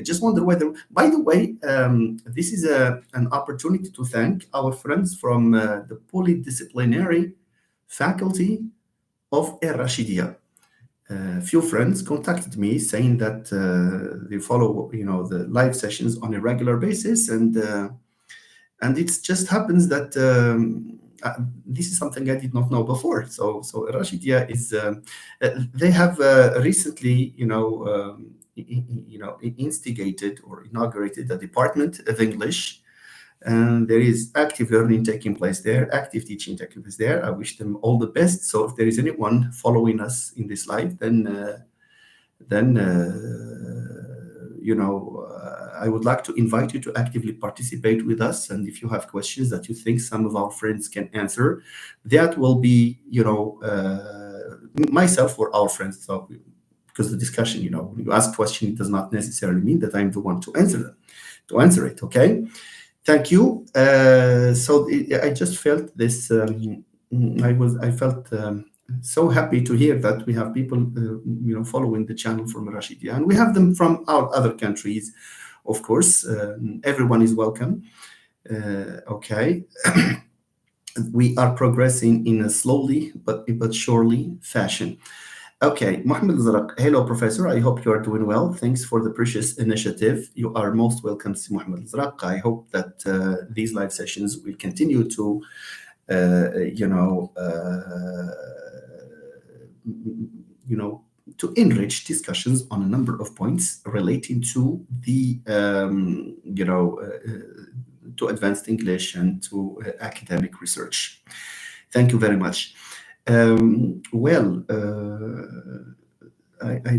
just wonder whether, by the way, this is an opportunity to thank our friends from the Polydisciplinary Faculty of Al-Rashidia. Few friends contacted me saying that they follow, the live sessions on a regular basis, and it just happens that this is something I did not know before. So Rashidia is they have recently, instigated or inaugurated the Department of English, and there is active learning taking place there, active teaching taking place there. I wish them all the best. So if there is anyone following us in this live, then I would like to invite you to actively participate with us. And if you have questions that you think some of our friends can answer, that will be, myself or our friends. So, because the discussion, when you ask question, it does not necessarily mean that I'm the one to answer it. Okay. Thank you. So I just felt this. I felt so happy to hear that we have people, following the channel from Rashidia, and we have them from our other countries, of course. Everyone is welcome. Okay. We are progressing in a slowly but surely fashion. Okay, Mohammed Zaraq. Hello, Professor. I hope you are doing well. Thanks for the precious initiative. You are most welcome, Mohammed Zaraq. I hope that these live sessions will continue to, to enrich discussions on a number of points relating to the, to advanced English and to academic research. Thank you very much. I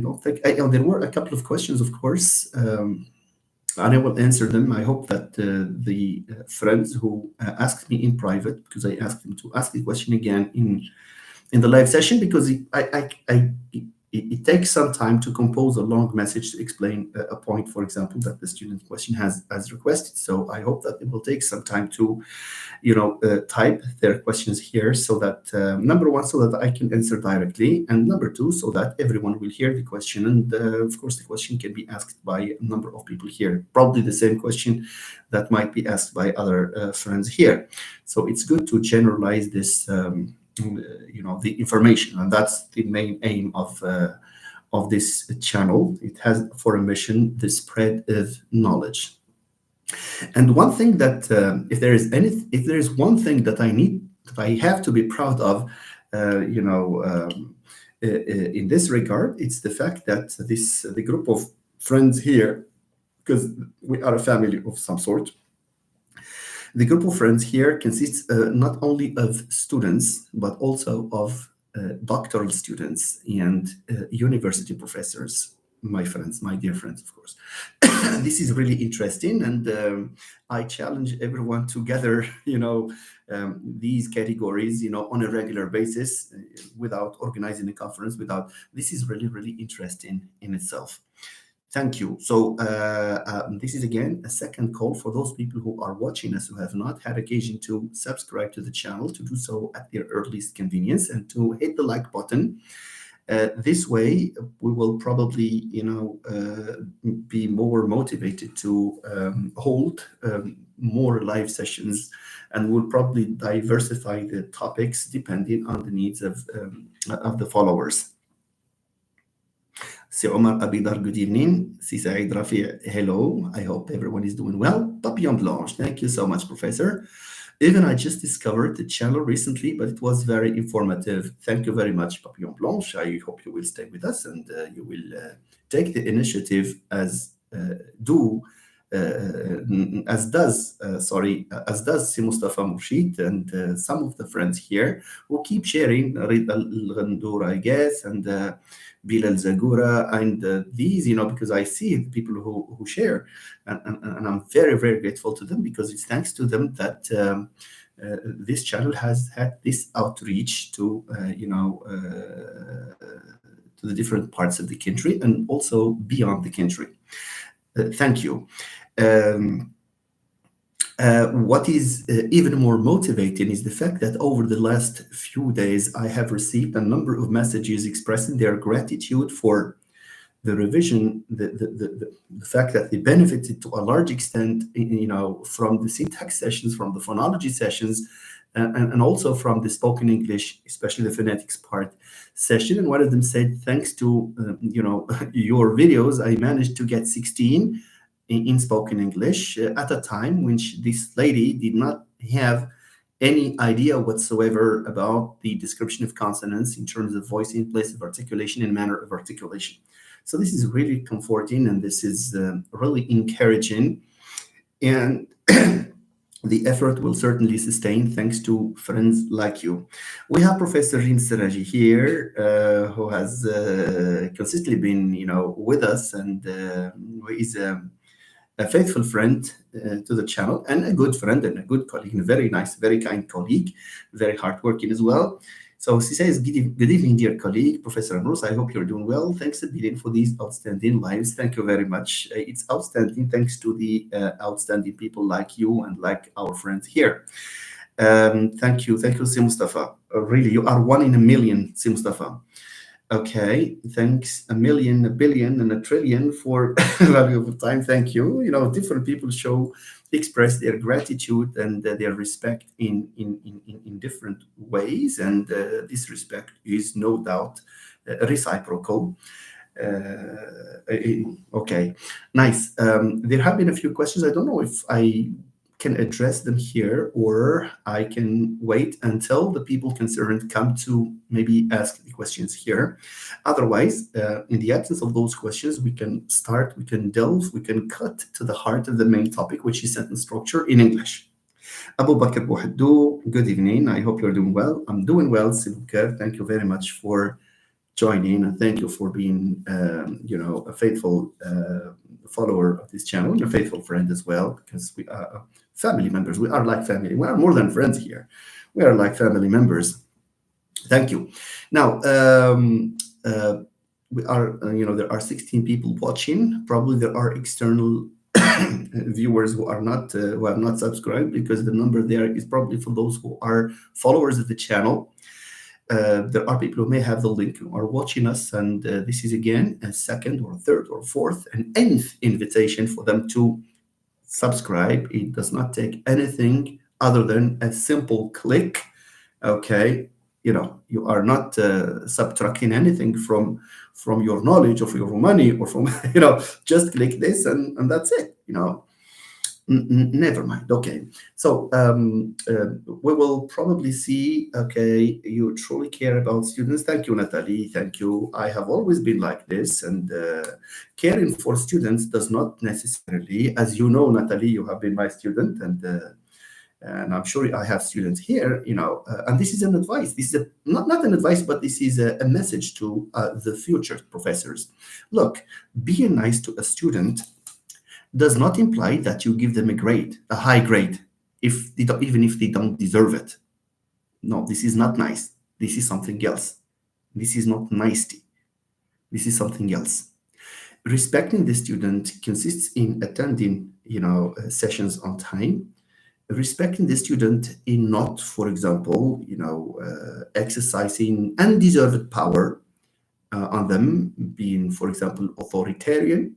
don't think there were a couple of questions, of course, and I will answer them. I hope that the friends who asked me in private, because I asked them to ask the question again in the live session, because it takes some time to compose a long message to explain a point, for example, that the student question has requested. So I hope that it will take some time to, type their questions here, so that number one, so that I can answer directly, and number two, so that everyone will hear the question. And of course, the question can be asked by a number of people here, probably the same question that might be asked by other friends here. So it's good to generalize this, the information, and that's the main aim of this channel. It has for a mission the spread of knowledge. And one thing that if there is one thing that I have to be proud of, in this regard, it's the fact that the group of friends here, because we are a family of some sort. The group of friends here consists not only of students, but also of doctoral students and university professors, my friends, my dear friends, of course. This is really interesting, and I challenge everyone to gather, these categories, on a regular basis, without organizing a conference. This is really, really interesting in itself. Thank you. So this is again a second call for those people who are watching us who have not had occasion to subscribe to the channel, to do so at their earliest convenience and to hit the like button. This way, we will probably, be more motivated to hold more live sessions, and we'll probably diversify the topics depending on the needs of the followers. Si Omar Abidar, good evening. Si Saeed Rafi, hello. I hope everyone is doing well. Papillon Blanche, thank you so much, Professor. Even I just discovered the channel recently, but it was very informative. Thank you very much, Papillon Blanche. I hope you will stay with us, and you will take the initiative as does Si Mustafa Murshid and some of the friends here who keep sharing, Rida Al-Ghandour, I guess, and Bilal Zagura, and these, because I see the people who share, and I'm very, very grateful to them, because it's thanks to them that this channel has had this outreach to, to the different parts of the country and also beyond the country. Thank you. What is even more motivating is the fact that over the last few days, I have received a number of messages expressing their gratitude for the revision, the fact that they benefited to a large extent, from the syntax sessions, from the phonology sessions, and also from the spoken English, especially the phonetics part session. And one of them said, thanks to your videos, I managed to get 16 in spoken English at a time when this lady did not have any idea whatsoever about the description of consonants in terms of voice in place of articulation and manner of articulation. So this is really comforting, and this is really encouraging. And the effort will certainly sustain thanks to friends like you. We have Professor Reem Siraji here, who has consistently been, with us, and who is a faithful friend to the channel, and a good friend and a good colleague, and a very nice, very kind colleague, very hardworking as well. So she says, good evening, dear colleague, Professor Amrus. I hope you're doing well. Thanks a billion for these outstanding lives. Thank you very much. It's outstanding thanks to the outstanding people like you and like our friends here. Thank you, Si Mustafa. Really, you are one in a million, Si Mustafa. Okay, thanks a million, a billion, and a trillion for valuable time. Thank you. Different people express their gratitude and their respect in different ways, and this respect is no doubt reciprocal. Okay, nice. There have been a few questions. I don't know if I can address them here, or I can wait until the people concerned come to maybe ask the questions here. Otherwise, in the absence of those questions, we can start, we can delve, we can cut to the heart of the main topic, which is sentence structure in English. Abu Bakr Bouhaddou, good evening. I hope you're doing well. I'm doing well, Sibukar. Thank you very much for joining, and thank you for being, a faithful follower of this channel, and a faithful friend as well, because we are family members. We are like family. We are more than friends here. We are like family members. Thank you. Now, we are, there are 16 people watching. Probably there are external viewers who are not, who have not subscribed, because the number there is probably for those who are followers of the channel. There are people who may have the link who are watching us, and this is again a second or third or fourth and nth invitation for them to subscribe. It does not take anything other than a simple click. Okay, you are not subtracting anything from your knowledge or from your money or from just click this and that's it. Never mind. Okay, so we will probably see. Okay, you truly care about students. Thank you, Natalie. Thank you. I have always been like this, and caring for students does not necessarily, as you know, Natalie, you have been my student, and I'm sure I have students here. And this is an advice. This is not an advice, but this is a message to the future professors. Look, being nice to a student does not imply that you give them a high grade, even if they don't deserve it. No, this is not nice. This is something else. This is not nicety. This is something else. Respecting the student consists in attending, sessions on time. Respecting the student in not, for example, exercising undeserved power on them, being, for example, authoritarian.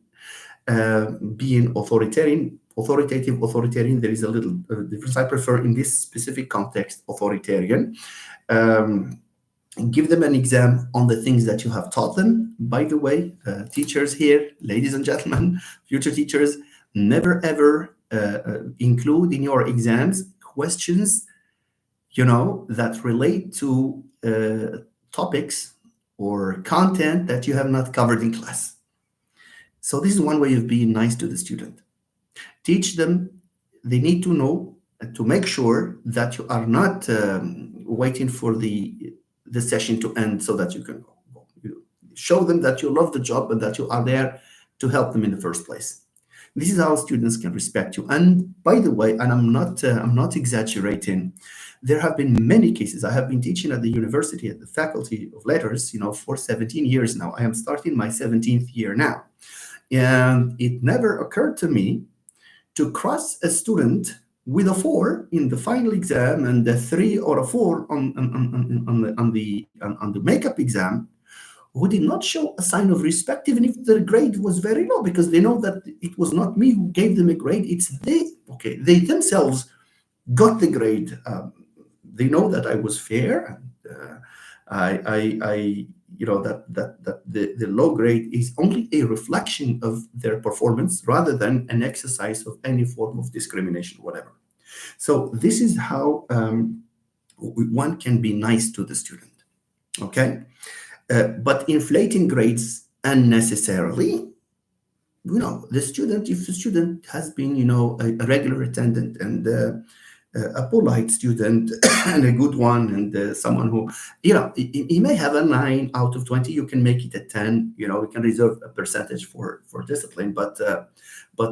Being authoritarian, there is a little difference. I prefer in this specific context authoritarian. Give them an exam on the things that you have taught them. By the way, teachers here, ladies and gentlemen, future teachers, never ever include in your exams questions, that relate to topics or content that you have not covered in class. So this is one way of being nice to the student. Teach them, they need to know, to make sure that you are not waiting for the session to end so that you can go. You show them that you love the job and that you are there to help them in the first place. This is how students can respect you. And by the way, and I'm not exaggerating, there have been many cases. I have been teaching at the university, at the Faculty of Letters, for 17 years now. I am starting my 17th year now. And it never occurred to me to cross a student with a 4 in the final exam and a 3 or a 4 on the makeup exam, who did not show a sign of respect, even if their grade was very low, because they know that it was not me who gave them a grade, it's they. Okay, they themselves got the grade. They know that I was fair, and I that the low grade is only a reflection of their performance rather than an exercise of any form of discrimination, whatever. So this is how one can be nice to the student. Okay, but inflating grades unnecessarily, the student, if the student has been, a regular attendant and a polite student and a good one, and someone who, he may have a 9 out of 20, you can make it a 10, we can reserve a percentage for discipline, but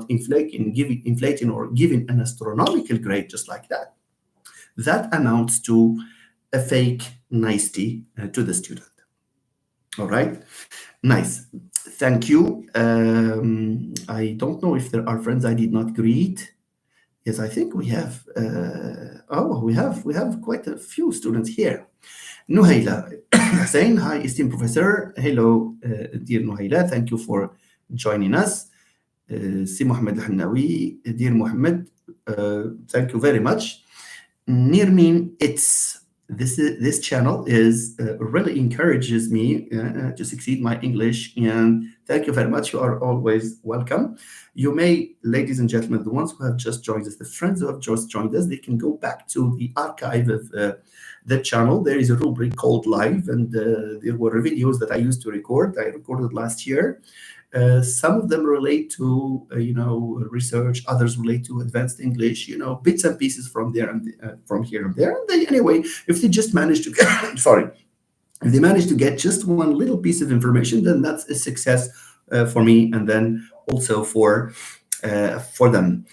inflating or giving an astronomical grade just like that amounts to a fake nicety to the student. All right, nice. Thank you. I don't know if there are friends I did not greet. Yes, I think we have. We have quite a few students here. Nuhaila saying hi, esteemed professor. Hello, dear Nuhaila. Thank you for joining us. Si Mohammed Al-Hannawi, dear Mohammed, thank you very much. Nirmin, this channel is really encourages me to succeed my English, and thank you very much. You are always welcome. You may, ladies and gentlemen, the ones who have just joined us, the friends who have just joined us, they can go back to the archive of the channel. There is a rubric called Live, and there were videos that I used to record. I recorded last year. Some of them relate to research, others relate to advanced English, bits and pieces from there and from here and there. And anyway, if they just manage to get, if they manage to get just one little piece of information, then that's a success for me, and then also for them.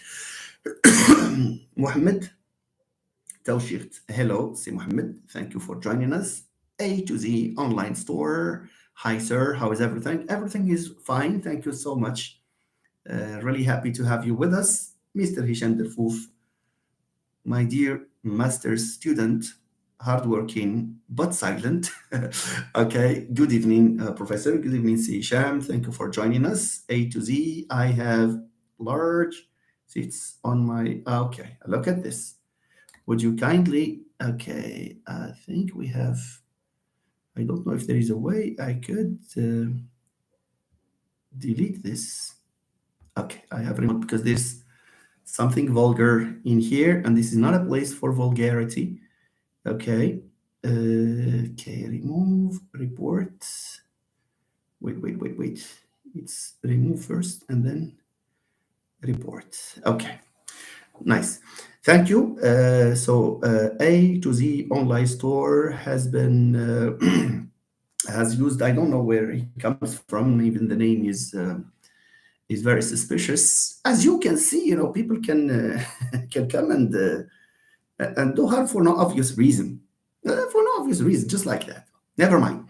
Mohammed Tawshirt, hello, Si Mohammed, thank you for joining us. A to Z online store. Hi, sir. How is everything? Everything is fine. Thank you so much. Really happy to have you with us. Mr. Hisham Derfouf, my dear master's student, hardworking but silent. Okay. Good evening, Professor. Good evening, Si Hisham. Thank you for joining us. A to Z. I have large seats on my... Okay. Look at this. Would you kindly... Okay. I think we have... I don't know if there is a way I could delete this. Okay, I have removed because there's something vulgar in here, and this is not a place for vulgarity. Okay. Okay, remove report. Wait. It's remove first and then report. Okay, nice. Thank you. So A to Z online store has been has used. I don't know where he comes from. Even the name is very suspicious. As you can see, people can can come and do harm for no obvious reason. For no obvious reason, just like that. Never mind.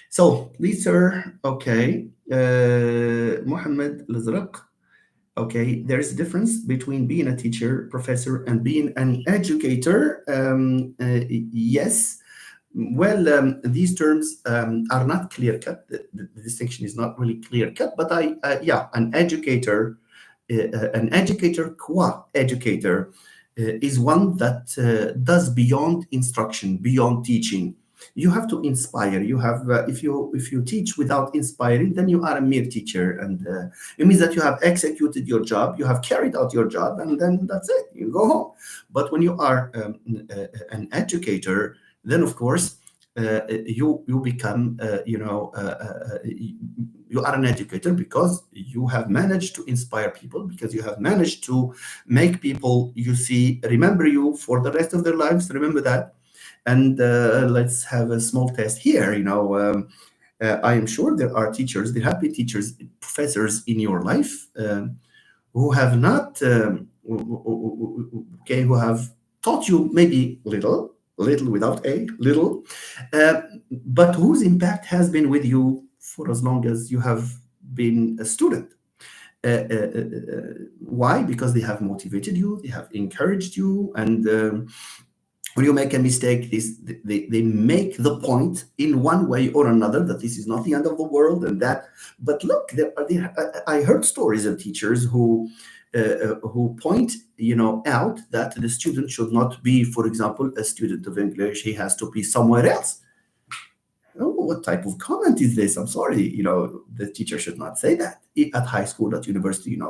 So, please, sir. Okay, Mohammed Lazraq. Okay, there is a difference between being a teacher, professor, and being an educator. Yes. Well, these terms are not clear cut. The distinction is not really clear cut. But an educator qua educator is one that does beyond instruction, beyond teaching. You have to inspire. You have if you teach without inspiring, then you are a mere teacher, and it means that you have executed your job, you have carried out your job, and then that's it. You go home. But when you are an educator, then of course you become you are an educator because you have managed to inspire people, because you have managed to make people remember you for the rest of their lives. Remember that. And let's have a small test here. I am sure there are teachers, there have been teachers, professors in your life who have not, who have taught you maybe little without a little, but whose impact has been with you for as long as you have been a student. Why? Because they have motivated you, they have encouraged you, and when you make a mistake, they make the point in one way or another that this is not the end of the world and that. But look, I heard stories of teachers who point out that the student should not be, for example, a student of English. He has to be somewhere else. Oh, what type of comment is this? I'm sorry, the teacher should not say that at high school, at university.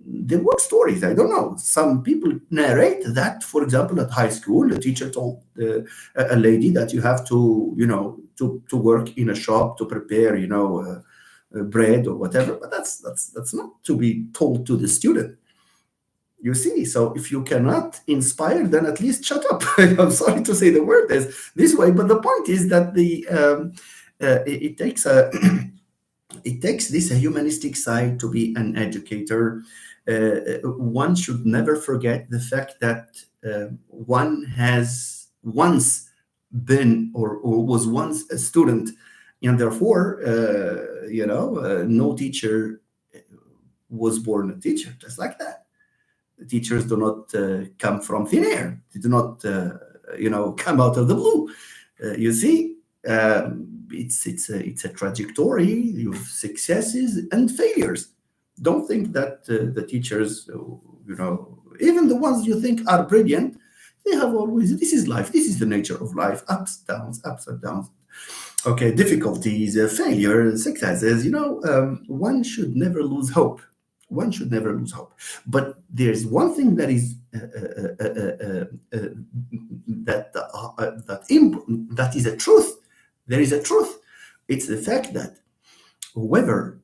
There were stories. I don't know. Some people narrate that, for example, at high school, a teacher told a lady that you have to, to work in a shop to prepare, bread or whatever. But that's not to be told to the student. You see, so if you cannot inspire, then at least shut up. I'm sorry to say the word this way, but the point is that it takes a it takes this humanistic side to be an educator. One should never forget the fact that one has once been or was once a student, and therefore, no teacher was born a teacher, just like that. Teachers do not come from thin air. They do not, come out of the blue. You see, it's a trajectory of successes and failures. Don't think that the teachers, even the ones you think are brilliant, they have always. This is life. This is the nature of life. Ups and downs. Okay, difficulties, failures, successes. One should never lose hope. One should never lose hope. But there's one thing that is that is a truth. There is a truth. It's the fact that whoever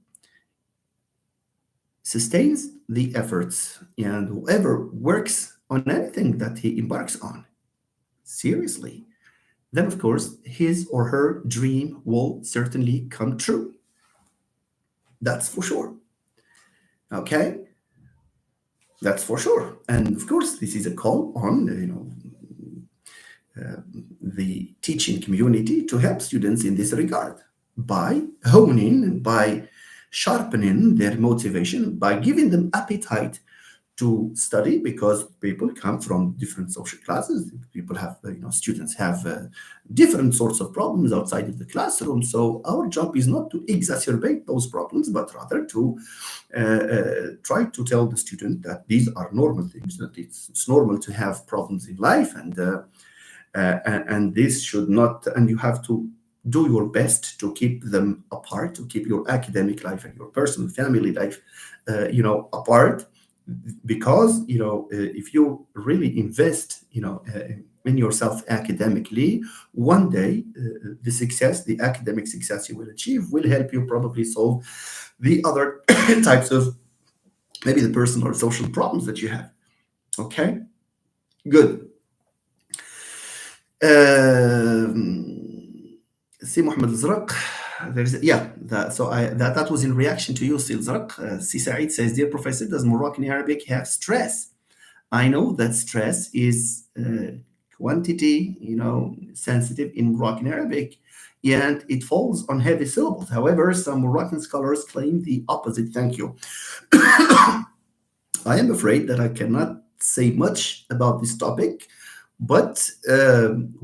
sustains the efforts and whoever works on anything that he embarks on seriously, then of course his or her dream will certainly come true. That's for sure. Okay, that's for sure. And of course, this is a call on the teaching community to help students in this regard by honing, by sharpening their motivation, by giving them appetite to study, because people come from different social classes. People have, students have different sorts of problems outside of the classroom. So our job is not to exacerbate those problems, but rather to try to tell the student that these are normal things, that it's normal to have problems in life, and this should not, and you have to do your best to keep them apart, to keep your academic life and your personal family life, apart. Because if you really invest in yourself academically, one day the academic success you will achieve will help you probably solve the other types of maybe the personal or social problems that you have. Okay, good. See Mohammed Zraq. That was in reaction to you, Sil Zraq. Si Said says, "Dear Professor, does Moroccan Arabic have stress? I know that stress is quantity, sensitive in Moroccan Arabic, and it falls on heavy syllables. However, some Moroccan scholars claim the opposite." Thank you. I am afraid that I cannot say much about this topic. But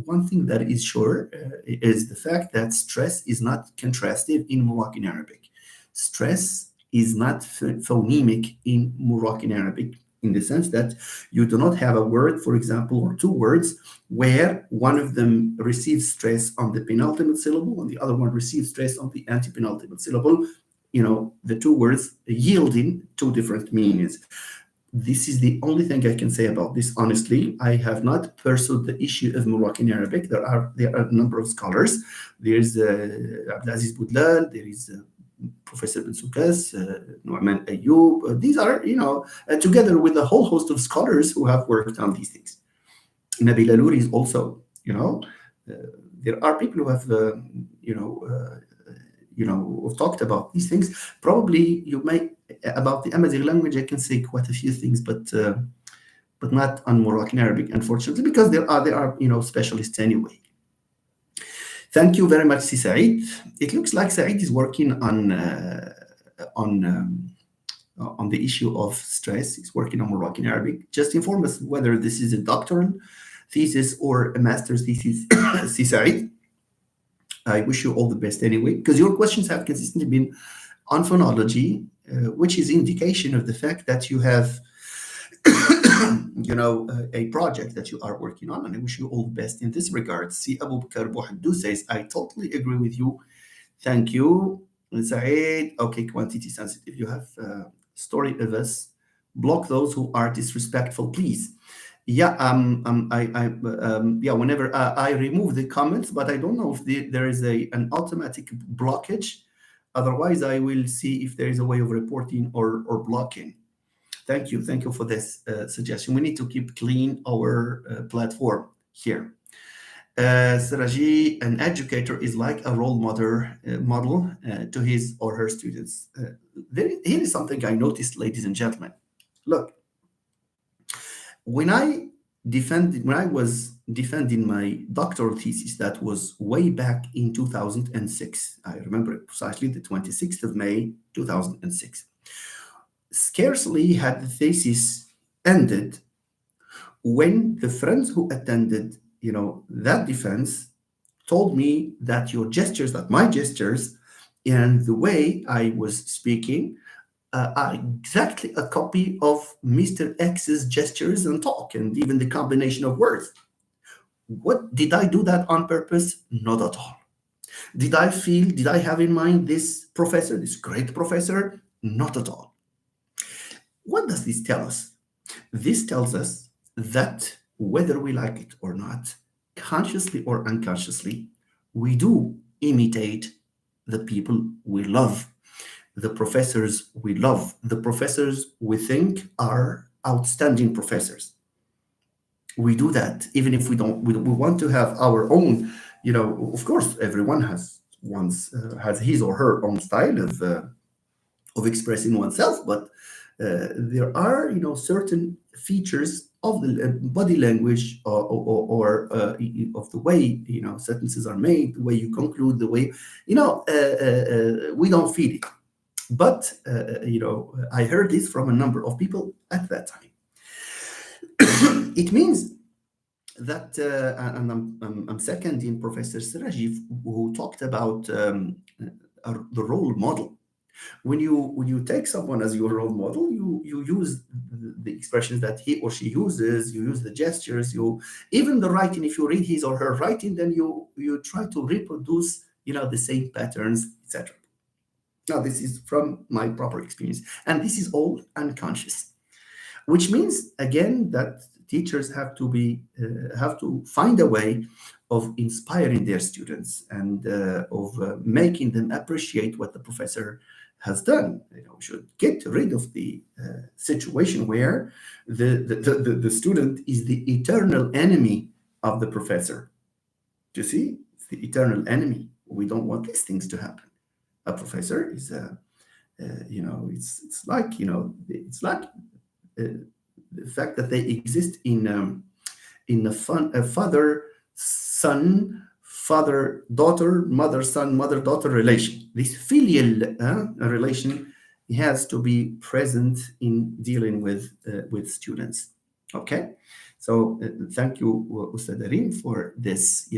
one thing that is sure is the fact that stress is not contrastive in Moroccan Arabic. Stress is not phonemic in Moroccan Arabic, in the sense that you do not have a word, for example, or two words, where one of them receives stress on the penultimate syllable and the other one receives stress on the antepenultimate syllable. The two words yielding two different meanings. This is the only thing I can say about this. Honestly, I have not pursued the issue of Moroccan Arabic. There are a number of scholars. There's Abdelaziz Boudlal. There is Professor Ben Soukas, Nouman Ayoub. These are, together with a whole host of scholars who have worked on these things. Nabil Alouri is also, there are people who have, who've talked about these things. Probably you may. About the Amazigh language, I can say quite a few things, but not on Moroccan Arabic, unfortunately, because there are specialists anyway. Thank you very much, Si Said. It looks like Said is working on the issue of stress. He's working on Moroccan Arabic. Just inform us whether this is a doctoral thesis or a master's thesis, Said, I wish you all the best anyway, because your questions have consistently been on phonology, which is indication of the fact that you have, a project that you are working on, and I wish you all the best in this regard. See, Abu Bakr Bouhaddou says, I totally agree with you. Thank you. Saeed, okay, quantity sensitive. You have story of us. Block those who are disrespectful, please. Yeah, yeah. Whenever I remove the comments, but I don't know if there is an automatic blockage. Otherwise, I will see if there is a way of reporting or blocking. Thank you for this suggestion. We need to keep clean our platform here. Siraji, an educator is like a role model to his or her students. Here is something I noticed, ladies and gentlemen. Look, when I was defending my doctoral thesis, that was way back in 2006. I remember it precisely, the 26th of May, 2006. Scarcely had the thesis ended when the friends who attended, that defense told me that my gestures, and the way I was speaking are exactly a copy of Mr. X's gestures and talk, and even the combination of words. What did I do that on purpose? Not at all. Did I have in mind this professor, this great professor? Not at all. What does this tell us? This tells us that whether we like it or not, consciously or unconsciously, we do imitate the people we love, the professors we love, the professors we think are outstanding professors. We do that even if we want to have our own, of course, everyone has his or her own style of expressing oneself, but there are, certain features of the body language or of the way, sentences are made, the way you conclude, the way, we don't feel it. But, I heard this from a number of people at that time. It means that, and I'm seconding Professor Siraji, who talked about the role model. When you take someone as your role model, you use the expressions that he or she uses, you use the gestures, even the writing. If you read his or her writing, then you try to reproduce, the same patterns, etc. Now, this is from my proper experience, and this is all unconscious, which means again that teachers have to find a way of inspiring their students and of making them appreciate what the professor has done. We should get rid of the situation where the student is the eternal enemy of the professor. Do you see? It's the eternal enemy. We don't want these things to happen. A professor is it's like the fact that they exist in a father-son, father-daughter, mother-son, mother-daughter relation. This filial relation has to be present in dealing with students. Okay, so thank you, Ustad Arim, for this.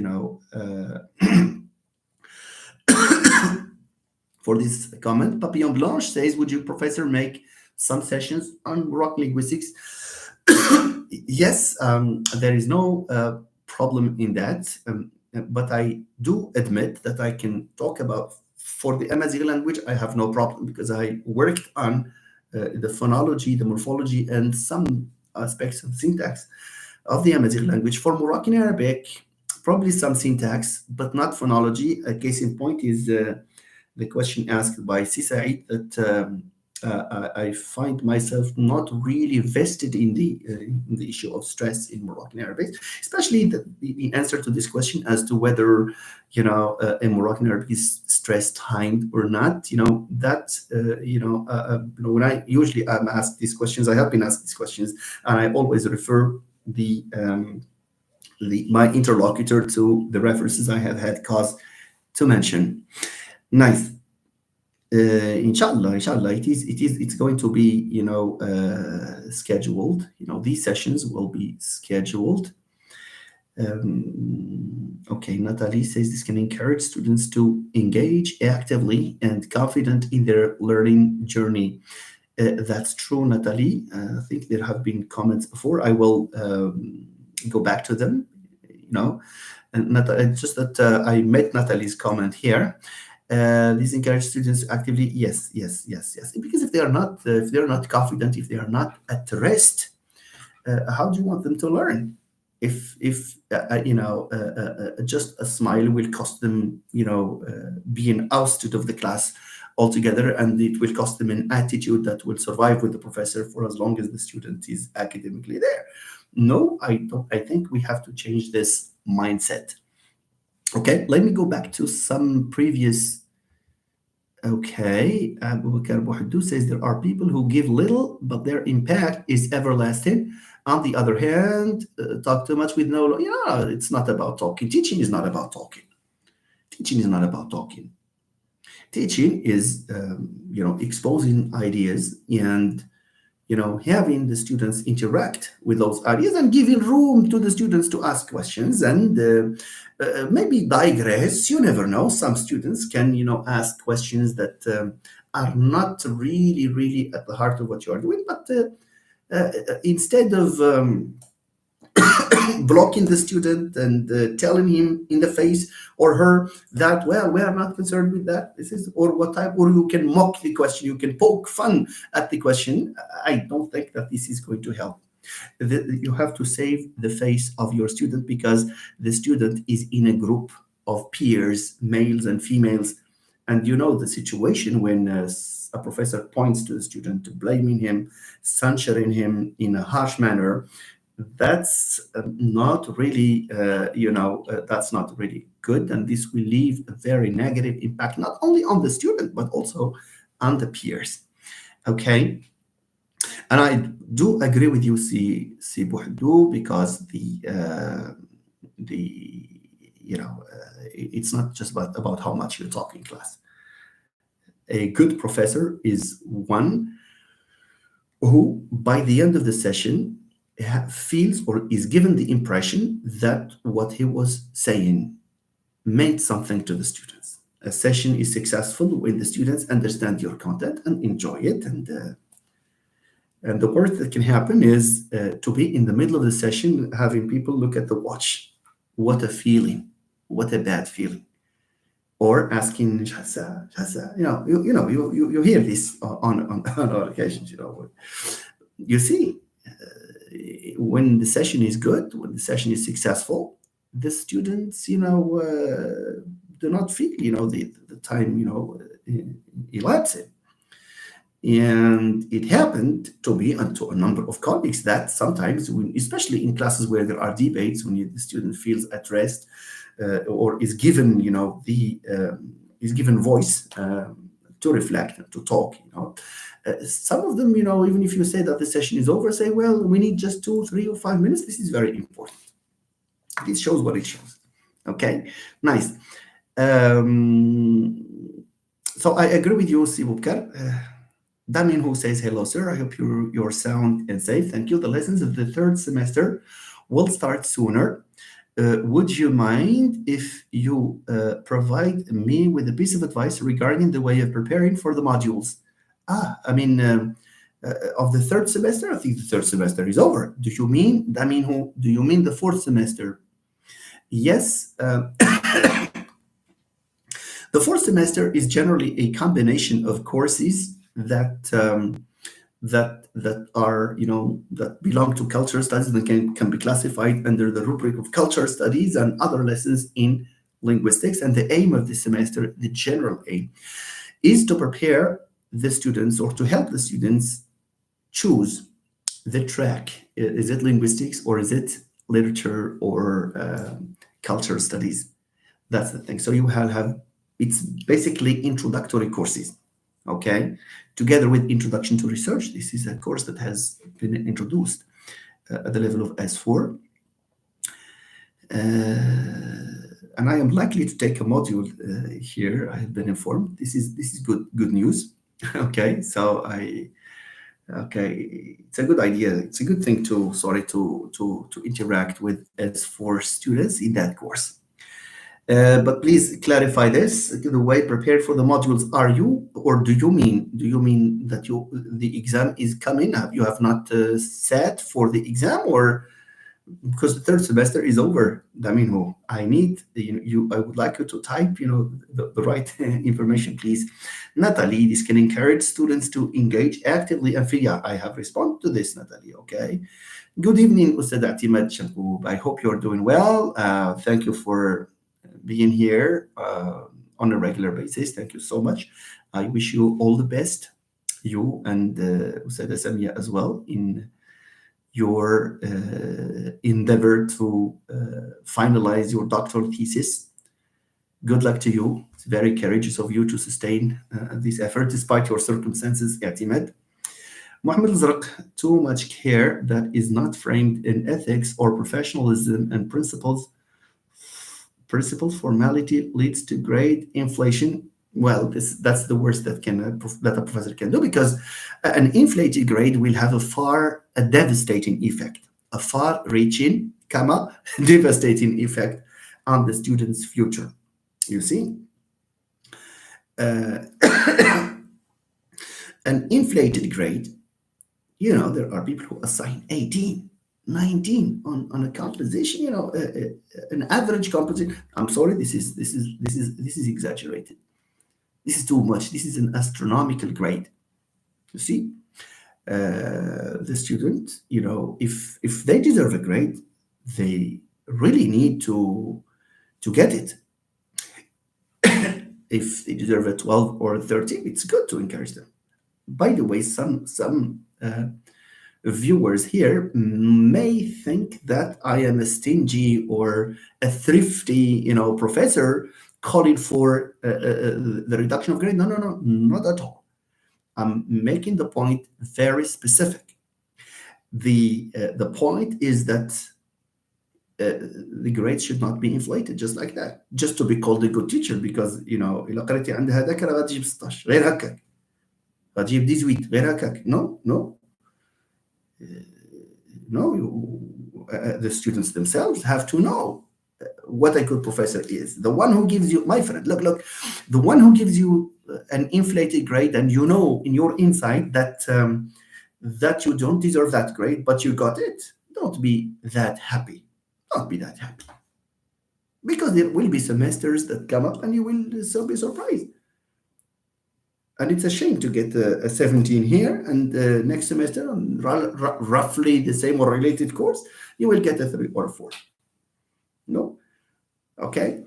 For this comment. Papillon Blanche says, would you, Professor, make some sessions on Moroccan linguistics? Yes, there is no problem in that, but I do admit that I can talk about, for the Amazigh language, I have no problem because I worked on the phonology, the morphology, and some aspects of syntax of the Amazigh language. For Moroccan Arabic, probably some syntax, but not phonology. A case in point is the question asked by Said that I find myself not really vested in the issue of stress in Moroccan Arabic, especially the answer to this question as to whether in Moroccan Arabic is stress timed or not. When I usually am asked these questions, I have been asked these questions, and I always refer my interlocutor to the references I have had cause to mention. Nice. Inshallah, it's going to be scheduled. These sessions will be scheduled. Okay, Natalie says this can encourage students to engage actively and confident in their learning journey. That's true, Natalie. I think there have been comments before. I will go back to them. And just that I met Natalie's comment here. These encourage students actively. Yes, yes, yes, yes. Because if they're not confident, if they are not at rest, how do you want them to learn? If just a smile will cost them, being ousted of the class altogether, and it will cost them an attitude that will survive with the professor for as long as the student is academically there. No, I don't. I think we have to change this mindset. Okay, let me go back to some previous. Okay, Abu Bakr Bouhaddou says there are people who give little, but their impact is everlasting. On the other hand, talk too much with no. Yeah, it's not about talking. Teaching is not about talking. Teaching is not about talking. Teaching is, exposing ideas and having the students interact with those ideas and giving room to the students to ask questions and maybe digress. You never know. Some students can, ask questions that are not really, really at the heart of what you are doing, but instead of blocking the student and telling him in the face or her that, well, we are not concerned with that, this is, or what type, or you can mock the question, you can poke fun at the question. I don't think that this is going to help. You have to save the face of your student, because the student is in a group of peers, males and females, and the situation when a professor points to the student, blaming him, censuring him in a harsh manner. That's not really, that's not really good, and this will leave a very negative impact not only on the student but also on the peers. Okay, and I do agree with you, Si Bouhaddou, because the it's not just about how much you talk in class. A good professor is one who, by the end of the session, feels or is given the impression that what he was saying meant something to the students. A session is successful when the students understand your content and enjoy it. And the worst that can happen is to be in the middle of the session, having people look at the watch. What a feeling! What a bad feeling! Or asking, Shasa, Shasa, you hear this on occasions. You see, when the session is good, when the session is successful, the students, do not feel, the time, elapsing. And it happened to me and to a number of colleagues that sometimes, especially in classes where there are debates, when the student feels at rest or is given, is given voice to reflect and to talk, some of them, even if you say that the session is over, say, well, we need just 2, 3, or 5 minutes. This is very important. This shows what it shows. Okay, nice. So I agree with you, Sibukar. Damien, who says, hello, sir. I hope you're sound and safe. Thank you. The lessons of the third semester will start sooner. Would you mind if you provide me with a piece of advice regarding the way of preparing for the modules? Of the third semester? I think the third semester is over. Do you mean the fourth semester? Yes. The fourth semester is generally a combination of courses that are, that belong to cultural studies and can be classified under the rubric of cultural studies and other lessons in linguistics. And the aim of this semester, the general aim, is to prepare the students or to help the students choose the track. Is it linguistics or is it literature or cultural studies? That's the thing. So you have it's basically introductory courses, okay? Together with Introduction to Research, this is a course that has been introduced at the level of S4. And I am likely to take a module here. I have been informed. This is good news. Okay, so Okay, it's a good idea. It's a good thing to, sorry, to interact with S4 students in that course. But please clarify this. The way prepared for the modules are you, or do you mean that the exam is coming? You have not sat for the exam, or because the third semester is over? I mean, I need you. I would like you to type, the right information, please. Natalie, this can encourage students to engage actively and feel. Yeah, I have responded to this, Natalie. Okay. Good evening, Ustad Atimat Shankub. I hope you're doing well. Thank you for being here on a regular basis. Thank you so much. I wish you all the best, you and Ustad Samia as well, in your endeavor to finalize your doctoral thesis. Good luck to you. It's very courageous of you to sustain this effort despite your circumstances, I'timad. Mohammed Al-Zarq, too much care that is not framed in ethics or professionalism and principles formality leads to great inflation. Well, that's the worst that a professor can do, because an inflated grade will have a devastating effect, a far-reaching, devastating effect on the student's future. You see, uh, an inflated grade, there are people who assign 18, 19 on a composition, an average composition. I'm sorry, this is exaggerated. This is too much. This is an astronomical grade. You see, the student, if they deserve a grade, they really need to get it. If they deserve a 12 or a 13, it's good to encourage them. By the way, some viewers here may think that I am a stingy or a thrifty, professor calling for the reduction of grade. No, no, no, not at all. I'm making the point very specific. The point is that the grades should not be inflated just like that, just to be called a good teacher, because إذا قرأتي عندها ذكر غتجيب 16 غير هكاك، غتجيب 18 غير هكاك. No, no, no. The students themselves have to know what a good professor is. The one who gives you, my friend, look, the one who gives you an inflated grade, and in your inside that you don't deserve that grade, but you got it. Don't be that happy. Don't be that happy. Because there will be semesters that come up and you will so be surprised. And it's a shame to get a 17 here, and next semester on roughly the same or related course, you will get a 3 or a 4. No? Okay.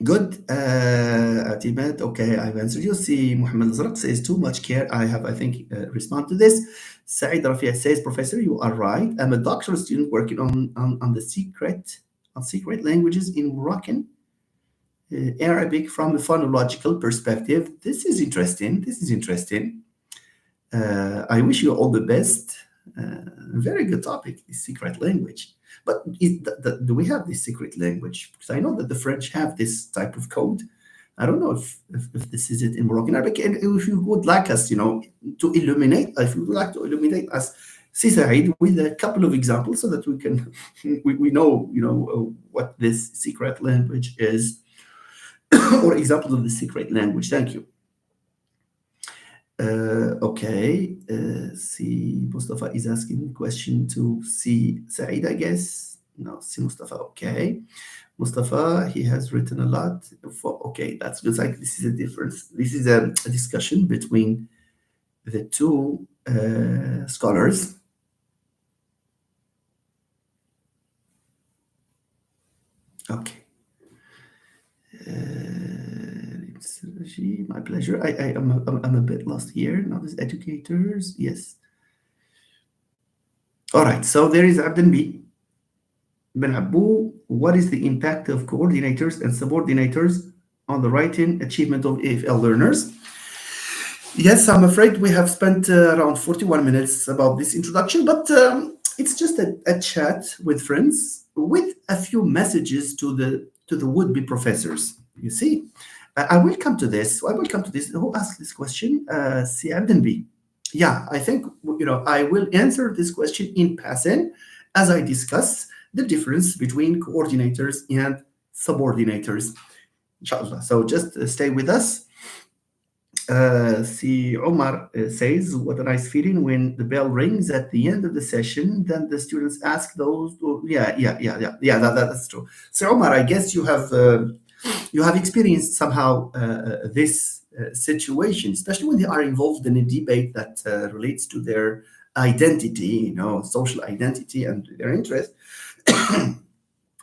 Good. Atimat, okay, I've answered you. See, Muhammad Al-Zarq says too much care. I think, respond to this. Saeed Rafia says, Professor, you are right. I'm a doctoral student working on the secret languages in Moroccan Arabic from a phonological perspective. This is interesting. I wish you all the best. Very good topic, the secret language. But do we have this secret language? Because I know that the French have this type of code. I don't know if this is it in Moroccan Arabic. And if you would like us, to illuminate, if you would like to illuminate us, Saeed, with a couple of examples, so that we can we know what this secret language is, or examples of the secret language. Thank you. Okay. See, Mustafa is asking a question to see Saeed, I guess. No, see Mustafa. Okay. Mustafa, he has written a lot. Okay, that's good. Like, this is a difference. This is a discussion between the two scholars. Okay. My pleasure. I'm a bit lost here. Now there's educators. Yes. All right. So there is Abdel B. Ben Abu. What is the impact of coordinators and subordinators on the writing achievement of AFL learners? Yes, I'm afraid we have spent around 41 minutes about this introduction, but it's just a chat with friends with a few messages to the would-be professors. You see, I will come to this. Who asked this question? Si Abdenbi. Yeah, I think, I will answer this question in passing as I discuss the difference between coordinators and subordinators, inshallah. So just stay with us. See, Omar says, what a nice feeling when the bell rings at the end of the session. Then the students ask those. Yeah. That's true. So, Omar, I guess you have experienced somehow this situation, especially when they are involved in a debate that relates to their identity, social identity and their interest,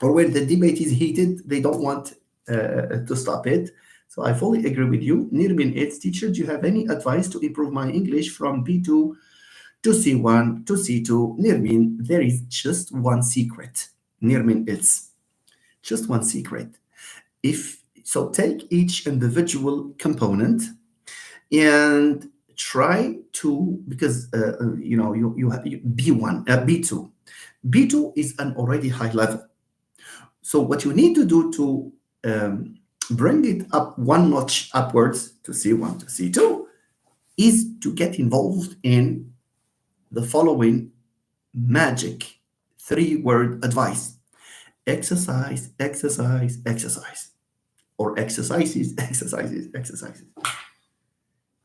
or when the debate is heated, they don't want to stop it. So I fully agree with you. Nirmin, it's teacher, do you have any advice to improve my English from B2 to C1 to C2? Nirmin, there is just one secret. Nirmin, it's just one secret. If so, take each individual component and try to, because you have B1, B2. B2 is an already high level. So what you need to do to bring it up one notch upwards to C1 to C2 is to get involved in the following magic 3-word advice: exercise, exercise, exercise, or exercises, exercises, exercises.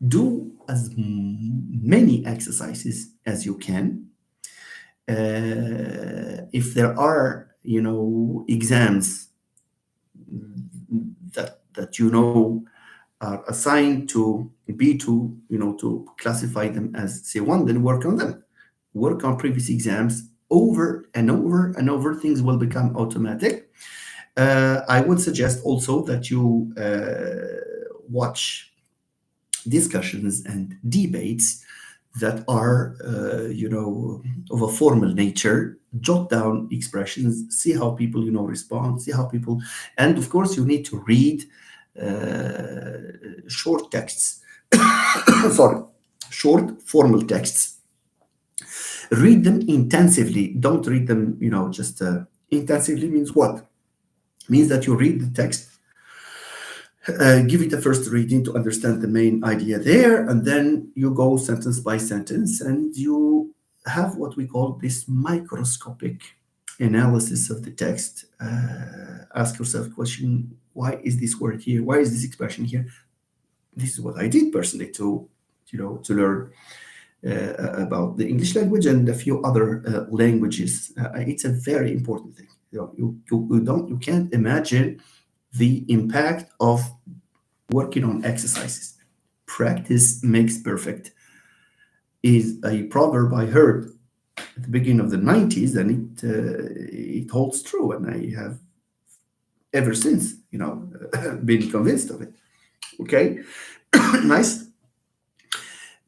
Do as many exercises as you can. If there are, exams that are assigned to B2, to classify them as C1, then work on them. Work on previous exams over and over and over. Things will become automatic. I would suggest also that you watch discussions and debates that are, of a formal nature. Jot down expressions, see how people, respond, see how people, and of course, you need to read short texts. Sorry, short formal texts. Read them intensively. Don't read them, just intensively means what? Means that you read the text, give it a first reading to understand the main idea there, and then you go sentence by sentence, and you have what we call this microscopic analysis of the text. Ask yourself a question: why is this word here? Why is this expression here? This is what I did personally to learn about the English language and a few other languages. It's a very important thing. You can't imagine the impact of working on exercises. Practice makes perfect is a proverb I heard at the beginning of the 90s, and it holds true, and I have ever since, been convinced of it. Okay, nice.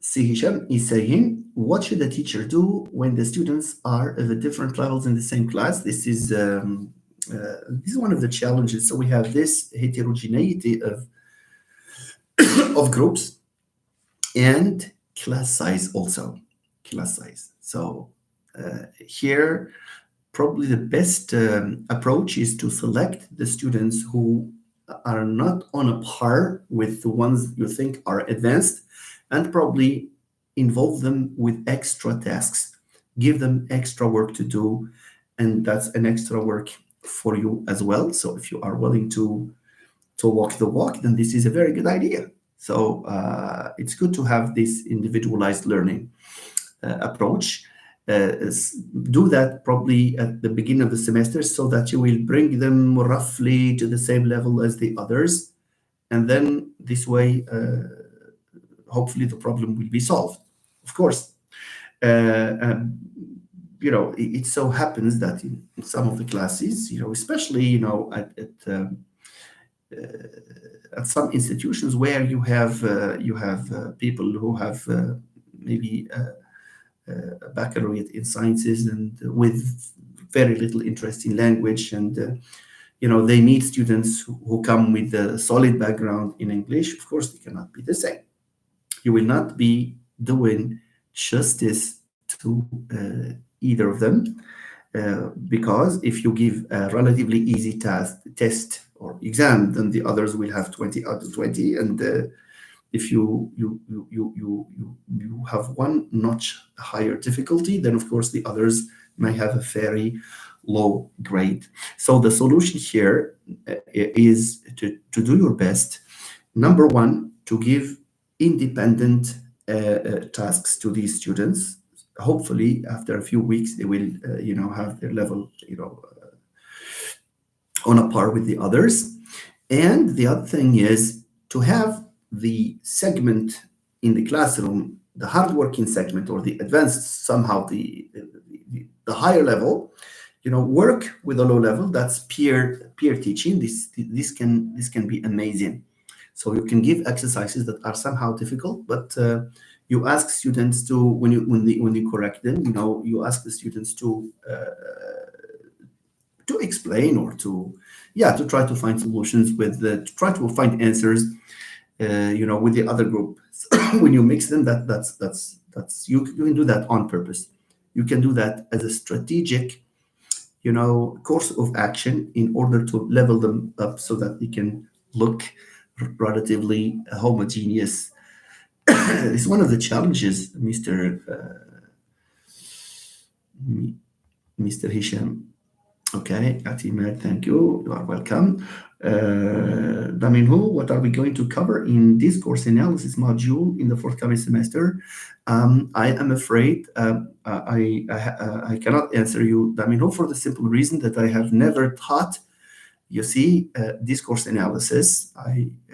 See, Hisham is saying, what should the teacher do when the students are of a different levels in the same class? This is one of the challenges. So we have this heterogeneity of groups and class size also. Class size. So here, probably the best approach is to select the students who are not on a par with the ones you think are advanced, and probably involve them with extra tasks. Give them extra work to do, and that's an extra work for you as well. So if you are willing to walk the walk, then this is a very good idea. So it's good to have this individualized learning approach. Do that probably at the beginning of the semester, so that you will bring them roughly to the same level as the others, and then this way hopefully the problem will be solved. Of course, it so happens that in some of the classes, especially at some institutions where you have people who have maybe a baccalaureate in sciences and with very little interest in language, and they need students who come with a solid background in English. Of course, they cannot be the same. You will not be doing justice to either of them, because if you give a relatively easy test or exam, then the others will have 20 out of 20, and If you have one notch higher difficulty, then of course the others may have a very low grade. So the solution here is to do your best. Number one, to give independent tasks to these students. Hopefully, after a few weeks, they will, have their level, on a par with the others. And the other thing is to have the segment in the classroom, the hardworking segment or the advanced, somehow the higher level, work with the low level. That's peer teaching. This can be amazing. So you can give exercises that are somehow difficult, but you ask students to, when you correct them, you ask the students to explain, or to try to find solutions to try to find answers, with the other group. When you mix them, that's you can do that on purpose. You can do that as a strategic, course of action in order to level them up so that they can look relatively homogeneous. It's one of the challenges, Mr. Hisham. Okay, Atimer, thank you. You are welcome. Daminhu, what are we going to cover in this course analysis module in the forthcoming semester? I am afraid I cannot answer you, Daminhu, for the simple reason that I have never taught, discourse analysis.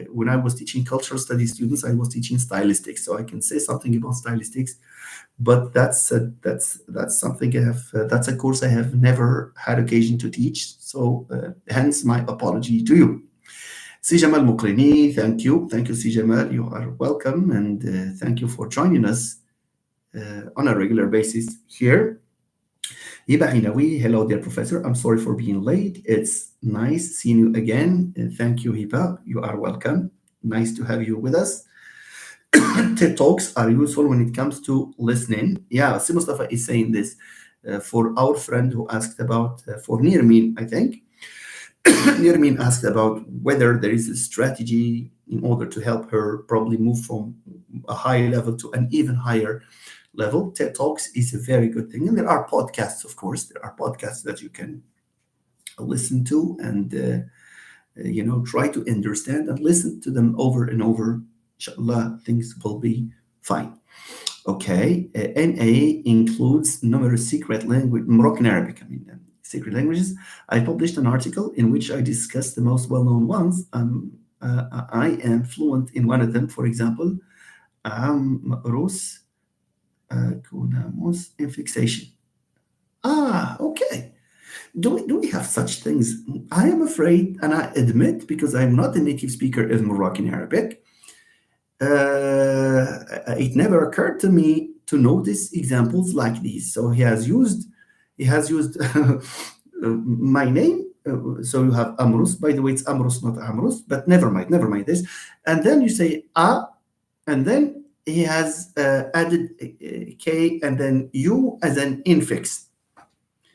When I was teaching cultural studies students, I was teaching stylistics, so I can say something about stylistics. But that's something that's a course I have never had occasion to teach. So hence my apology to you. Si Jamal Mukrini, thank you, Si Jamal. You are welcome, and thank you for joining us on a regular basis here. Hiba Hinawi, hello dear professor. I'm sorry for being late. It's nice seeing you again. Thank you, Hiba. You are welcome. Nice to have you with us. TED Talks are useful when it comes to listening. Yeah, Si Mustafa is saying this for our friend who asked about, for Nirmin, I think. Nirmin asked about whether there is a strategy in order to help her probably move from a higher level to an even higher level. TED Talks is a very good thing. And there are podcasts, of course. There are podcasts that you can listen to and, try to understand and listen to them over and over. Inshallah, things will be fine. Okay, NA includes numerous secret language, Moroccan Arabic, secret languages. I published an article in which I discussed the most well-known ones. I am fluent in one of them, for example, Rus, Kunamos, and fixation. Okay. Do we have such things? I am afraid, and I admit, because I'm not a native speaker of Moroccan Arabic, it never occurred to me to notice examples like these. So he has used my name. So you have Amrus. By the way, it's Amrus, not Amrus. But never mind this. And then you say and then he has added K and then U as an infix,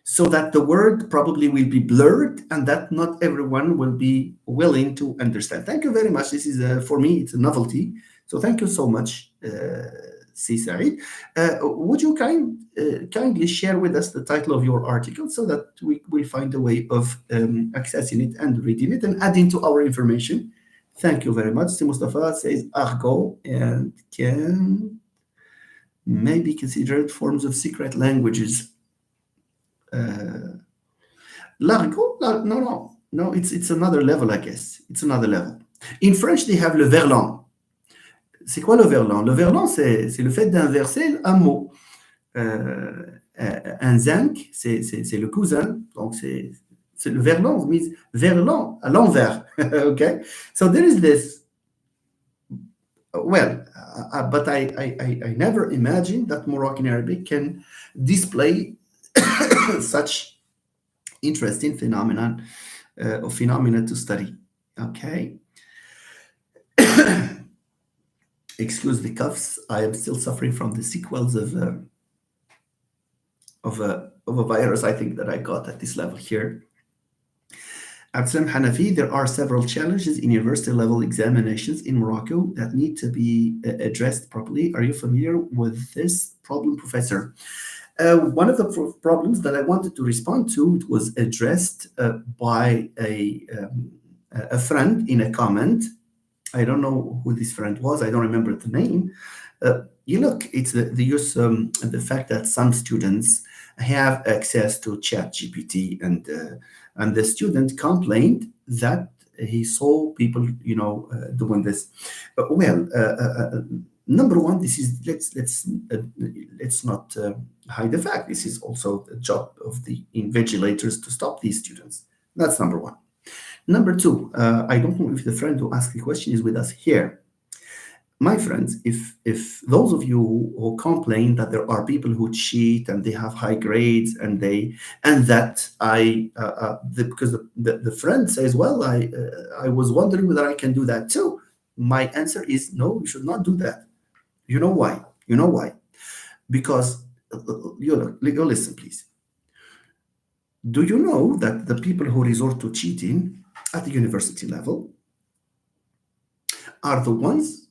so that the word probably will be blurred and that not everyone will be willing to understand. Thank you very much. This is, for me, it's a novelty. So thank you so much, Si Said. Would you kindly share with us the title of your article so that we will find a way of accessing it and reading it and adding to our information? Thank you very much. Si Mustafa says argot and can maybe considered forms of secret languages. L'argot? No, it's another level, I guess. It's another level. In French, they have le verlan. C'est quoi le verlan? Le verlan, c'est le fait d'inverser un mot. Un zinc, c'est le cousin. Donc, c'est le verlan, means verlan, à l'envers. Okay? So there is this. Well, but I never imagined that Moroccan Arabic can display such interesting phenomena to study. Okay. Excuse the coughs. I am still suffering from the sequels of a virus, I think, that I got at this level here. Abdeslam Hanafi, there are several challenges in university level examinations in Morocco that need to be addressed properly. Are you familiar with this problem, Professor? One of the problems that I wanted to respond to, it was addressed by a friend in a comment. I don't know who this friend was. I don't remember the name. You look, it's the use, the fact that some students have access to Chat GPT, and the student complained that he saw people, doing this. Number one, this is let's not hide the fact. This is also the job of the invigilators to stop these students. That's number one. Number two, I don't know if the friend who asked the question is with us here. My friends, if those of you who complain that there are people who cheat and they have high grades because the friend says, well, I was wondering whether I can do that too. My answer is no, you should not do that. You know why? You know why? Because you listen, please. Do you know that the people who resort to cheating at the university level are the ones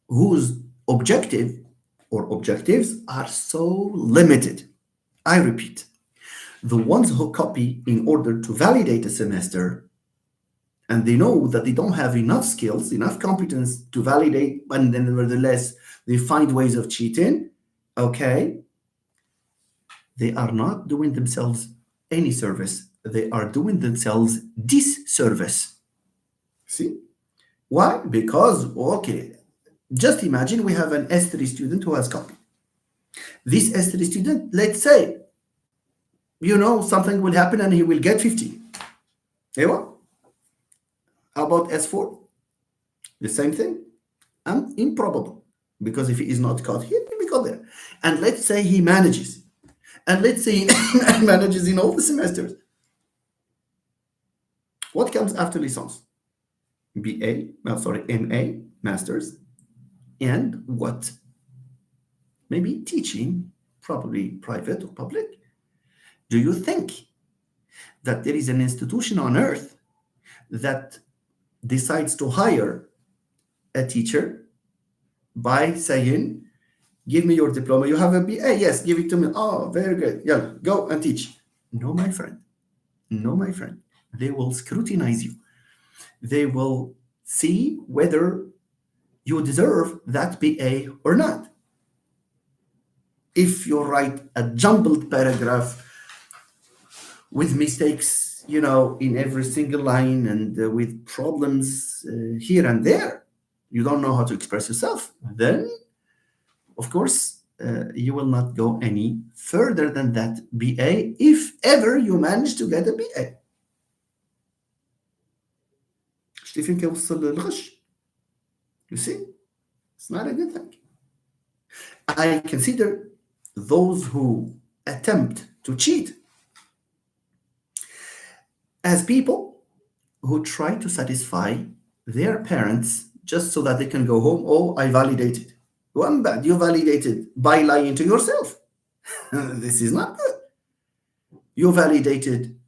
whose objective or objectives are so limited? I repeat, the ones who copy in order to validate a semester, and they know that they don't have enough skills, enough competence to validate, and then nevertheless they find ways of cheating, okay? They are not doing themselves any service. They are doing themselves disservice. See? Why? Because, okay, just imagine we have an S3 student who has copied. This S3 student, let's say, something will happen and he will get 50. How about S4? The same thing? Improbable. Because if he is not caught, he will be caught there. And let's say he manages. And let's say he manages in all the semesters. What comes after licence? MA, master's. And what? Maybe teaching, probably private or public. Do you think that there is an institution on earth that decides to hire a teacher by saying, give me your diploma, you have a BA, yes, give it to me. Oh, very good. Yeah, go and teach. No, my friend. No, my friend. They will scrutinize you. They will see whether you deserve that BA or not. If you write a jumbled paragraph with mistakes, in every single line and with problems here and there, you don't know how to express yourself, then, of course, you will not go any further than that BA if ever you manage to get a BA. You see, it's not a good thing. I consider those who attempt to cheat as people who try to satisfy their parents just so that they can go home. Oh, I validated. One bad, you validated by lying to yourself. This is not good. You validated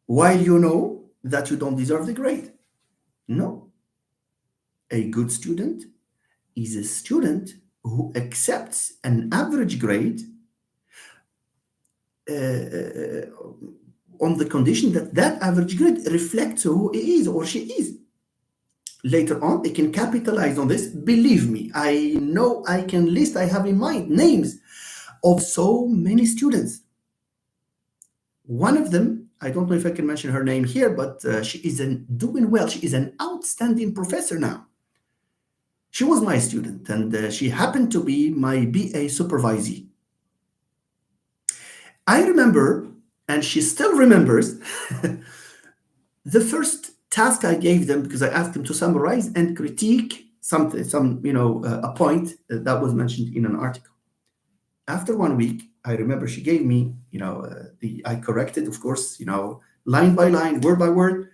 while you know that you don't deserve the grade. No. A good student is a student who accepts an average grade on the condition that that average grade reflects who he is or she is. Later on, they can capitalize on this. Believe me, I know I can list, I have in mind names of so many students. One of them, I don't know if I can mention her name here, but she is doing well. She is an outstanding professor now. She was my student, and she happened to be my BA supervisee. I remember, and she still remembers, the first task I gave them, because I asked them to summarize and critique something, a point that was mentioned in an article. After 1 week, I remember she gave me, I corrected, of course, line by line, word by word,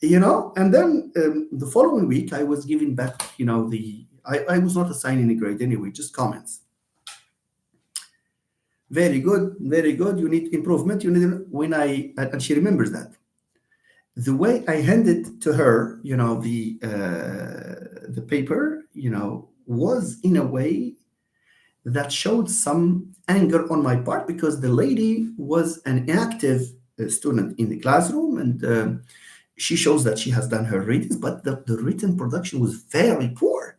and then the following week I was giving back, I was not assigning a grade anyway, just comments. Very good, very good. You need improvement. You need when I and she remembers that. The way I handed to her, the paper, was in a way that showed some anger on my part because the lady was an active student in the classroom, and she shows that she has done her readings, but the written production was very poor.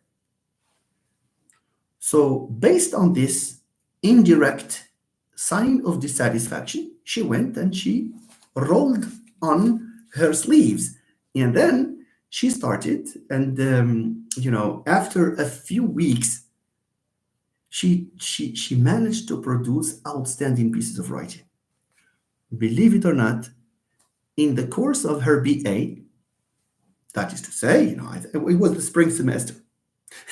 So based on this indirect sign of dissatisfaction, she went and she rolled on her sleeves. And then she started, and after a few weeks, she managed to produce outstanding pieces of writing. Believe it or not, in the course of her BA, that is to say, it was the spring semester,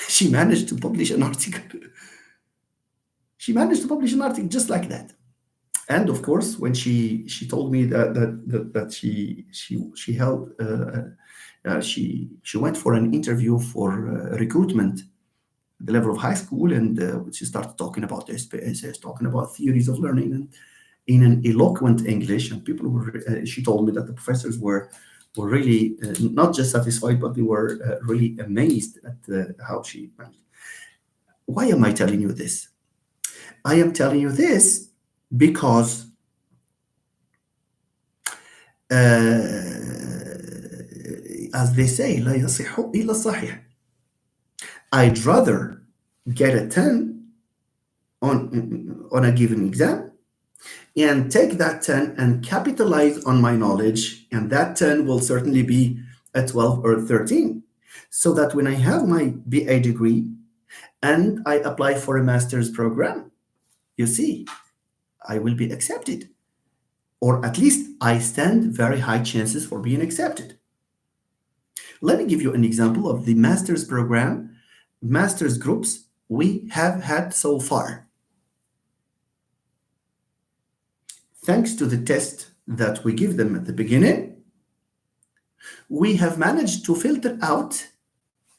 she managed to publish an article. She managed to publish an article just like that. And of course, when she told me that she held she went for an interview for recruitment at the level of high school, and she started talking about SPSS, talking about theories of learning, and in an eloquent English. And people were. She told me that the professors were really not just satisfied, but they were really amazed at how she managed. Why am I telling you this? I am telling you this because as they say, لا يصح إلا الصحيح. I'd rather get a 10 on a given exam and take that 10 and capitalize on my knowledge, and that 10 will certainly be a 12 or a 13, so that when I have my BA degree and I apply for a master's program, you see, I will be accepted, or at least I stand very high chances for being accepted. Let me give you an example of the master's program, master's groups we have had so far. Thanks to the test that we give them at the beginning, we have managed to filter out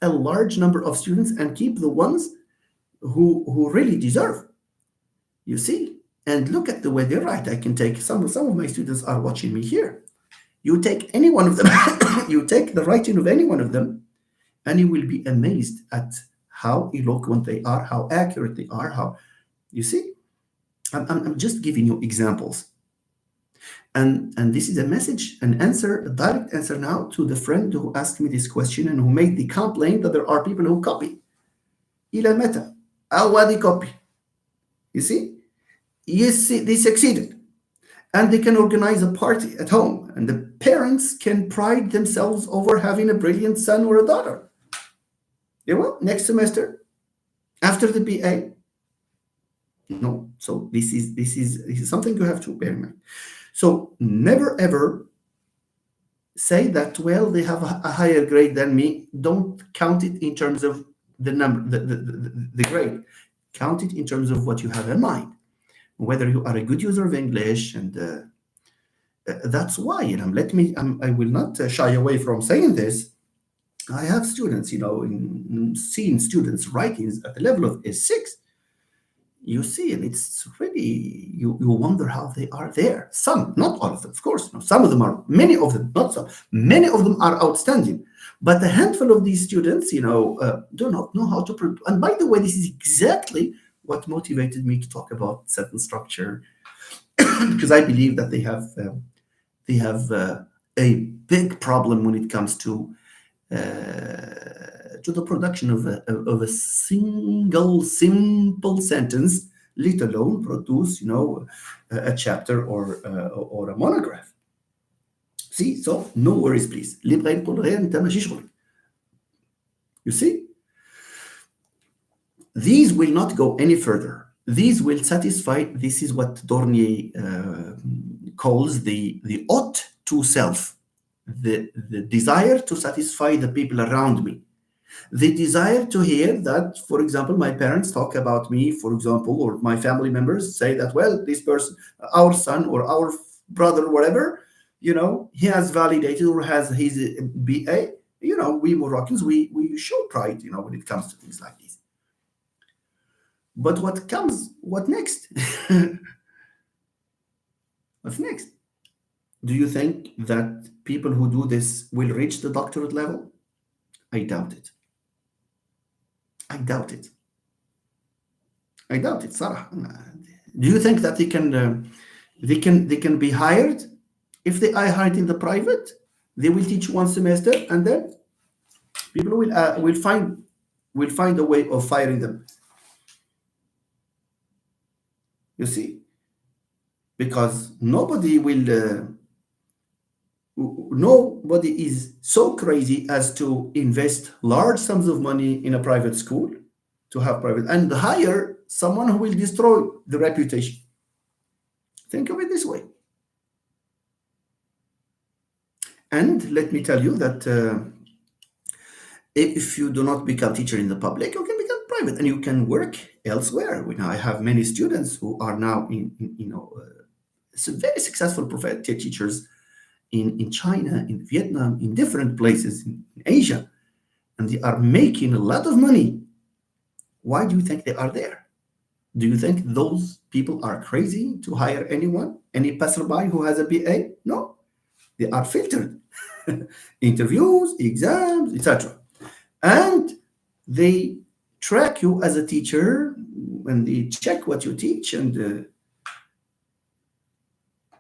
a large number of students and keep the ones who really deserve. You see, and look at the way they write. I can take some of my students are watching me here. You take any one of them, you take the writing of any one of them, and you will be amazed at how eloquent they are, how accurate they are. How you see, I'm just giving you examples, and this is a message, an answer, a direct answer now to the friend who asked me this question and who made the complaint that there are people who copy. إلى متى؟ أو copy. You see, they succeeded. And they can organize a party at home, and the parents can pride themselves over having a brilliant son or a daughter. Next semester, after the BA. No, so this is something you have to bear in mind. So never ever say that, well, they have a higher grade than me. Don't count it in terms of the number, the grade. Count it in terms of what you have in mind. Whether you are a good user of English, and that's why, I will not shy away from saying this. I have students, seeing students' writings at the level of S6, you see, and it's really, you wonder how they are there. Some, not all of them, of course. Some of them are, many of them, not some, many of them are outstanding. But a handful of these students, do not know how to produce. And by the way, this is exactly what motivated me to talk about sentence structure, because I believe that they have a big problem when it comes to the production of a single simple sentence, let alone produce a chapter or a monograph. See, so no worries, please. You see, these will not go any further. These will satisfy. This is what Dornier calls the ought to self, the desire to satisfy the people around me, the desire to hear that, for example, my parents talk about me, for example, or my family members say that, well, this person, our son or our brother, whatever, he has validated or has his BA. We Moroccans, we show pride, when it comes to things like this. But what next? What's next? Do you think that people who do this will reach the doctorate level? I doubt it. I doubt it. I doubt it, صراحة. Do you think that they can be hired? If they are hired in the private, they will teach one semester, and then people will find a way of firing them. You see, because nobody is so crazy as to invest large sums of money in a private school to have private and hire someone who will destroy the reputation. Think of it this way. And let me tell you that if you do not become teacher in the public, you can become private and you can work elsewhere. I have many students who are now very successful teachers in China, in Vietnam, in different places in Asia, and they are making a lot of money. Why do you think they are there? Do you think those people are crazy to hire anyone, any passerby who has a BA? No, they are filtered. Interviews, exams, etc. And they track you as a teacher and they check what you teach. And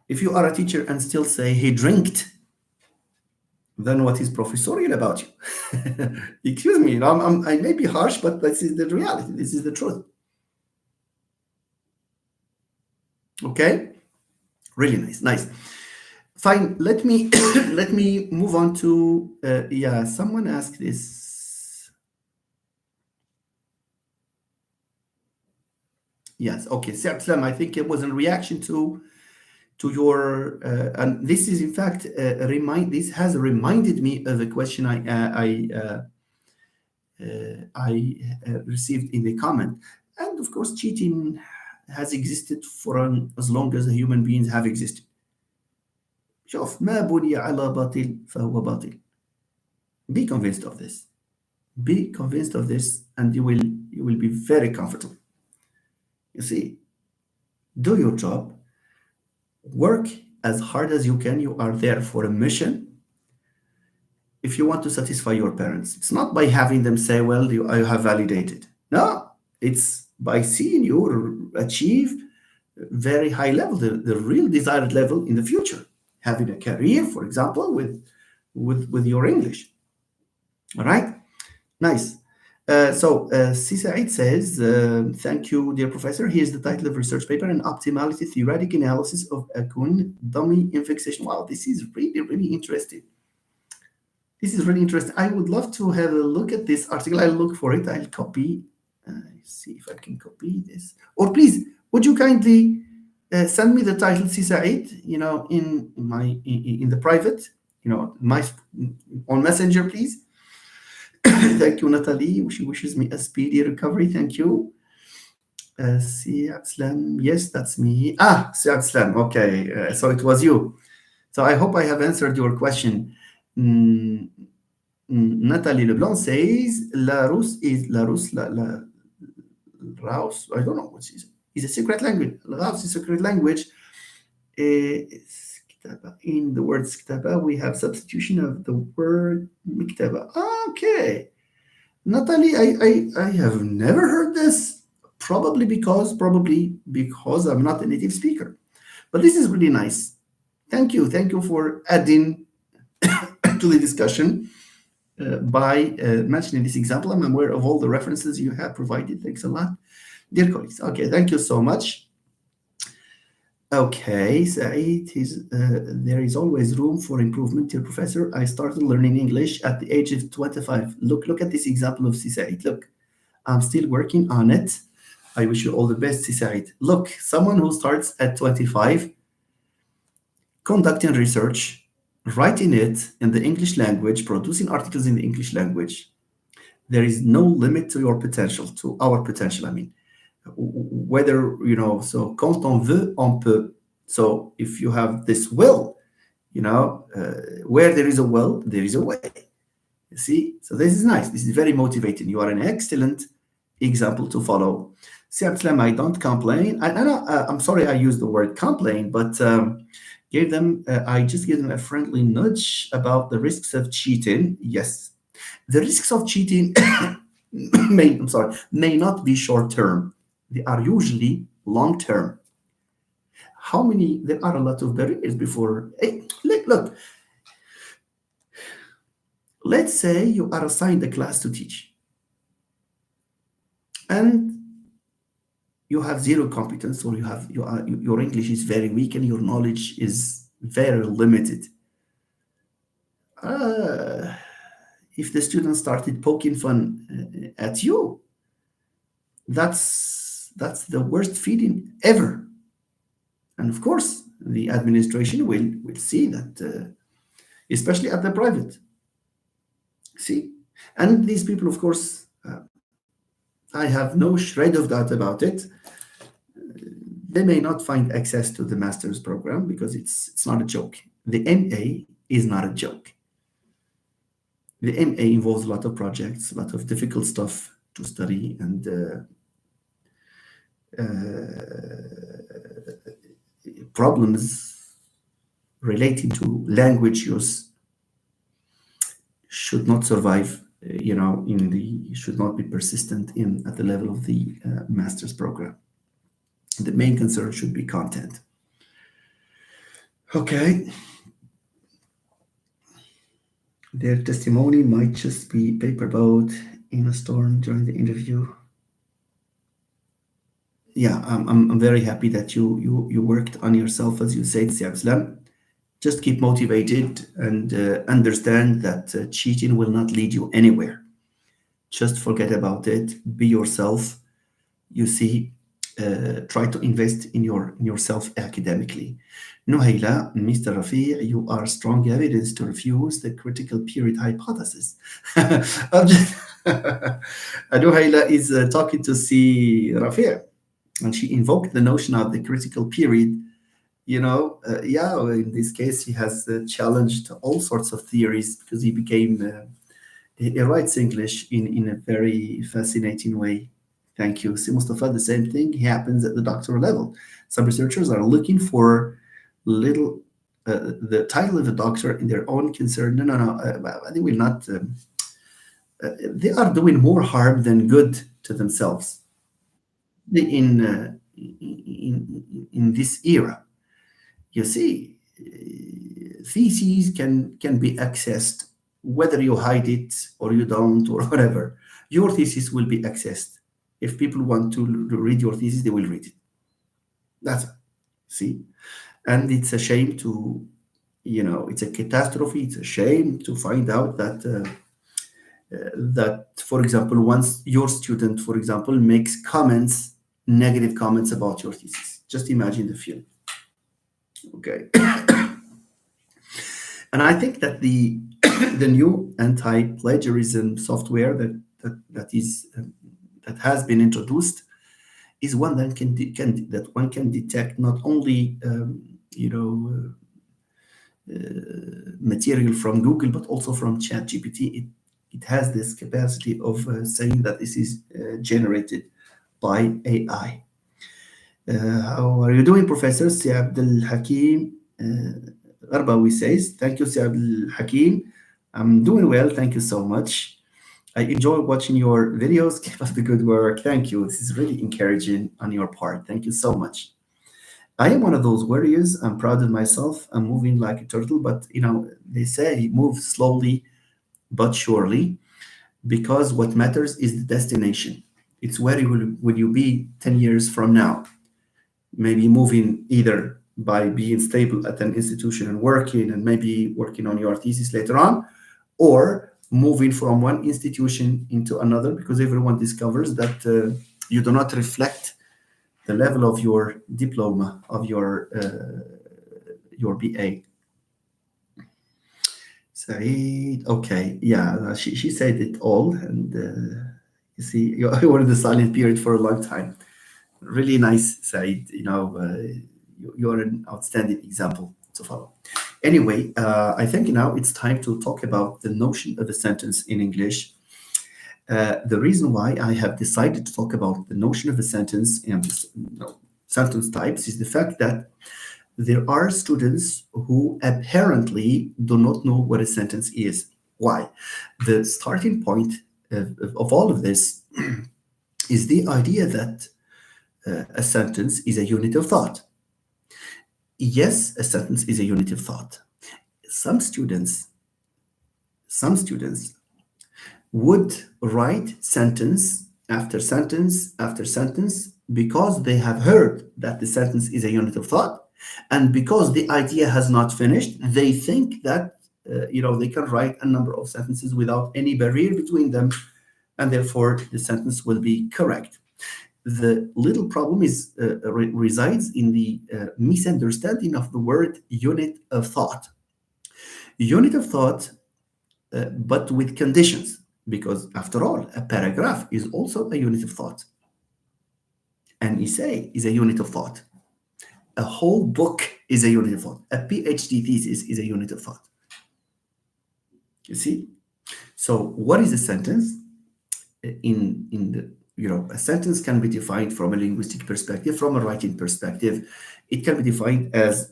if you are a teacher and still say he drinked, then what is professorial about you? Excuse me, I may be harsh, but this is the reality. This is the truth. Okay, really nice. Fine. Let me let me move on to someone asked this. Yes, okay. Salam, I think it was in reaction to your and this is in fact this has reminded me of a question I received in the comment. And of course, cheating has existed for as long as human beings have existed. شوف ما بني على باطل فهو باطل. Be convinced of this. Be convinced of this, and you will be very comfortable. You see, do your job. Work as hard as you can. You are there for a mission. If you want to satisfy your parents, it's not by having them say, well, I have validated. No, it's by seeing you achieve very high level, the real desired level in the future. Having a career, for example, with your English. All right? Nice. So Said says, thank you, dear professor. Here's the title of research paper, an optimality theoretic analysis of a Kuhn dummy infixation. Wow, this is really, really interesting. This is really interesting. I would love to have a look at this article. I'll look for it. I'll copy. See if I can copy this. Or please, would you kindly send me the title, Said, in the private, on Messenger, please. Thank you, Natalie. She wishes me a speedy recovery. Thank you. Slam. Yes, that's me. Slam. Okay, so it was you. So I hope I have answered your question. Nathalie Leblanc says, La Russe is La Russe, la Raus. I don't know what it is. It's a secret language. Raus is a secret language. In the word kitaba, we have substitution of the word miktaba. Okay. Natalie, I have never heard this. Probably because I'm not a native speaker. But this is really nice. Thank you. Thank you for adding to the discussion by mentioning this example. I'm aware of all the references you have provided. Thanks a lot, dear colleagues. Okay, thank you so much. Okay, Said, there is always room for improvement, dear professor. I started learning English at the age of 25. Look at this example of Said. Look, I'm still working on it. I wish you all the best, Said. Look, someone who starts at 25, conducting research, writing it in the English language, producing articles in the English language. There is no limit to your potential, to our potential, I mean. Whether, so quand on veut, on peut. So if you have this will, where there is a will, there is a way. You see? So this is nice. This is very motivating. You are an excellent example to follow. See, Abdeslam, I don't complain. I'm sorry I used the word complain, but I just gave them a friendly nudge about the risks of cheating. Yes, the risks of cheating may not be short term. They are usually long term. How many? There are a lot of barriers before. Hey, look, let's say you are assigned a class to teach, and you have zero competence, or your English is very weak and your knowledge is very limited. Uh, if the student started poking fun at you, that's the worst feeling ever. And of course, the administration will see that, especially at the private. See, and these people, of course, I have no shred of doubt about it. They may not find access to the master's program because it's not a joke. The MA is not a joke. The MA involves a lot of projects, a lot of difficult stuff to study, and problems relating to language use should not survive. Should not be persistent in at the level of the master's program. The main concern should be content. Okay. Their testimony might just be paperboat in a storm during the interview. Yeah, I'm very happy that you worked on yourself, as you said, Siabslam. Just keep motivated and understand that cheating will not lead you anywhere. Just forget about it. Be yourself. You see, try to invest in yourself academically. Nuhaila, Mr. Rafi, you are strong evidence to refuse the critical period hypothesis. Nuhaila is talking to see Rafi, and she invoked the notion of the critical period. Yeah, in this case, he has challenged all sorts of theories because he became, he writes English in a very fascinating way. Thank you. See, Mustafa, the same thing happens at the doctoral level. Some researchers are looking for little, the title of a doctor in their own concern. No. They will not, they are doing more harm than good to themselves in this era. You see, theses can be accessed whether you hide it or you don't or whatever. Your thesis will be accessed. If people want to read your thesis, they will read it. That's it. See, and it's a shame to, it's a catastrophe. It's a shame to find out that, for example, once your student, for example, makes negative comments about your thesis. Just imagine the feeling. Okay. And I think that the the new anti-plagiarism software that has been introduced is one that one can detect not only material from Google but also from ChatGPT. It has this capacity of saying that this is generated by AI. How are you doing, Professor? Si Abdul Hakim Garbawi says, thank you, Si Abdul Hakim. I'm doing well. Thank you so much. I enjoy watching your videos. Keep up the good work. Thank you. This is really encouraging on your part. Thank you so much. I am one of those warriors. I'm proud of myself. I'm moving like a turtle, but they say move slowly but surely, because what matters is the destination. It's where will you be 10 years from now? Maybe moving either by being stable at an institution and maybe working on your thesis later on, or moving from one institution into another, because everyone discovers that you do not reflect the level of your diploma, of your BA. Saeed, okay, yeah, she said it all, and you see, you were in the silent period for a long time. Really nice, Saeed. You're an outstanding example to follow. Anyway, I think now it's time to talk about the notion of a sentence in English. The reason why I have decided to talk about the notion of a sentence and sentence types is the fact that there are students who apparently do not know what a sentence is. Why? The starting point of all of this is the idea that a sentence is a unit of thought. Yes, a sentence is a unit of thought. Some students would write sentence after sentence after sentence because they have heard that the sentence is a unit of thought, and because the idea has not finished, they think that they can write a number of sentences without any barrier between them, and therefore the sentence will be correct. The little problem resides in the misunderstanding of the word unit of thought. Unit of thought, but with conditions, because after all, a paragraph is also a unit of thought. An essay is a unit of thought. A whole book is a unit of thought. A PhD thesis is a unit of thought. You see? So what is a sentence? A sentence can be defined from a linguistic perspective, from a writing perspective. It can be defined as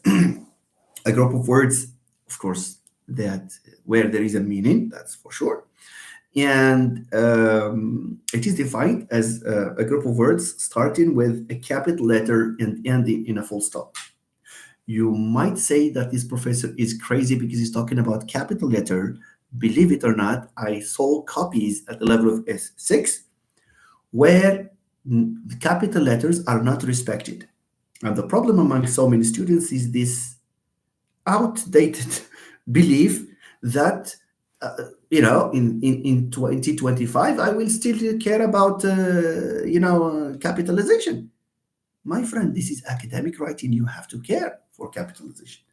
a group of words, of course, that where there is a meaning, that's for sure. And it is defined as a group of words starting with a capital letter and ending in a full stop. You might say that this professor is crazy because he's talking about capital letter. Believe it or not, I saw copies at the level of S6 where the capital letters are not respected. And the problem among so many students is this outdated belief that in 2025 I will still care about capitalization. My friend, this is academic writing. You have to care for capitalization,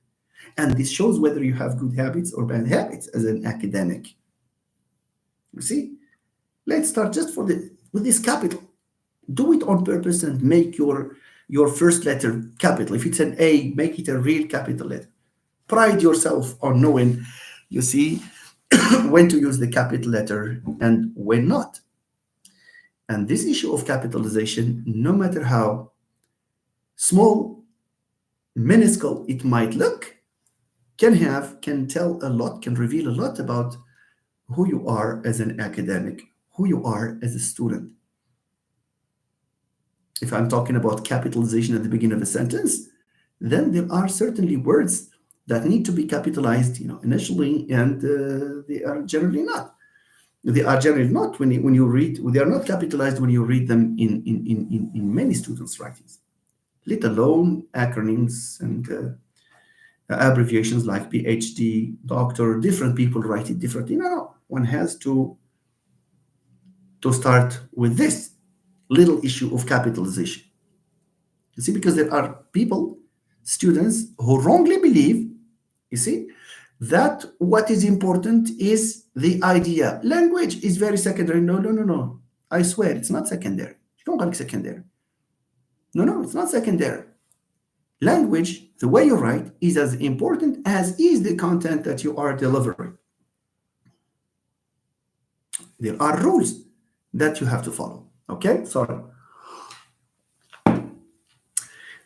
and this shows whether you have good habits or bad habits as an academic. You see, let's start just with this capital. Do it on purpose and make your first letter capital. If it's an A, make it a real capital letter. Pride yourself on knowing, you see, when to use the capital letter and when not. And this issue of capitalization, no matter how small, minuscule it might look, can tell a lot, can reveal a lot about who you are as an academic, who you are as a student. If I'm talking about capitalization at the beginning of a sentence, then there are certainly words that need to be capitalized, initially, and they are generally not. They are generally not when you read. They are not capitalized when you read them in many students' writings, let alone acronyms and abbreviations like PhD, doctor. Different people write it differently. No, one has to start with this little issue of capitalization. You see, because there are students who wrongly believe, you see, that what is important is the idea. Language is very secondary. No. I swear, it's not secondary. You don't like secondary. No, it's not secondary. Language, the way you write, is as important as is the content that you are delivering. There are rules that you have to follow. Okay, sorry.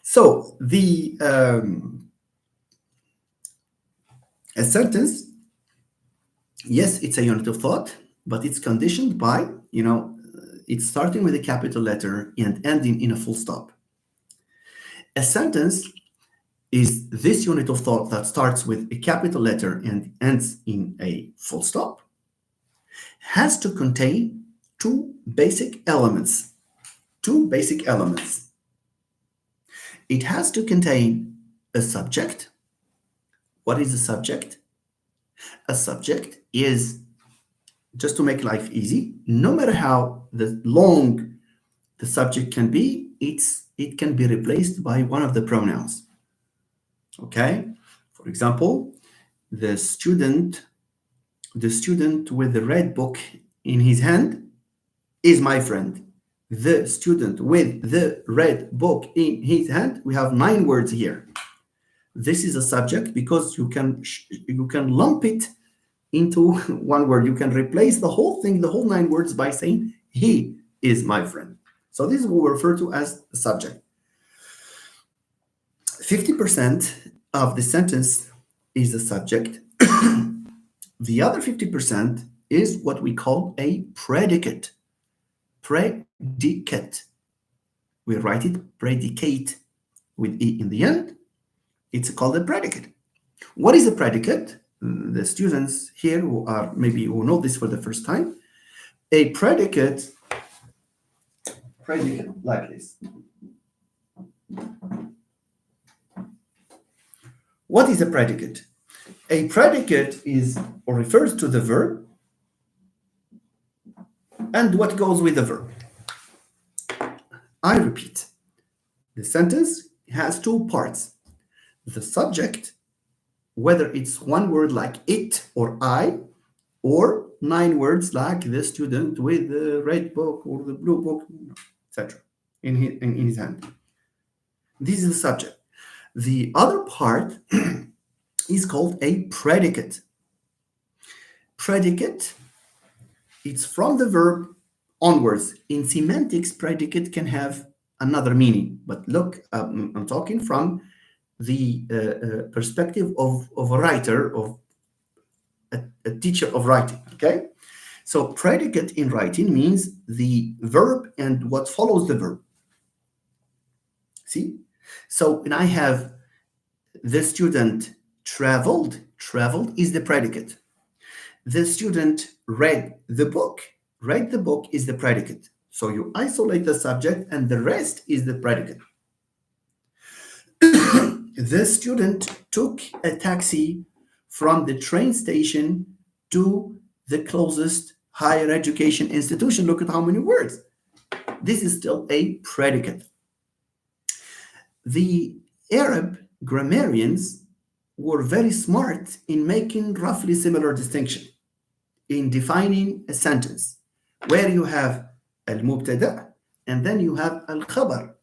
So a sentence, yes, it's a unit of thought, but it's conditioned by, it's starting with a capital letter and ending in a full stop. A sentence is this unit of thought that starts with a capital letter and ends in a full stop, has to contain two basic elements. It has to contain a subject. What is a subject? A subject is, just to make life easy, no matter how long the subject can be, it can be replaced by one of the pronouns. Okay? For example, the student with the red book in his hand is my friend. The student with the red book in his hand, we have 9 words here. This is a subject because you can lump it into one word. You can replace the whole thing, the whole 9 words, by saying he is my friend. So this is what we refer to as the subject. 50% of the sentence is the subject. The other 50% is what we call a predicate. Predicate. We write it predicate with E in the end. It's called a predicate. What is a predicate? The students here who know this for the first time. A predicate like this. What is a predicate? A predicate is or refers to the verb and what goes with the verb. I repeat, the sentence has 2 parts. The subject, whether it's one word like it or I, or 9 words like the student with the red book or the blue book, etc., in his hand. This is the subject. The other part is called a predicate. Predicate, it's from the verb onwards. In semantics, predicate can have another meaning. But look, I'm talking from the perspective of a writer, of a teacher of writing, okay? So predicate in writing means the verb and what follows the verb. See? So when I have the student traveled is the predicate. The student read the book is the predicate. So you isolate the subject and the rest is the predicate. The student took a taxi from the train station to the closest higher education institution. Look at how many words. This is still a predicate. The Arab grammarians were very smart in making roughly similar distinction in defining a sentence where you have al-mubtada and then you have al-khabar.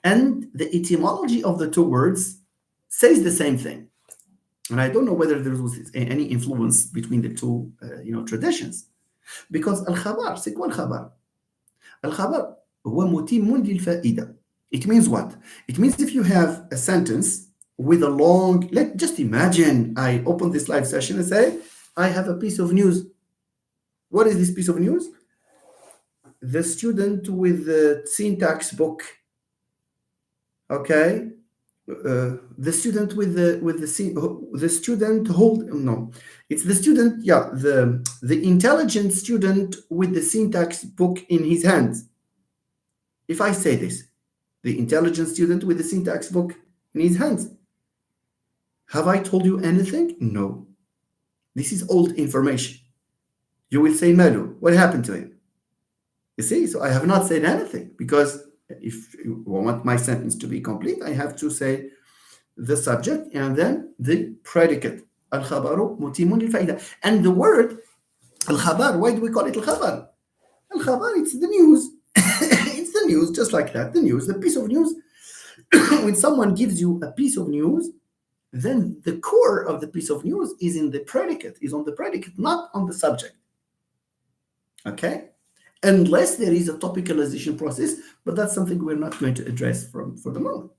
And the etymology of the 2 words says the same thing. And I don't know whether there was any influence between the 2 traditions. Because al-khabar, c'est quoi al-khabar? Al-khabar هو متم للفائدة. It means what? It means if you have a sentence with a long, just imagine I open this live session and say, I have a piece of news. What is this piece of news? The student with the syntax book. Okay, the student it's the student, the intelligent student with the syntax book in his hands. If I say this, the intelligent student with the syntax book in his hands, have I told you anything? No. This is old information. You will say, Malu, what happened to him? You see, so I have not said anything, because if you want my sentence to be complete, I have to say the subject and then the predicate. Al-khabaru mutimun lil-fa'ida. And the word al-khabar, why do we call it al-khabar? Al-khabar, it's the news. It's the news, just like that. The news, the piece of news. When someone gives you a piece of news, then the core of the piece of news is on the predicate, not on the subject. Okay? Unless there is a topicalization process, but that's something we're not going to address for the moment.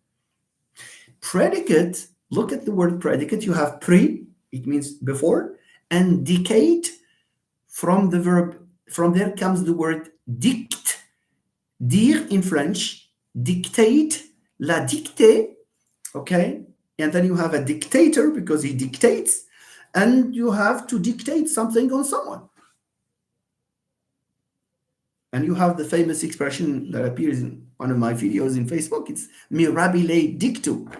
Predicate, look at the word predicate. You have pre, it means before, and dictate, from the verb, from there comes the word dict. Dire in French, dictate, la dictée, okay? And then you have a dictator because he dictates, and you have to dictate something on someone. And you have the famous expression that appears in one of my videos in Facebook. It's mirabile dictu.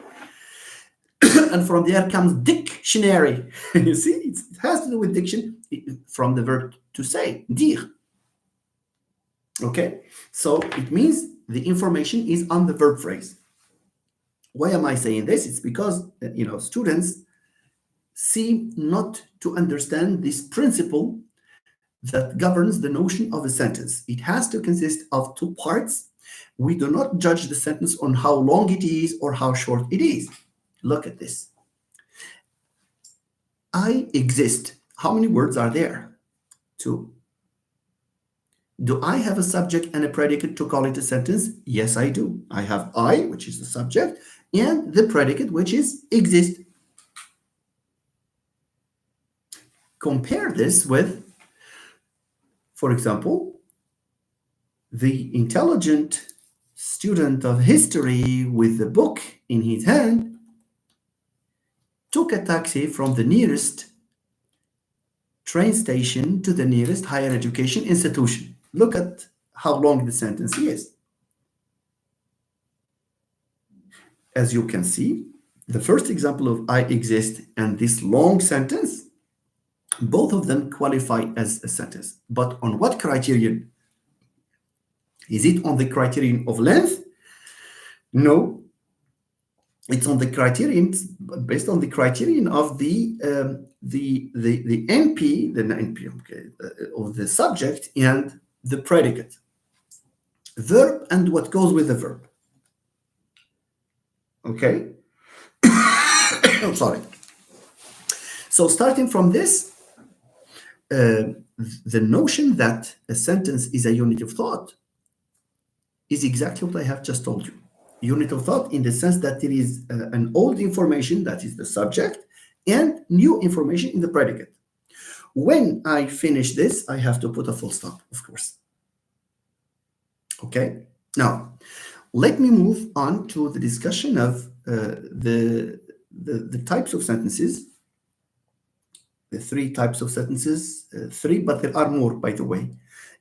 And from there comes dictionary. You see, it has to do with diction from the verb to say, dire. Okay, so it means the information is on the verb phrase. Why am I saying this? It's because, students seem not to understand this principle that governs the notion of a sentence. It has to consist of 2 parts. We do not judge the sentence on how long it is or how short it is. Look at this. I exist. How many words are there? Two. Do I have a subject and a predicate to call it a sentence? Yes, I do. I have I, which is the subject, and the predicate, which is exist. Compare this with, for example, the intelligent student of history with the book in his hand took a taxi from the nearest train station to the nearest higher education institution. Look at how long the sentence is. As you can see, the first example of I exist and this long sentence, both of them qualify as a sentence. But on what criterion? Is it on the criterion of length? No, it's on the criterion based on the criterion of the NP, the NP, okay, of the subject and the predicate, verb, and what goes with the verb. Okay. I'm sorry. So starting from this, the notion that a sentence is a unit of thought is exactly what I have just told you. Unit of thought in the sense that there is an old information, that is the subject, and new information in the predicate. When I finish this, I have to put a full stop, of course. Okay, now let me move on to the discussion of the types of sentences, the three types of sentences, three, but there are more, by the way.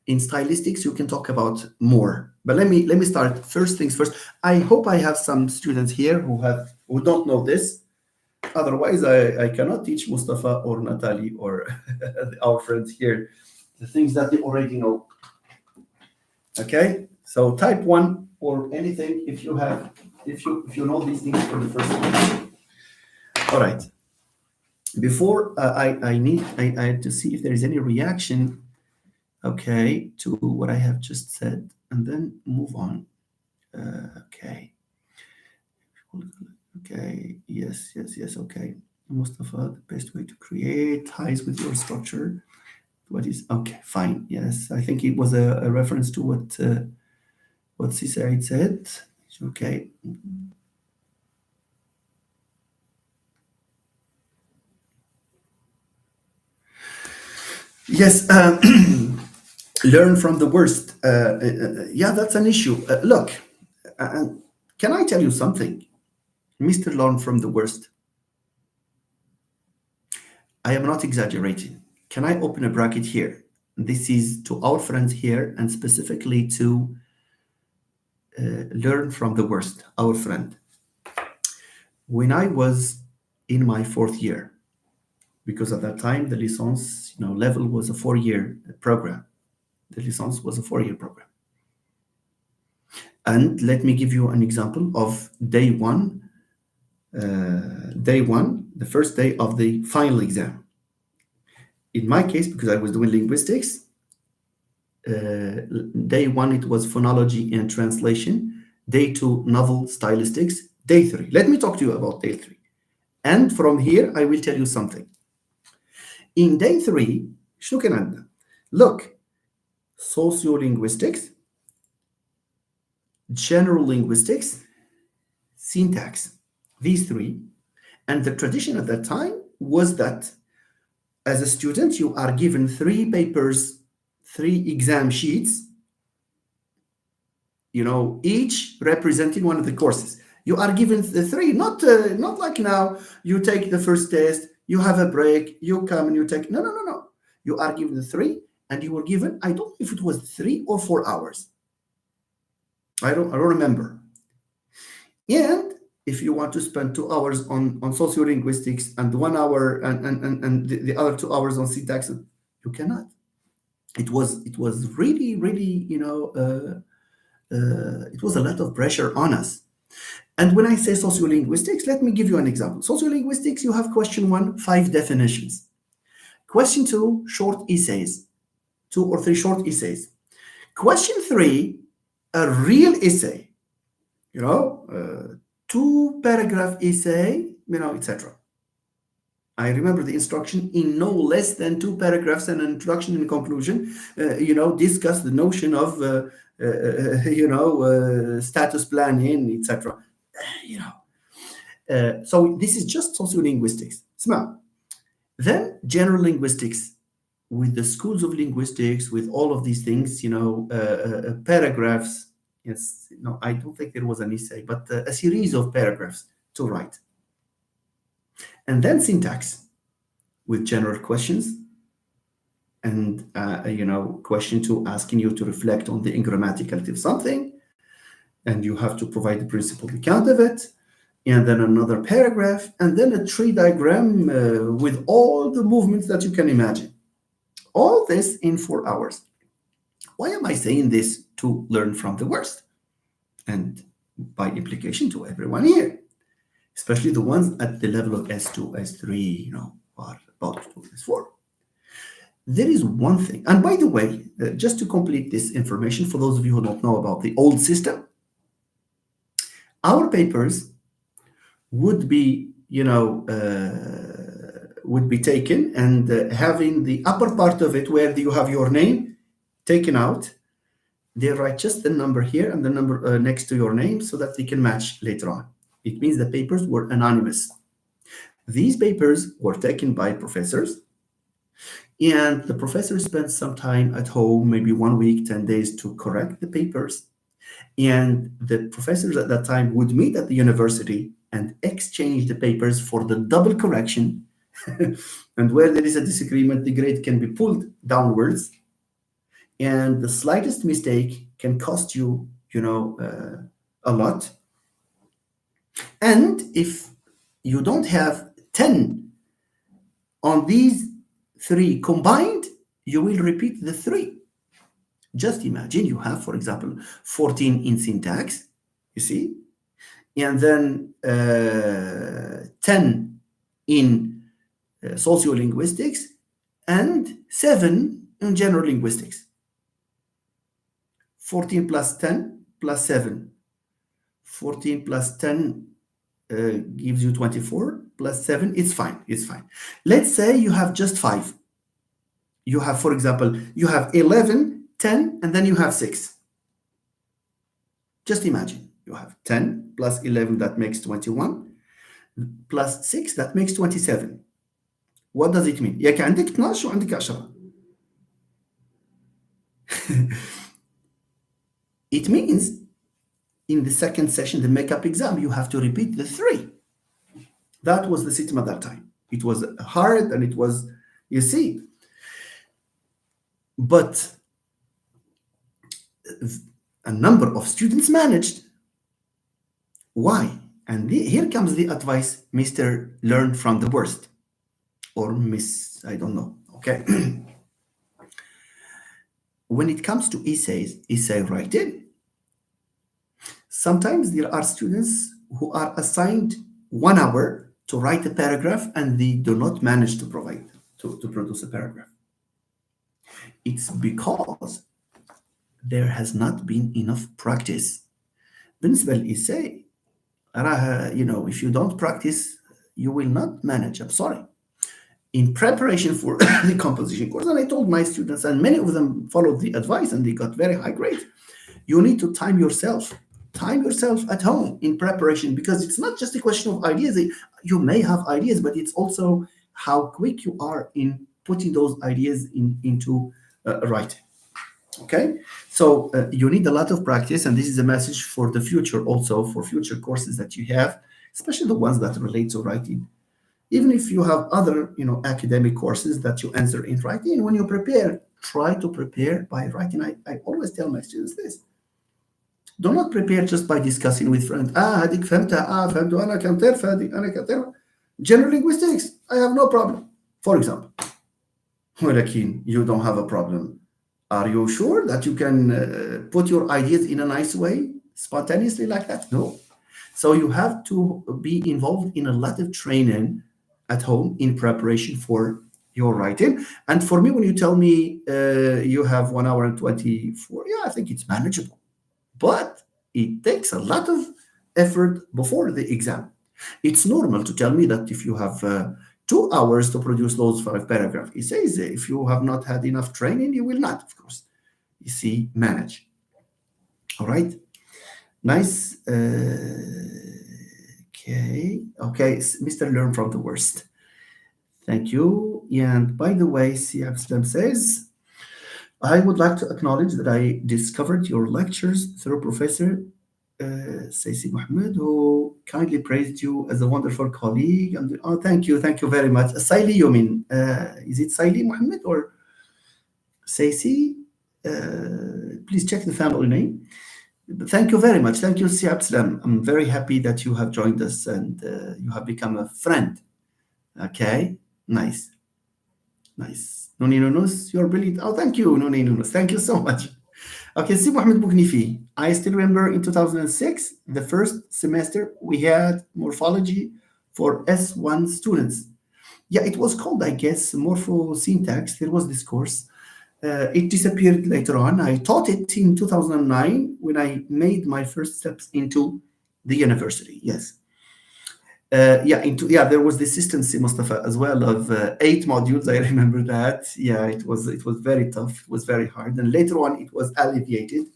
In stylistics, you can talk about more. But let me start. First things first. I hope I have some students here who don't know this. Otherwise, I cannot teach Mustafa or Natalie or our friends here the things that they already know. Okay, so type 1 or anything if you know these things for the first time. All right. Before I had to see if there is any reaction, okay, to what I have just said, and then move on. Okay. Okay. Yes. Okay. Mustafa, the best way to create ties with your structure. What is okay? Fine. Yes, I think it was a reference to what Cisaid said. Okay. Yes. Learn from the worst. Yeah, that's an issue. Look, can I tell you something, Mr. Learn from the worst? I am not exaggerating. Can I open a bracket here? This is to our friends here and specifically to learn from the worst, our friend. When I was in my fourth year, because at that time the licence level was a 4-year program. The licence was a 4-year program. And let me give you an example of day one, the first day of the final exam. In my case, because I was doing linguistics, day one, it was phonology and translation. Day two, novel stylistics. Day three, let me talk to you about day three. And from here, I will tell you something. In day three, شو كان عندنا? Look, sociolinguistics, general linguistics, syntax, these three. And the tradition at that time was that as a student, you are given 3 papers, 3 exam sheets, each representing one of the courses. You are given the 3, not like now, you take the first test, you have a break, you come and you take, no. You are given the 3, and you were given, I don't know if it was 3 or 4 hours. I don't remember. And if you want to spend 2 hours on sociolinguistics and 1 hour and the other 2 hours on syntax, you cannot. It was really it was a lot of pressure on us. And when I say sociolinguistics, let me give you an example. Sociolinguistics, you have question 1, 5 definitions. Question 2, short essays, 2 or 3 short essays. Question 3, a real essay, 2 paragraph essay, etc. I remember the instruction in no less than 2 paragraphs and an introduction and conclusion, discuss the notion of, status planning, etc. You know, so this is just sociolinguistics. Smart. Then general linguistics, with the schools of linguistics, with all of these things, paragraphs. Yes, no, I don't think there was an essay, but a series of paragraphs to write. And then syntax, with general questions and question 2 asking you to reflect on the ingrammaticality of something, and you have to provide the principled account of it, and then another paragraph, and then a tree diagram with all the movements that you can imagine. All this in 4 hours. Why am I saying this? To learn from the worst, and by implication to everyone here, especially the ones at the level of S2, S3, are about to do S4. There is one thing, and by the way, just to complete this information, for those of you who don't know about the old system, our papers would be, taken, and having the upper part of it where you have your name taken out, they write just the number here and the number next to your name so that they can match later on. It means the papers were anonymous. These papers were taken by professors, and the professors spent some time at home, maybe 1 week, 10 days, to correct the papers. And the professors at that time would meet at the university and exchange the papers for the double correction. And where there is a disagreement, the grade can be pulled downwards. And the slightest mistake can cost you, a lot. And if you don't have 10 on these 3 combined, you will repeat the 3. Just imagine you have, for example, 14 in syntax, you see, and then 10 in sociolinguistics and 7 in general linguistics. 14 plus 10 plus 7. 14 plus 10 gives you 24, plus 7, it's fine. Let's say you have just 5. You have, for example, you have 11, 10, and then you have 6. Just imagine, you have 10 plus 11, that makes 21, plus 6, that makes 27. What does it mean? يعني عندك 12 وعندك 10. It means in the second session, the makeup exam, you have to repeat the 3. That was the system at that time. It was hard, and it was, you see. But a number of students managed. Why? And here comes the advice, Mr. Learn from the worst. Or Miss, I don't know, okay? When it comes to essay writing, sometimes there are students who are assigned 1 hour to write a paragraph, and they do not manage to produce a paragraph. It's because there has not been enough practice. بالنسبة للإساءة, if you don't practice, you will not manage. I'm sorry. In preparation for the composition course, and I told my students, and many of them followed the advice, and they got very high grades, you need to time yourself at home in preparation, because it's not just a question of ideas. You may have ideas, but it's also how quick you are in putting those ideas into writing. Okay, so you need a lot of practice, and this is a message for the future, also for future courses that you have, especially the ones that relate to writing. Even if you have other, academic courses that you answer in writing, when you prepare, try to prepare by writing. I always tell my students this. Do not prepare just by discussing with friends. هذيك فهمتها. فهمت أنا كنت تعرف هذه أنا كنت تعرف. General linguistics, I have no problem. For example, ولكن you don't have a problem. Are you sure that you can put your ideas in a nice way, spontaneously like that? No. So you have to be involved in a lot of training at home in preparation for your writing. And for me, when you tell me you have 1 hour and 24, I think it's manageable. But it takes a lot of effort before the exam. It's normal to tell me that if you have 2 hours to produce those 5 paragraphs. He says if you have not had enough training, you will not, of course. You see, manage. All right. Nice. Okay, Mr. Learn from the worst. Thank you. And by the way, Siab Slam says, I would like to acknowledge that I discovered your lectures through Professor Saisi Mohammed, who kindly praised you as a wonderful colleague. And, oh, thank you very much. Saili, you mean? Is it Saili Mohammed or Saisi? Please check the family name. Thank you very much. Thank you, Siab Slam. I'm very happy that you have joined us and you have become a friend. Okay, nice. Nuni Nunus, you're brilliant. Oh, thank you, Nuni Nunus. Thank you so much. Okay, Si Mohammed Bouknifi. I still remember in 2006, the first semester, we had morphology for S1 students. Yeah, it was called, I guess, morphosyntax. There was this course. It disappeared later on. I taught it in 2009 when I made my first steps into the university. Yes. There was the assistance, Mustafa, as well of 8 modules. I remember that. Yeah, it was very tough. It was very hard, and later on it was alleviated.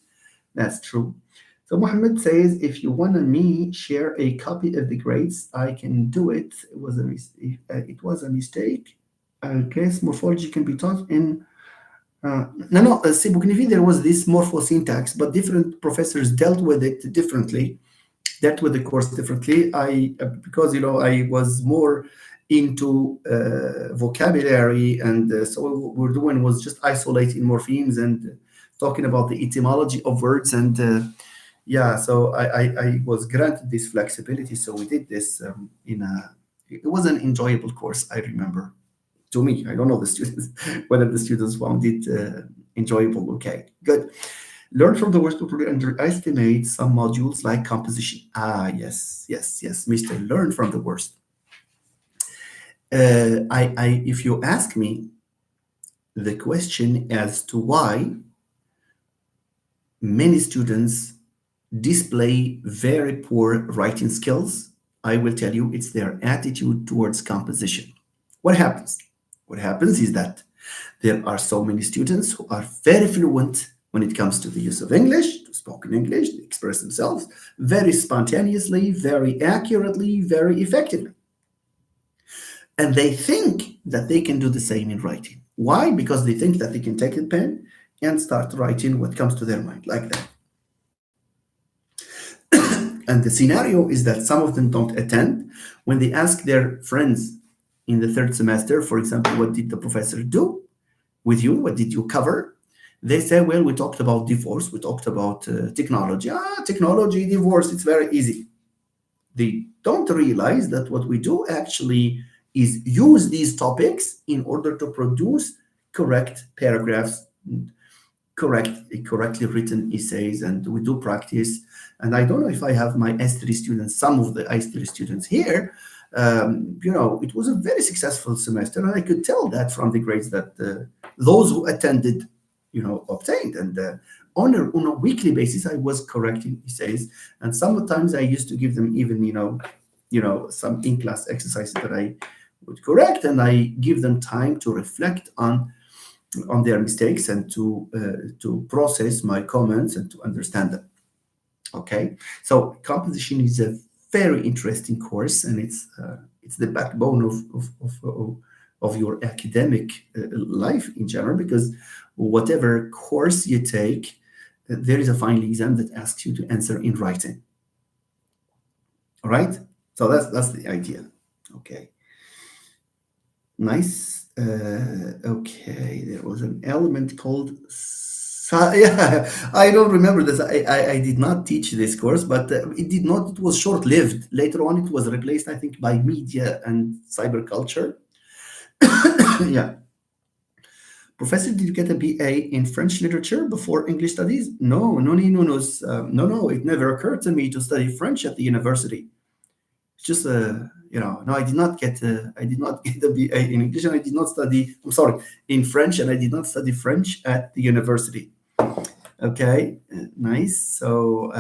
That's true. So Mohammed says, if you want me share a copy of the grades, I can do it. It was a mistake. I guess morphology can be taught in. Sibuknifi, there was this morphosyntax, but different professors dealt with it differently. Dealt with the course differently. Because I was more into vocabulary, and so what we're doing was just isolating morphemes and talking about the etymology of words, and so I was granted this flexibility. So we did this it was an enjoyable course, I remember. To me, I don't know the students, whether the students found it enjoyable. Okay, good. Learn from the worst to underestimate some modules like composition. Yes, Mr. Learn from the worst. If you ask me the question as to why many students display very poor writing skills, I will tell you it's their attitude towards composition. What happens? What happens is that there are so many students who are very fluent when it comes to the use of English, to spoken English, to express themselves very spontaneously, very accurately, very effectively. And they think that they can do the same in writing. Why? Because they think that they can take a pen and start writing what comes to their mind, like that. And the scenario is that some of them don't attend. When they ask their friends in the third semester, for example, what did the professor do with you? What did you cover? They say, well, we talked about divorce. We talked about technology. Technology, divorce, it's very easy. They don't realize that what we do actually is use these topics in order to produce correct paragraphs, correctly written essays, and we do practice. And I don't know if I have my S3 students, some of the S3 students here. It was a very successful semester, and I could tell that from the grades that those who attended, obtained. And on a weekly basis, I was correcting essays, and sometimes I used to give them even, some in-class exercises that I would correct, and I give them time to reflect on their mistakes and to process my comments and to understand them. Okay, so composition is a very interesting course, and it's the backbone of your academic life in general, because whatever course you take, there is a final exam that asks you to answer in writing. All right, so that's the idea. Okay, nice. Okay, there was an element called I don't remember this. I did not teach this course, but it was short-lived. Later on, it was replaced, I think, by media and cyber culture. Yeah. Professor, did you get a BA in French literature before English studies? No, it never occurred to me to study French at the university. It's just no, I did not get a BA in English, and I did not study. I'm sorry, in French, and I did not study French at the university. Okay, nice. So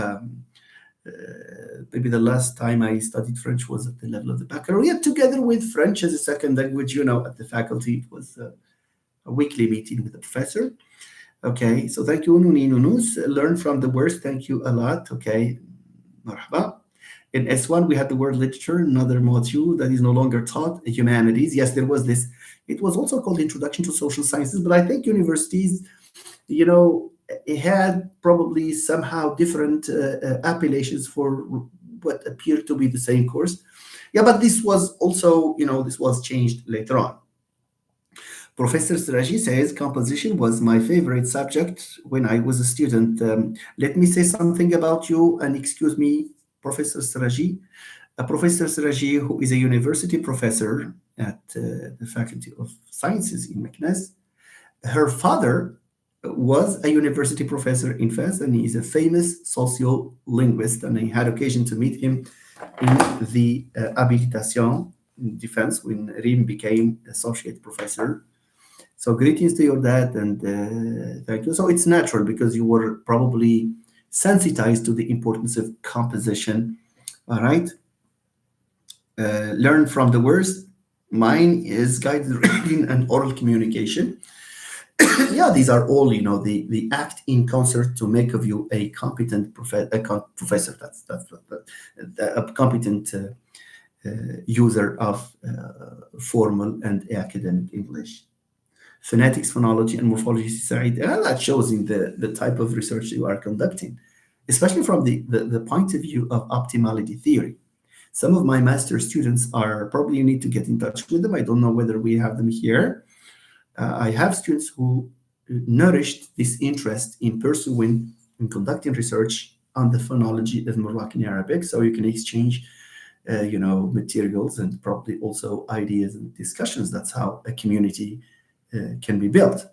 Maybe the last time I studied French was at the level of the baccalaureate, together with French as a second language. At the faculty, it was a weekly meeting with the professor. Okay, so thank you, Nuni Nunus. Learn from the worst. Thank you a lot. Okay, marhaba. In S1, we had the word literature, another module that is no longer taught, humanities. Yes, there was this. It was also called Introduction to Social Sciences, but I think universities, you know, it had probably somehow different appellations for what appeared to be the same course. Yeah, but this was also, this was changed later on. Professor Siraji says composition was my favorite subject when I was a student. Let me say something about you and excuse me, Professor Siraji. Professor Siraji, who is a university professor at the Faculty of Sciences in Meknes, her father was a university professor in Fez, and he is a famous sociolinguist. And I had occasion to meet him in the habilitation in defense when Rim became associate professor. So greetings to your dad, and thank you. So it's natural because you were probably sensitized to the importance of composition. All right. Learn from the worst. Mine is guided reading and oral communication. Yeah, these are all, the act in concert to make of you a competent professor. That's a competent user of formal and academic English. Phonetics, phonology, and morphology society. That shows in the type of research you are conducting, especially from the point of view of optimality theory. Some of my master students are probably, you need to get in touch with them. I don't know whether we have them here. I have students who nourished this interest in pursuing and conducting research on the phonology of Moroccan Arabic, so you can exchange, materials and probably also ideas and discussions. That's how a community can be built.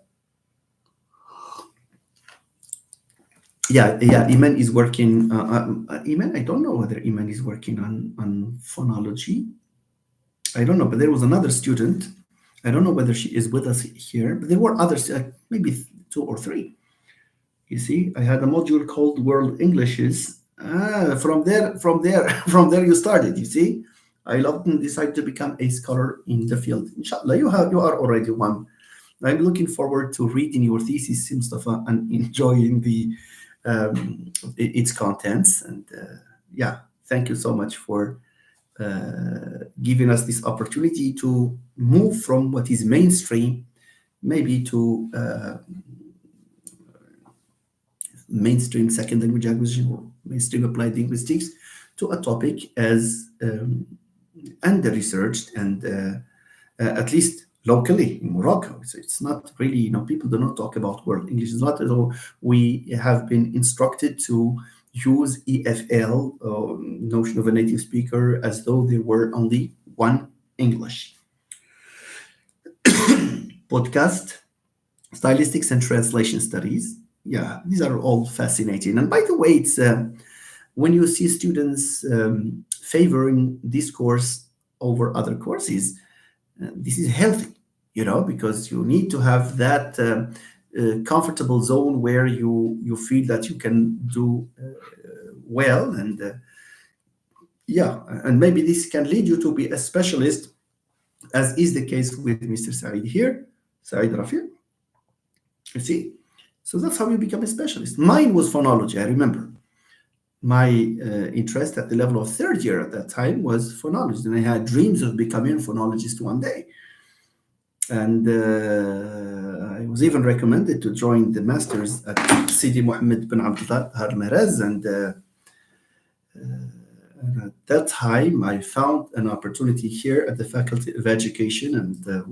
Yeah. Iman is working. Iman, I don't know whether Iman is working on phonology. I don't know, but there was another student. I don't know whether she is with us here, but there were others, maybe two or three. You see, I had a module called World Englishes. From there, from there you started. You see, I loved and decided to become a scholar in the field. Inshallah, you are already one. I'm looking forward to reading your thesis, Mustafa, and enjoying its contents. And yeah, thank you so much for giving us this opportunity to move from what is mainstream, maybe to mainstream second language acquisition or mainstream applied linguistics, to a topic as under researched and at least locally in Morocco. So it's not really, people do not talk about world English. It's not as though we have been instructed to use EFL, notion of a native speaker, as though there were only one English. Podcast, stylistics and translation studies. Yeah, these are all fascinating. And by the way, it's when you see students favoring this course over other courses, this is healthy, because you need to have that comfortable zone where you feel that you can do well, and and maybe this can lead you to be a specialist, as is the case with Mr. Saeed here, Saeed Rafi. You see, so that's how you become a specialist. Mine was phonology. I remember my interest at the level of third year at that time was phonology, and I had dreams of becoming a phonologist one day. And I was even recommended to join the masters at Sidi Mohammed bin Abdullah Harmeraz. And at that time, I found an opportunity here at the Faculty of Education. And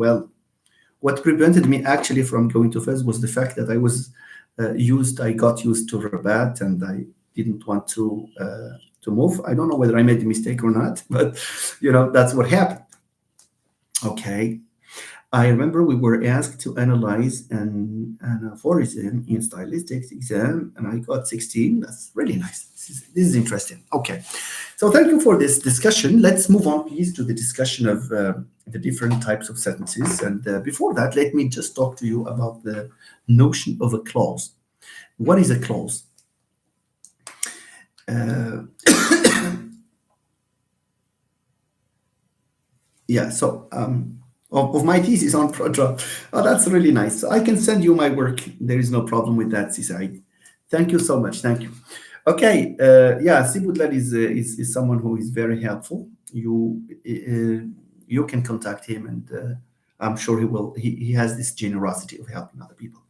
what prevented me actually from going to Fez was the fact that I was I got used to Rabat, and I didn't want to move. I don't know whether I made a mistake or not, but that's what happened. Okay. I remember we were asked to analyze an aphorism in stylistics exam, and I got 16. That's really nice. This is interesting. Okay, so thank you for this discussion. Let's move on, please, to the discussion of the different types of sentences. And before that, let me just talk to you about the notion of a clause. What is a clause? Uh, yeah, so of my thesis on ProDraw. Oh, that's really nice. So I can send you my work. There is no problem with that, Sisai. Thank you so much. Thank you. Okay, yeah, Sibudlal is someone who is very helpful. You can contact him, and I'm sure he will. He has this generosity of helping other people.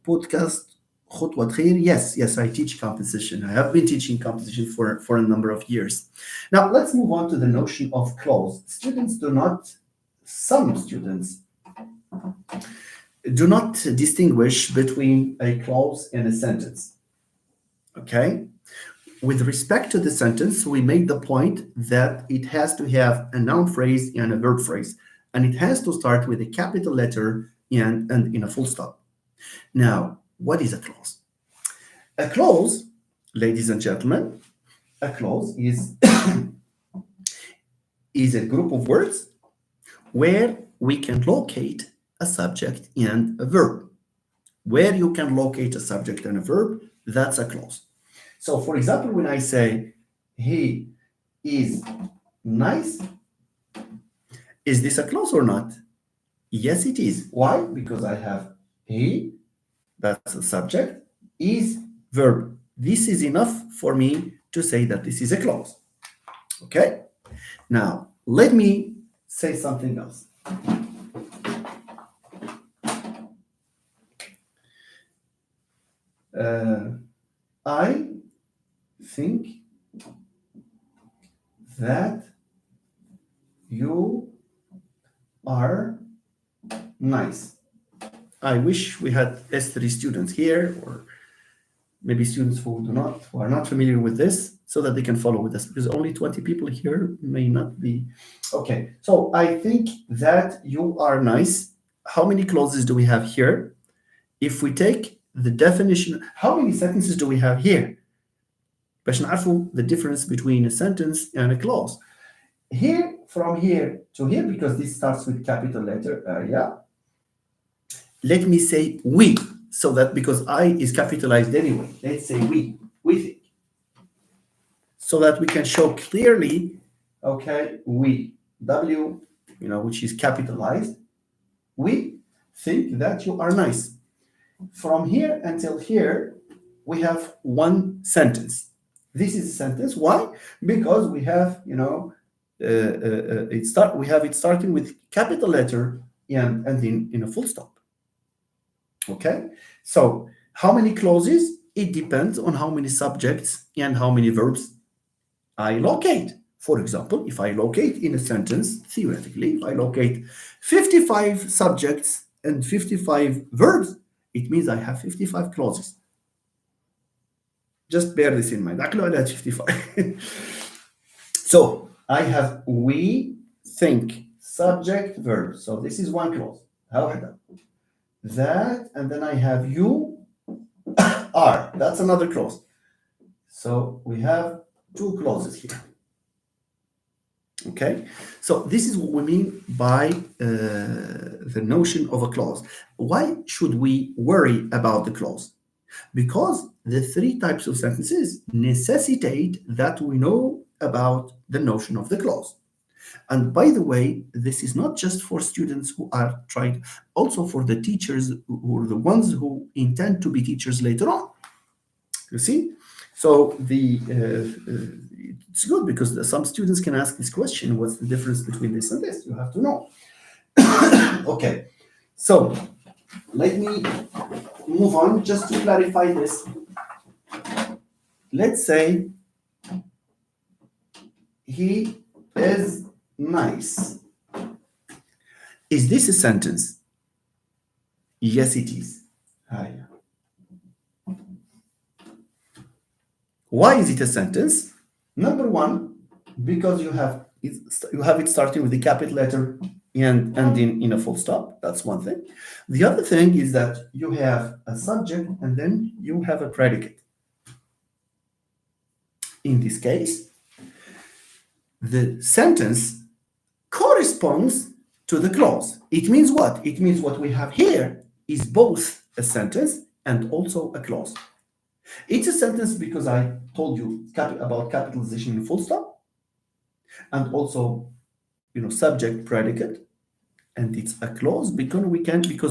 Podcast خطوة خير. Yes, I teach composition. I have been teaching composition for a number of years. Now let's move on to the notion of clause. Some students do not distinguish between a clause and a sentence. Okay? With respect to the sentence, we made the point that it has to have a noun phrase and a verb phrase, and it has to start with a capital letter and in a full stop. Now, what is a clause? A clause, ladies and gentlemen, a clause is, is a group of words where we can locate a subject and a verb. Where you can locate a subject and a verb, that's a clause. So, for example, when I say, he is nice, is this a clause or not? Yes, it is. Why? Because I have he, that's a subject, is verb. This is enough for me to say that this is a clause. Okay? Now, let me say something else. I think that you are nice. I wish we had S3 students here, or maybe students who are not familiar with this, so that they can follow with us, because only 20 people here may not be. Okay, so I think that you are nice. How many clauses do we have here? If we take the definition, how many sentences do we have here? باش نعرفوا the difference between a sentence and a clause. Here, from here to here, because this starts with capital letter, yeah. Let me say we, so that because I is capitalized anyway, let's say we think. So that we can show clearly, okay, we, W, which is capitalized, we think that you are nice. From here until here, we have one sentence. This is a sentence. Why? Because we have, we have it starting with capital letter and ending in a full stop. Okay, so how many clauses? It depends on how many subjects and how many verbs I locate. For example, if I locate in a sentence, theoretically, if I locate 55 subjects and 55 verbs, it means I have 55 clauses. Just bear this in mind. 55. So I have we think, subject, verb. So this is one clause. That, and then I have you are. That's another clause. So we have two clauses here. Okay, so this is what we mean by the notion of a clause. Why should we worry about the clause? Because the three types of sentences necessitate that we know about the notion of the clause. And by the way, this is not just for students who are trying, also for the teachers who are the ones who intend to be teachers later on. You see? So it's good because some students can ask this question, what's the difference between this and this? You have to know. Okay, so let me move on just to clarify this. Let's say he is nice. Is this a sentence? Yes, it is. Why is it a sentence? Number one, because you have it starting with the capital letter and ending in a full stop. That's one thing. The other thing is that you have a subject and then you have a predicate. In this case, the sentence corresponds to the clause. It means what? It means what we have here is both a sentence and also a clause. It's a sentence because I told you about capitalization in full stop, and also, subject predicate, and it's a clause because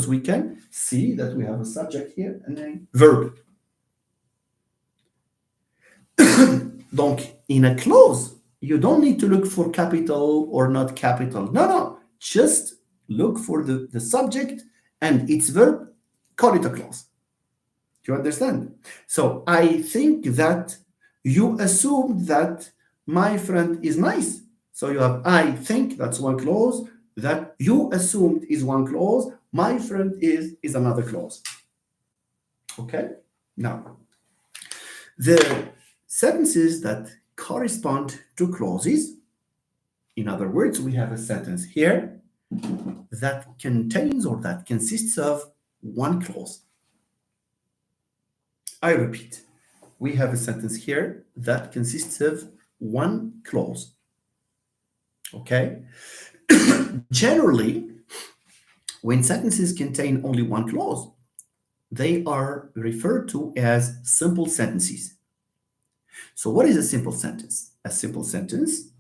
we can see that we have a subject here and a verb. Donc, in a clause, you don't need to look for capital or not capital. No, no. Just look for the subject and its verb, call it a clause. Do you understand? So I think that you assume that my friend is nice. So you have I think, that's one clause. That you assumed is one clause. My friend is another clause. Okay? Now, the sentences that correspond to clauses, in other words, we have a sentence here that contains or that consists of one clause. I repeat, we have a sentence here that consists of one clause. Okay? Generally, when sentences contain only one clause, they are referred to as simple sentences. So what is a simple sentence? A simple sentence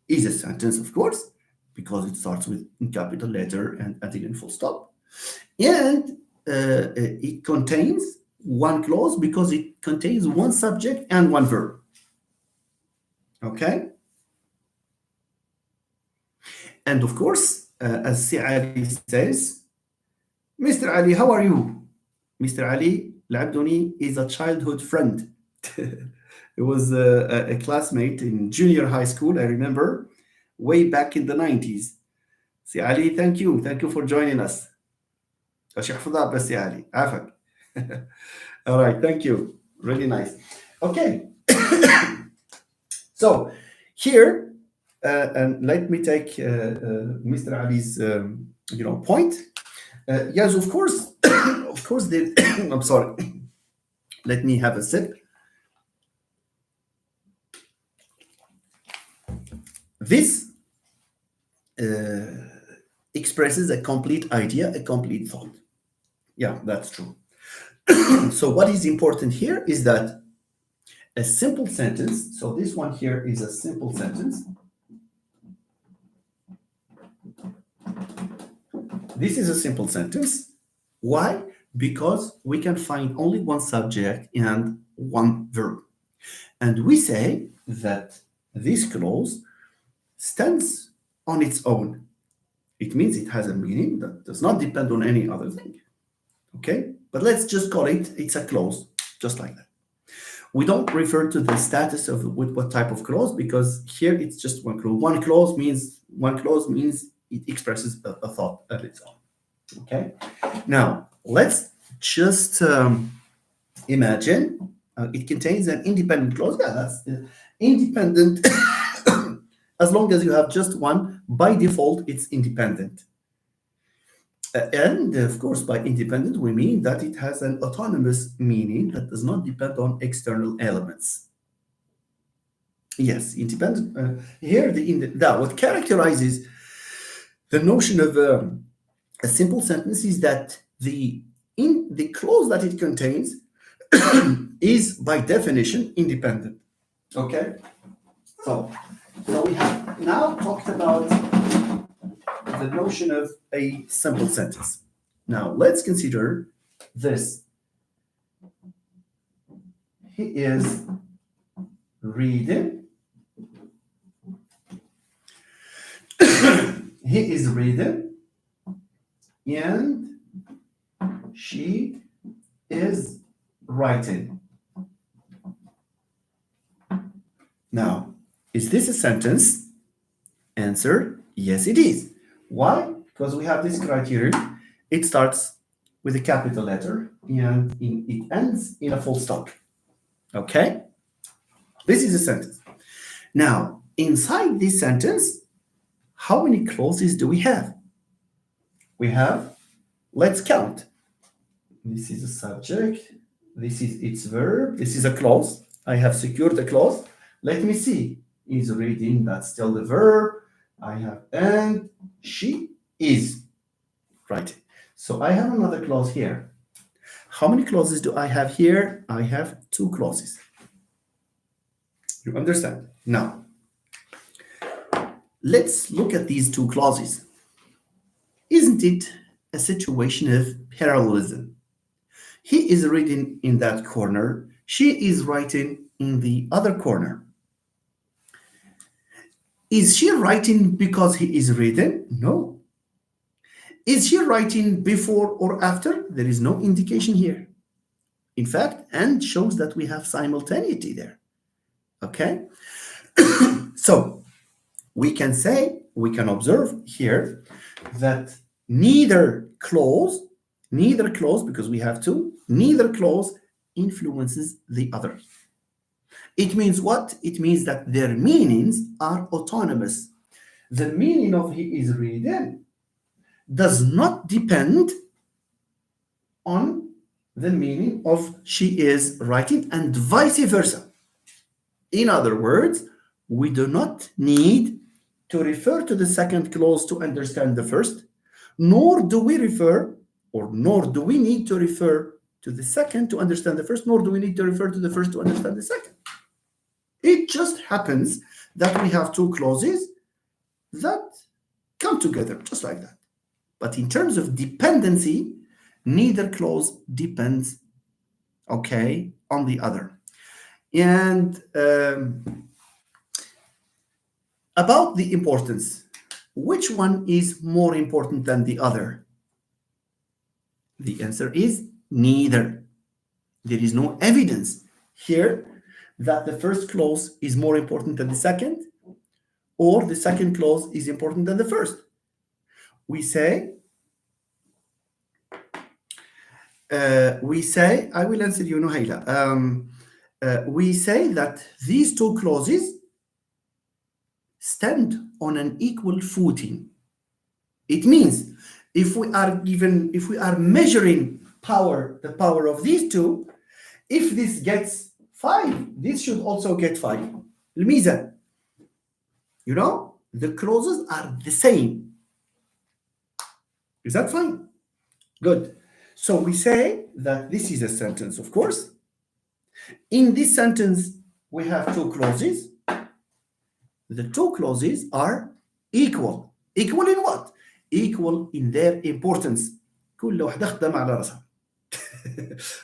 is a sentence, of course, because it starts with a capital letter and ending in full stop. And it contains one clause because it contains one subject and one verb. Okay? And of course, as Si Ali says, Mr. Ali, how are you? Mr. Ali Labdoni is a childhood friend. It was a classmate in junior high school, I remember, way back in the 90s. Si Ali, thank you. Thank you for joining us. Si Ali. عافاك. All right, thank you. Really nice. Okay. So here, and let me take Mr. Ali's point. Yes, of course, of course. I'm sorry. Let me have a sip. This expresses a complete idea, a complete thought. Yeah, that's true. So what is important here is that a simple sentence, so this one here is a simple sentence. This is a simple sentence. Why? Because we can find only one subject and one verb. And we say that this clause stands on its own. It means it has a meaning that does not depend on any other thing. Okay? But let's just call it's a clause, just like that. We don't refer to the status of with what type of clause because here it's just one clause. One clause means it expresses a thought of its own. Okay? Now, let's just imagine it contains an independent clause. Yeah, that's independent. As long as you have just one, by default, it's independent. And of course, by independent, we mean that it has an autonomous meaning that does not depend on external elements. Yes, independent. Here, what characterizes the notion of a simple sentence is that the clause that it contains is, by definition, independent. Okay? So we have now talked about the notion of a simple sentence. Now, let's consider this. He is reading. He is reading. And she is writing. Now, is this a sentence? Answer, yes, it is. Why? Because we have this criterion. It starts with a capital letter and it ends in a full stop. Okay? This is a sentence. Now, inside this sentence, how many clauses do we have? We have, let's count. This is a subject. This is its verb. This is a clause. I have secured the clause. Let me see. Is reading, that's still the verb. I have and she is writing. So I have another clause here. How many clauses do I have here? I have two clauses. You understand? Now, let's look at these two clauses. Isn't it a situation of parallelism? He is reading in that corner. She is writing in the other corner. Is she writing because he is reading? No. Is she writing before or after? There is no indication here. In fact, and shows that we have simultaneity there. Okay? So we can say, we can observe here that neither clause, because we have two, neither clause influences the other. It means what? It means that their meanings are autonomous. The meaning of he is reading does not depend on the meaning of she is writing, and vice versa. In other words, we do not need to refer to the second clause to understand the first, nor do we need to refer to the second to understand the first, nor do we need to refer to the first to understand the second. It just happens that we have two clauses that come together just like that. But in terms of dependency, neither clause depends, okay, on the other. And about the importance, which one is more important than the other? The answer is neither. There is no evidence here that the first clause is more important than the second, or the second clause is important than the first. We say, I will answer you, Nuhaila. We say that these two clauses stand on an equal footing. It means if we are measuring the power of these two, if this gets 5, this should also get 5. الميزة. The clauses are the same. Is that fine? Good. So we say that this is a sentence, of course. In this sentence, we have two clauses. The two clauses are equal. Equal in what? Equal in their importance. كل واحدة خدم على رأسها.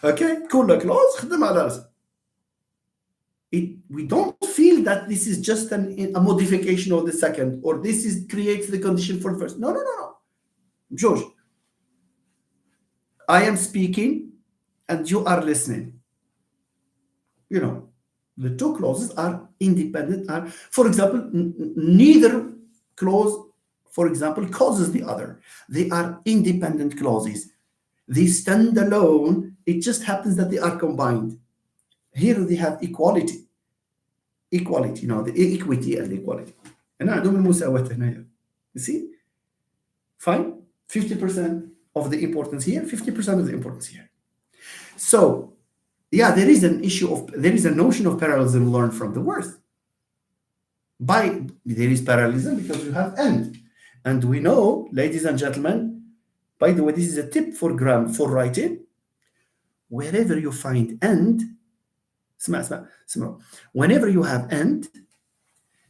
Okay? كل clause خدم على رأسها. We don't feel that this is just a modification of the second, or this creates the condition for the first. No. George, I am speaking and you are listening. The two clauses are independent. For example, neither clause, for example, causes the other. They are independent clauses. They stand alone. It just happens that they are combined. Here they have equality. The equity and equality. And I don't know. You see? Fine? 50% of the importance here, 50% of the importance here. So, yeah, there is a notion of parallelism learned from the words. There is parallelism because you have and we know, ladies and gentlemen, by the way, this is a tip for writing. Wherever you find and, whenever you have and,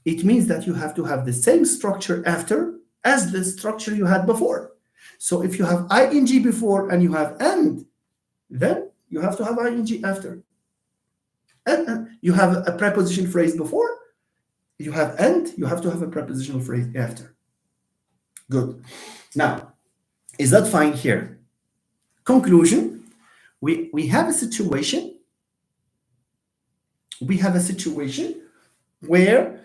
it means that you have to have the same structure after as the structure you had before. So if you have ing before and you have and, then you have to have ing after. And you have a preposition phrase before, you have and, you have to have a prepositional phrase after. Good. Now, is that fine here? Conclusion, we have a situation. We have a situation where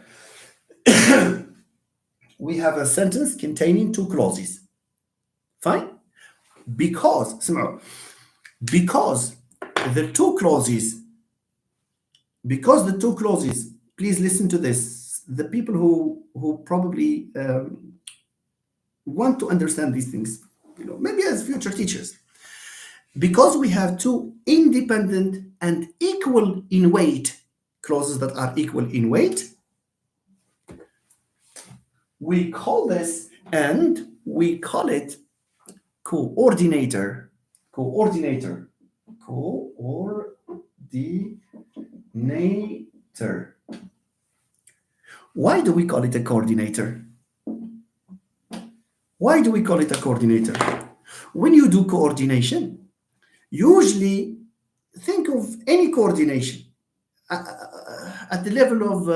we have a sentence containing two clauses. Fine? Because the two clauses, please listen to this. The people who probably want to understand these things, maybe as future teachers. Because we have two independent and equal in weight clauses that are equal in weight, we call this, and we call it coordinator. coordinator. Why do we call it a coordinator? Why do we call it a coordinator? When you do coordination, usually think of any coordination at the level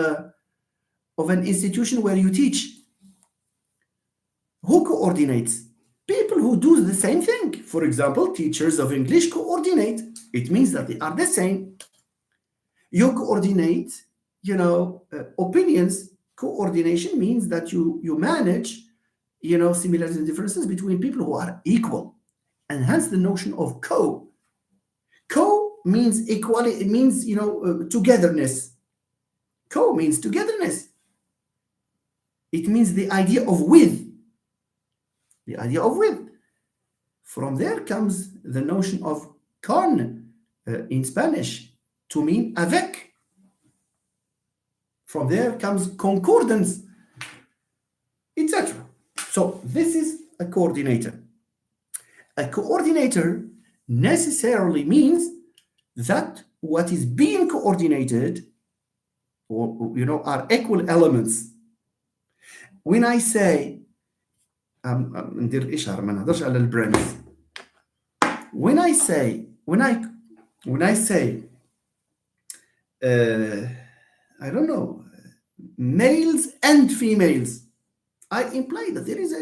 of an institution where you teach. Who coordinates? People who do the same thing. For example, teachers of English coordinate. It means that they are the same. You coordinate, opinions. Coordination means that you manage, similarities and differences between people who are equal. And hence the notion of co. Co means equality. It means, togetherness. Co means togetherness. It means the idea of with. The idea of with. From there comes the notion of con in Spanish to mean avec. From there comes concordance, etc. So this is a coordinator. A coordinator necessarily means that what is being coordinated are equal elements. When I say ندير إشارة ما نهضرش على البراندز. When I say I don't know, males and females, I imply that there is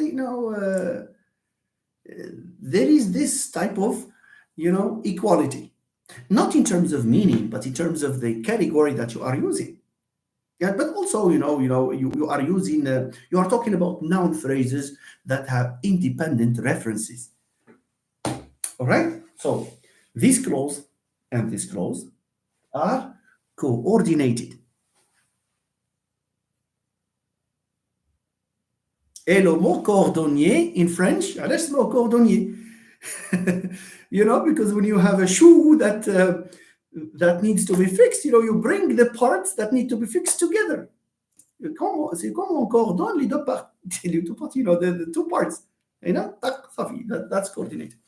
there is this type of equality, not in terms of meaning, but in terms of the category that you are using. Yeah, but also you are using you are talking about noun phrases that have independent references. All right. So this clause and this clause are coordinated. Et le mot cordonnier in French, علاش اسمه cordonnier? Because when you have a shoe that needs to be fixed, you bring the parts that need to be fixed together. C'est comme on coordonne les deux parties, the two parts. That's coordinated.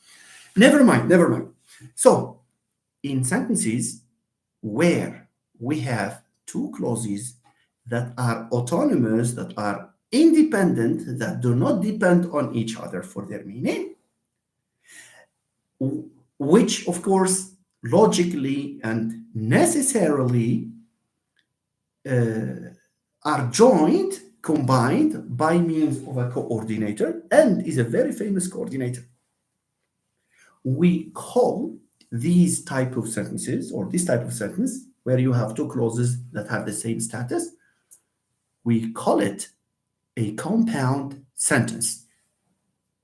Never mind. So, in sentences where we have two clauses that are autonomous, that are independent, that do not depend on each other for their meaning, which, of course, logically and necessarily are combined by means of a coordinator, and is a very famous coordinator. We call these type of sentences, or this type of sentence, where you have two clauses that have the same status, we call it a compound sentence.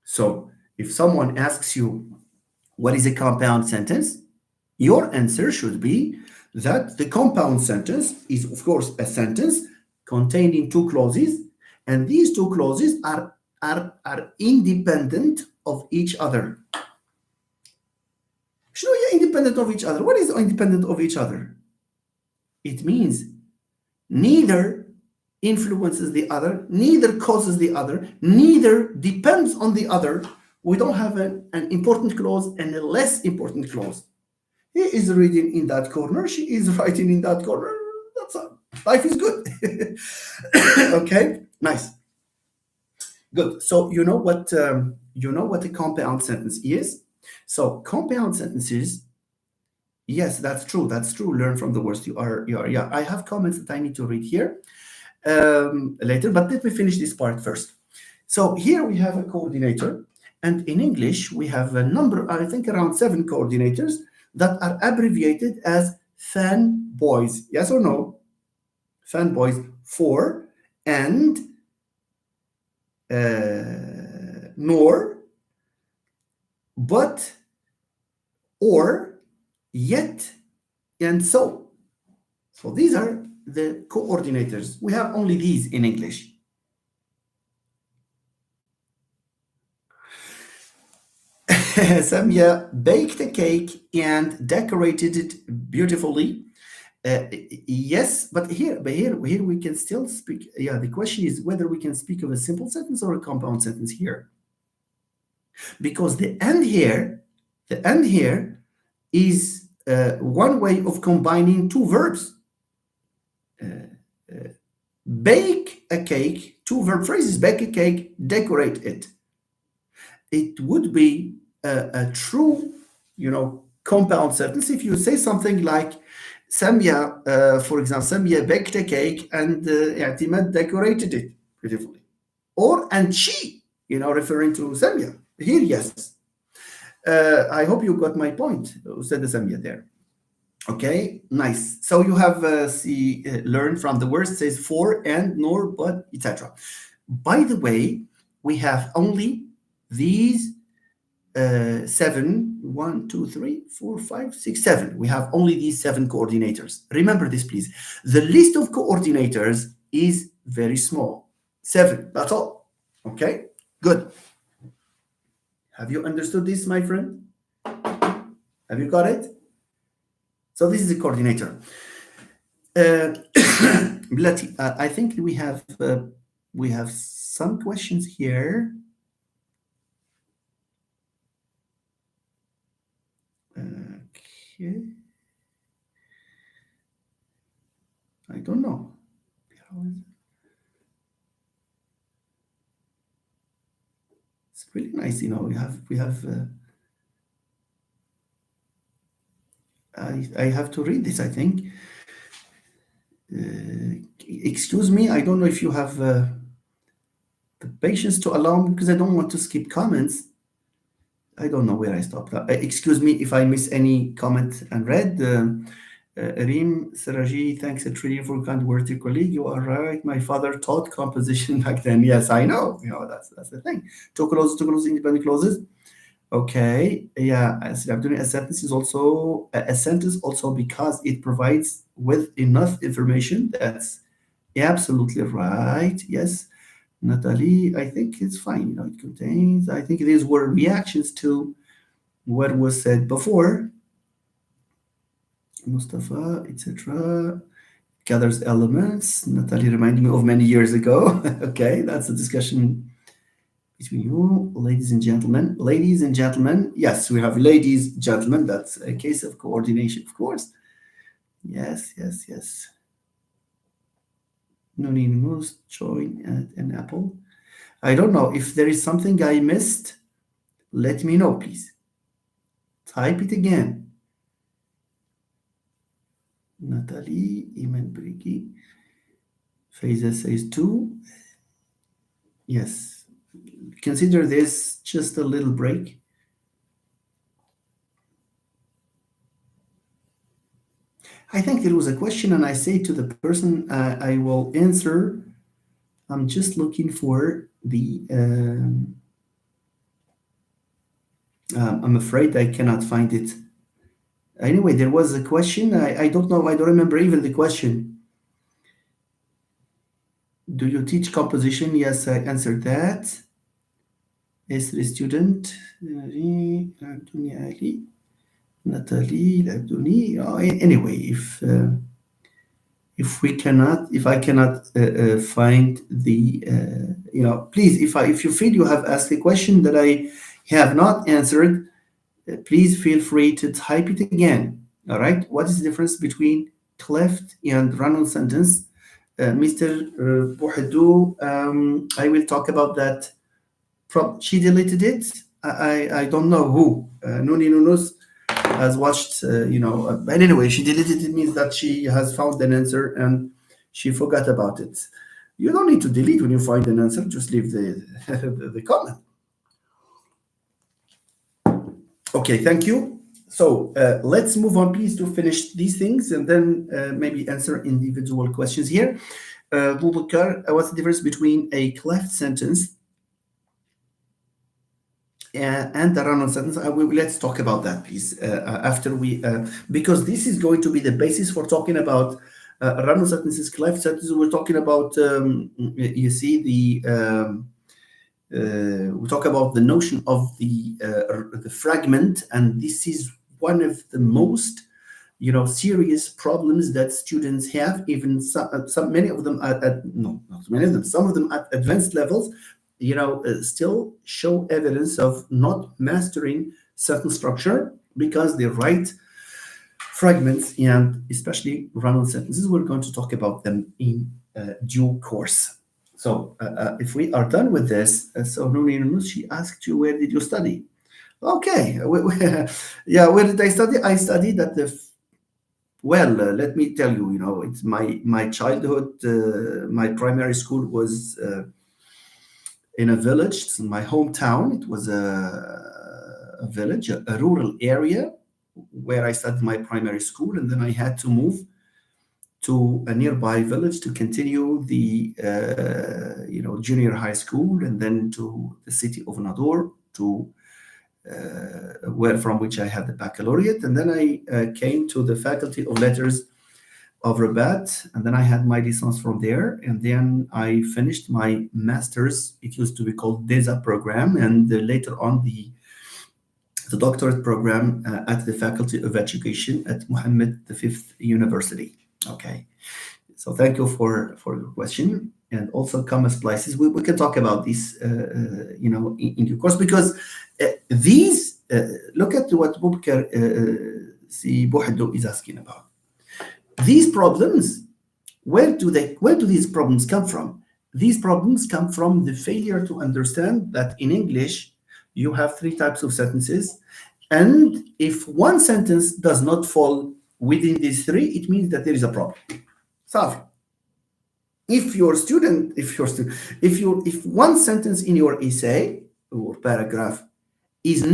So if someone asks you, what is a compound sentence? Your answer should be that the compound sentence is, of course, a sentence containing two clauses, and these two clauses are independent of each other. شنو هي independent of each other? What is independent of each other? It means neither influences the other, neither causes the other, neither depends on the other. We don't have an important clause and a less important clause. He is reading in that corner, she is writing in that corner. That's all. Life is good. Okay, nice. Good. So you know what a compound sentence is? So compound sentences, yes, that's true. Learn from the worst. You are. Yeah, I have comments that I need to read here later, but let me finish this part first. So here we have a coordinator, and in English we have a number, I think around 7 coordinators that are abbreviated as fanboys. Yes or no? Fanboys for and nor, but, or, yet, and so. So these are the coordinators. We have only these in English. Samia baked a cake and decorated it beautifully. Yes, but here we can still speak. Yeah, the question is whether we can speak of a simple sentence or a compound sentence here. Because the end here is one way of combining two verbs. Bake a cake, two verb phrases, bake a cake, decorate it. It would be a true, compound sentence if you say something like Samia, for example, Samia baked a cake and I'timad decorated it beautifully. Or, and she, referring to Samia. Here, yes. I hope you got my point, Ustad Samia there. Okay, nice. So you have learned from the words says for, and, nor, but, etc. By the way, we have only these 7, 1, 2, 3, 4, 5, 6, 7. We have only these 7 coordinators. Remember this, please. The list of coordinators is very small. 7, that's all. Okay, good. Have you understood this, my friend? Have you got it? So this is a coordinator. Blati, I think we have some questions here. Okay. I don't know. It's really nice, we have. I have to read this, I think. Excuse me, I don't know if you have the patience to allow me, because I don't want to skip comments. I don't know where I stopped. Excuse me if I miss any comment unread. Reem Saraji, thanks a trillion for kind words to your colleague. You are right. My father taught composition back then. Yes, I know. That's the thing. Two clauses, independent clauses. Okay, yeah. As I'm doing a sentence is also a sentence also because it provides with enough information. That's absolutely right. Yes, Natalie, I think it's fine. It contains. I think these were reactions to what was said before. Mustafa, etc. Gathers elements. Natalie reminded me of many years ago. Okay, that's a discussion between you, ladies and gentlemen. Ladies and gentlemen, yes, we have ladies, gentlemen. That's a case of coordination, of course. Yes. Noni moose, join at an apple. I don't know if there is something I missed. Let me know, please. Type it again. Natalie, Iman Brigi. Faiza says 2. Yes. Consider this just a little break. I think there was a question, and I say to the person I will answer, I'm just looking for the. I'm afraid I cannot find it. Anyway, there was a question. I don't know. I don't remember even the question. Do you teach composition? Yes, I answered that. Is the student Natalie Labdouni? Anyway, if I cannot find the, please, if you feel you have asked a question that I have not answered, please feel free to type it again. All right. What is the difference between cleft and run-on sentence? Mr. Bouhadou, I will talk about that. She deleted it. I don't know who. Nuni Nunus has watched, but anyway, she deleted it means that she has found an answer and she forgot about it. You don't need to delete when you find an answer, just leave the comment. Okay, thank you. So let's move on, please, to finish these things and then maybe answer individual questions here. Bubakar, what's the difference between a cleft sentence and the run-on sentence? Let's talk about that, please, after we, because this is going to be the basis for talking about run-on sentences, cleft sentences. We're talking about, you see, we talk about the notion of the fragment, and this is one of the most, serious problems that students have. Even many of them not many of them, some of them at advanced levels, still show evidence of not mastering certain structure because they write fragments, and especially run-on sentences. We're going to talk about them in due course. So if we are done with this, so Nuni Yunus, she asked you, where did you study? Okay, yeah, where did I study? I studied at the well, let me tell you, it's my childhood. My primary school was in a village. It's in my hometown. It was a village, a rural area where I studied my primary school, and then I had to move to a nearby village to continue the junior high school, and then to the city of Nador to where from which I had the baccalaureate, and then I came to the Faculty of Letters of Rabat, and then I had my license from there, and then I finished my master's. It used to be called DESA program, and later on the doctorate program at the Faculty of Education at Mohammed V University. Okay, so thank you for your question, and also comma splices. We can talk about this, in due course, because these look at what Bubkar Si Bouhadou is asking about. These problems, where do these problems come from? These problems come from the failure to understand that in English you have three types of sentences, and if one sentence does not fall within these three, it means that there is a problem. Sorry. If one sentence in your essay or paragraph is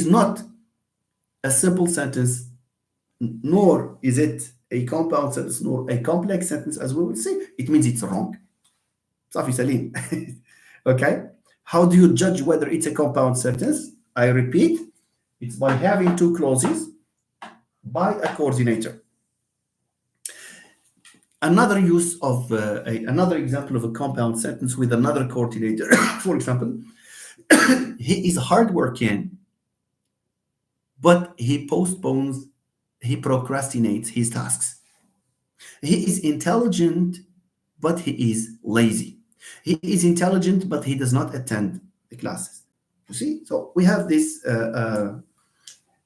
not a simple sentence, nor is it a compound sentence, nor a complex sentence, as we will say, it means it's wrong. Safi Salim. Okay? How do you judge whether it's a compound sentence? I repeat, it's by having two clauses by a coordinator. Another use of another example of a compound sentence with another coordinator, for example, he is hardworking, but he procrastinates his tasks. He is intelligent, but he is lazy. He is intelligent, but he does not attend the classes. You see? So we have this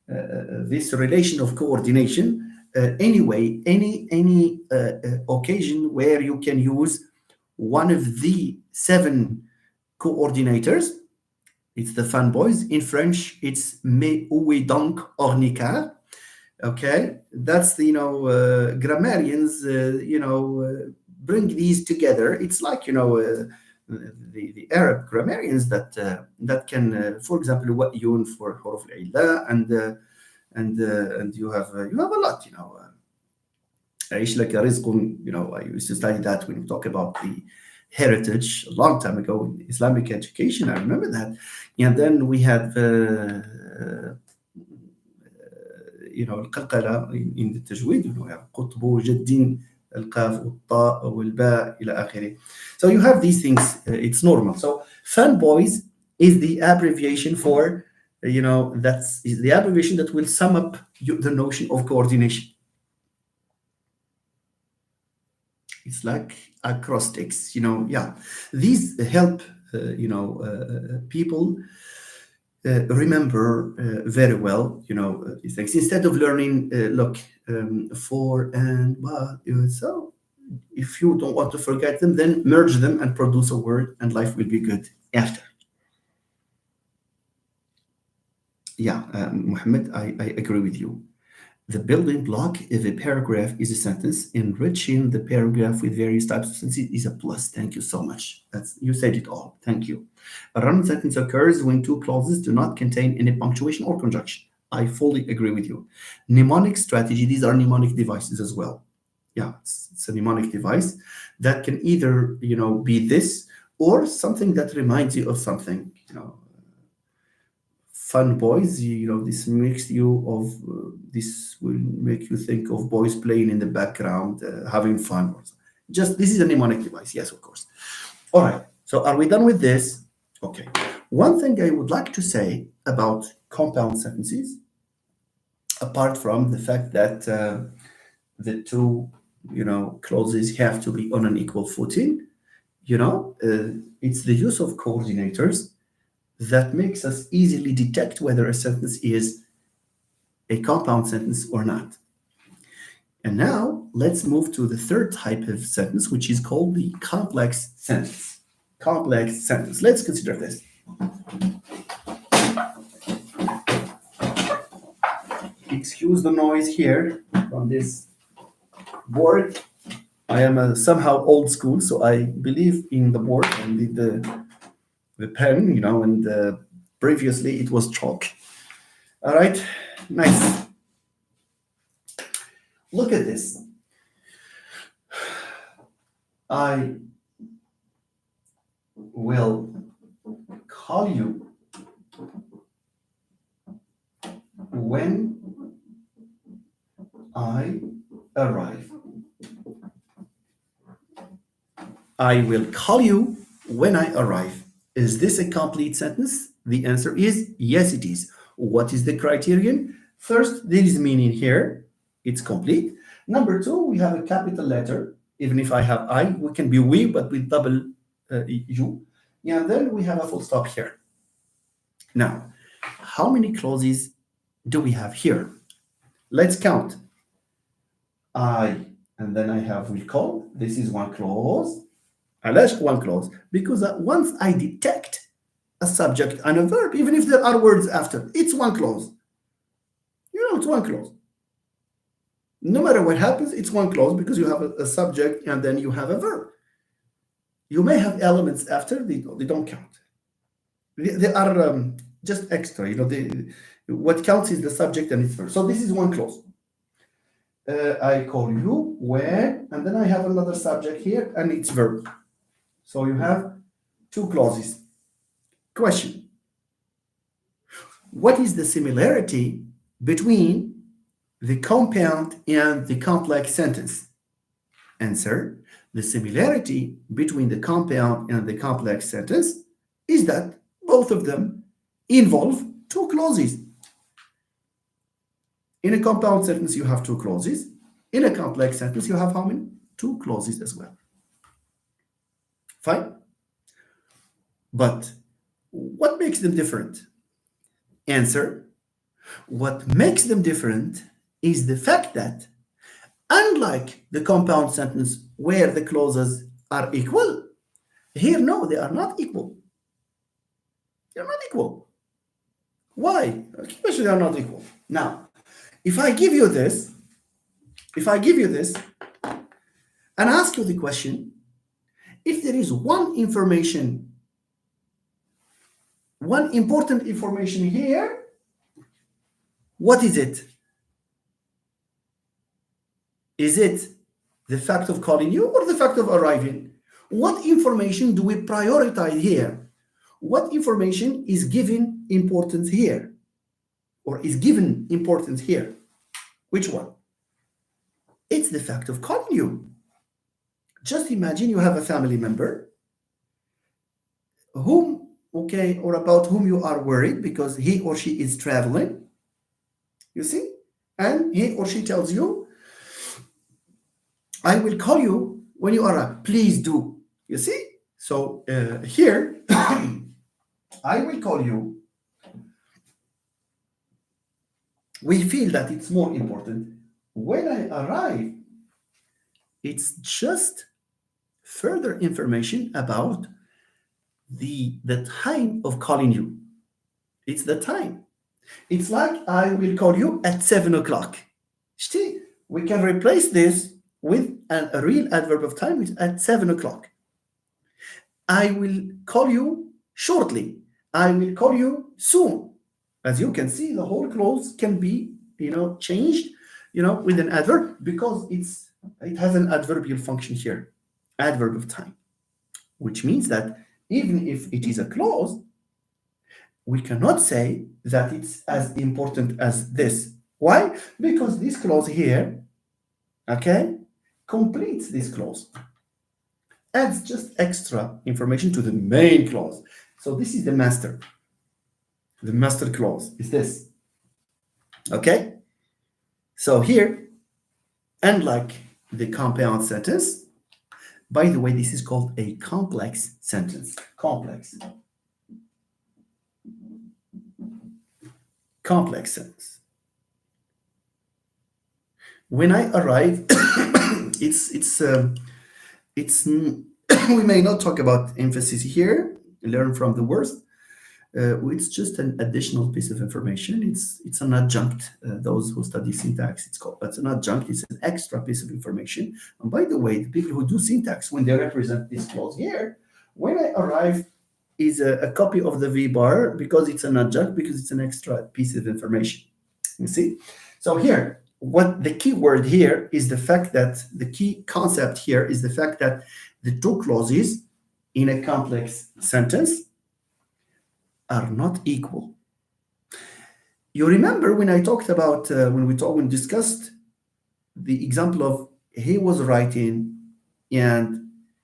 this relation of coordination. Anyway, any occasion where you can use one of the 7 coordinators, it's the fun boys. In French, it's mais où est donc ornicar? Okay, that's the grammarians bring these together. It's like the Arab grammarians that can, for example, wa'yun for huruf al-illa, and you have a lot, عيش لك رزق, I used to study that when we talk about the heritage a long time ago in Islamic education. I remember that. And then we have القلقلة in the تجويد, we have قطب جد القاف والطاء والباء إلى آخره. So you have these things. It's normal. So fanboys is the abbreviation for that's the abbreviation that will sum up the notion of coordination. It's like acrostics, yeah. These help, people remember very well, these things. Instead of learning, for and but. So if you don't want to forget them, then merge them and produce a word, and life will be good after. Yeah, Mohammed, I agree with you. The building block of a paragraph is a sentence. Enriching the paragraph with various types of sentences is a plus. Thank you so much. You said it all. Thank you. A run-on sentence occurs when two clauses do not contain any punctuation or conjunction. I fully agree with you. Mnemonic strategy, these are mnemonic devices as well. Yeah, it's a mnemonic device that can either, be this or something that reminds you of something, Fun boys, this makes you of this will make you think of boys playing in the background, having fun. Just this is a mnemonic device, yes, of course. All right, so are we done with this? Okay. One thing I would like to say about compound sentences, apart from the fact that the two, clauses have to be on an equal footing, it's the use of coordinators that makes us easily detect whether a sentence is a compound sentence or not. And now let's move to the third type of sentence, which is called the complex sentence. Complex sentence. Let's consider this. Excuse the noise here from this board. I am somehow old school, so I believe in the board and the pen, and previously it was chalk. All right, nice. Look at this. I will call you when I arrive. I will call you when I arrive. Is this a complete sentence? The answer is yes, it is. What is the criterion? First, there is meaning here. It's complete. Number two, we have a capital letter. Even if I have I, we can be we, but with double U. And then we have a full stop here. Now, how many clauses do we have here? Let's count. I, and then I have will call. This is one clause. علاش one clause? Because once I detect a subject and a verb, even if there are words after, it's one clause. It's one clause. No matter what happens, it's one clause because you have a subject and then you have a verb. You may have elements after, they don't count. They are just extra. What counts is the subject and its verb. So this is one clause. I call you when, and then I have another subject here and its verb. So you have two clauses. Question. What is the similarity between the compound and the complex sentence? Answer. The similarity between the compound and the complex sentence is that both of them involve two clauses. In a compound sentence, you have two clauses. In a complex sentence, you have how many? Two clauses as well. Fine. But what makes them different? Answer. What makes them different is the fact that, unlike the compound sentence where the clauses are equal, here, no, they are not equal. They're not equal. Why? Especially they are not equal. Now, if I give you this and ask you the question, if there is one important information here, what is it? Is it the fact of calling you or the fact of arriving? What information do we prioritize here? What information is given importance here? Or is given importance here? Which one? It's the fact of calling you. Just imagine you have a family member or about whom you are worried because he or she is traveling, you see, and he or she tells you, I will call you when you arrive. Please do. You see? So here, I will call you. We feel that it's more important. When I arrive, it's just further information about the time of calling you. It's the time. It's like I will call you at 7 o'clock. See, we can replace this with a real adverb of time, which is at 7 o'clock. I will call you shortly. I will call you soon. As you can see, the whole clause can be, changed, with an adverb because it has an adverbial function here, adverb of time, which means that even if it is a clause, we cannot say that it's as important as this. Why? Because this clause here, completes this clause, adds just extra information to the main clause. So this is the master. The master clause is this. Okay? So here, unlike the compound sentence, by the way, this is called a complex sentence. Complex sentence. When I arrive, it's we may not talk about emphasis here. Learn from the worst. It's just an additional piece of information. It's an adjunct. Those who study syntax, it's an adjunct. It's an extra piece of information. And by the way, the people who do syntax, when they represent this clause here, when I arrive, is a copy of the V bar because it's an adjunct, because it's an extra piece of information. You see? So here, what the key word here is the fact that the key concept here is the fact that the two clauses in a complex sentence are not equal. You remember when I talked about when we discussed the example of he was writing and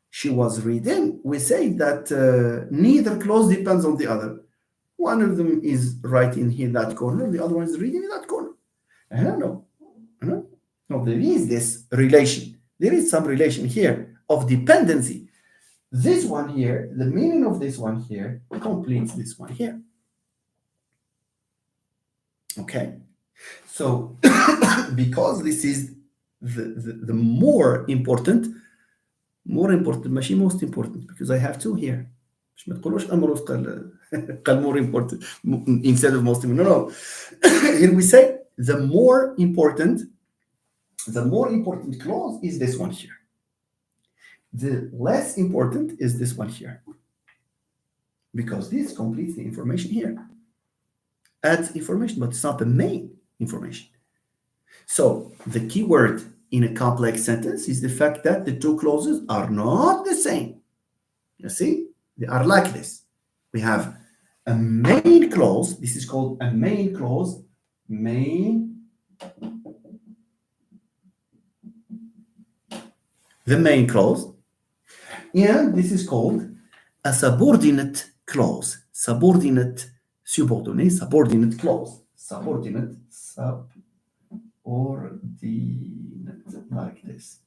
she was reading, we say that neither clause depends on the other. One of them is writing in that corner, the other one is reading in that corner. I don't know. No, there is this relation. There is some relation here of dependency. This one here, the meaning of this one here completes this one here. Okay, so because this is the more important, ماشي most important, because I have two here. مش ما تقولوش أمر قال more important instead of most important. No. Here we say the more important clause is this one here. The less important is this one here, because this completes the information here. Adds information, but it's not the main information. So the key word in a complex sentence is the fact that the two clauses are not the same. You see, they are like this. We have a main clause. This is called a main clause. The main clause. And this is called a subordinate clause. Subordinate clause. Subordinate, like this.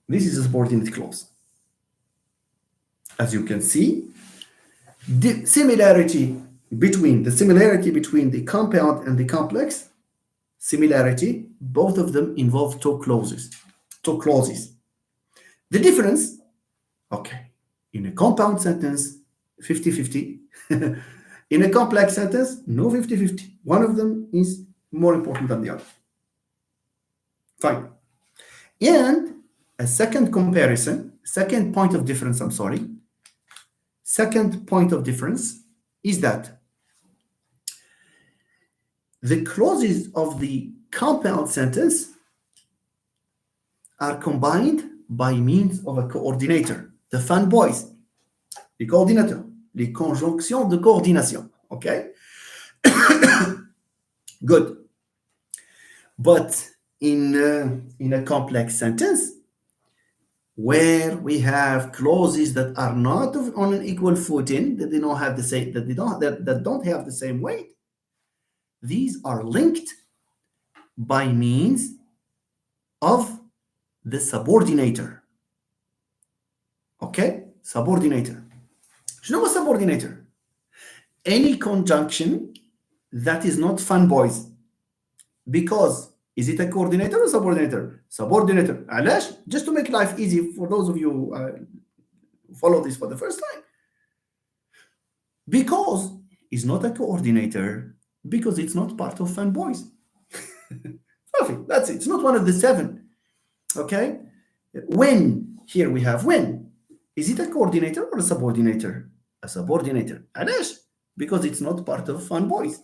This is a subordinate clause. As you can see, the similarity between the compound and the complex, both of them involve two clauses. The difference, okay, in a compound sentence, 50-50. In a complex sentence, no 50-50. One of them is more important than the other. Fine. And a second point of difference is that the clauses of the compound sentence are combined by means of a coordinator, the fanboys, les coordinateurs, les conjonctions de coordination. Okay? Good. But in a complex sentence, where we have clauses that are not on an equal footing, that don't have the same weight, these are linked by means of the subordinator. Okay? Subordinator. You know what subordinator? Any conjunction that is not fanboys. Because is it a coordinator or subordinator? Subordinator. علاش? Just to make life easy for those of you who follow this for the first time. Because it's not a coordinator, because it's not part of fanboys. Perfect. That's it. It's not one of the 7. Okay? When, here we have when. Is it a coordinator or a subordinator? A subordinator. علاش? Because it's not part of fanboys.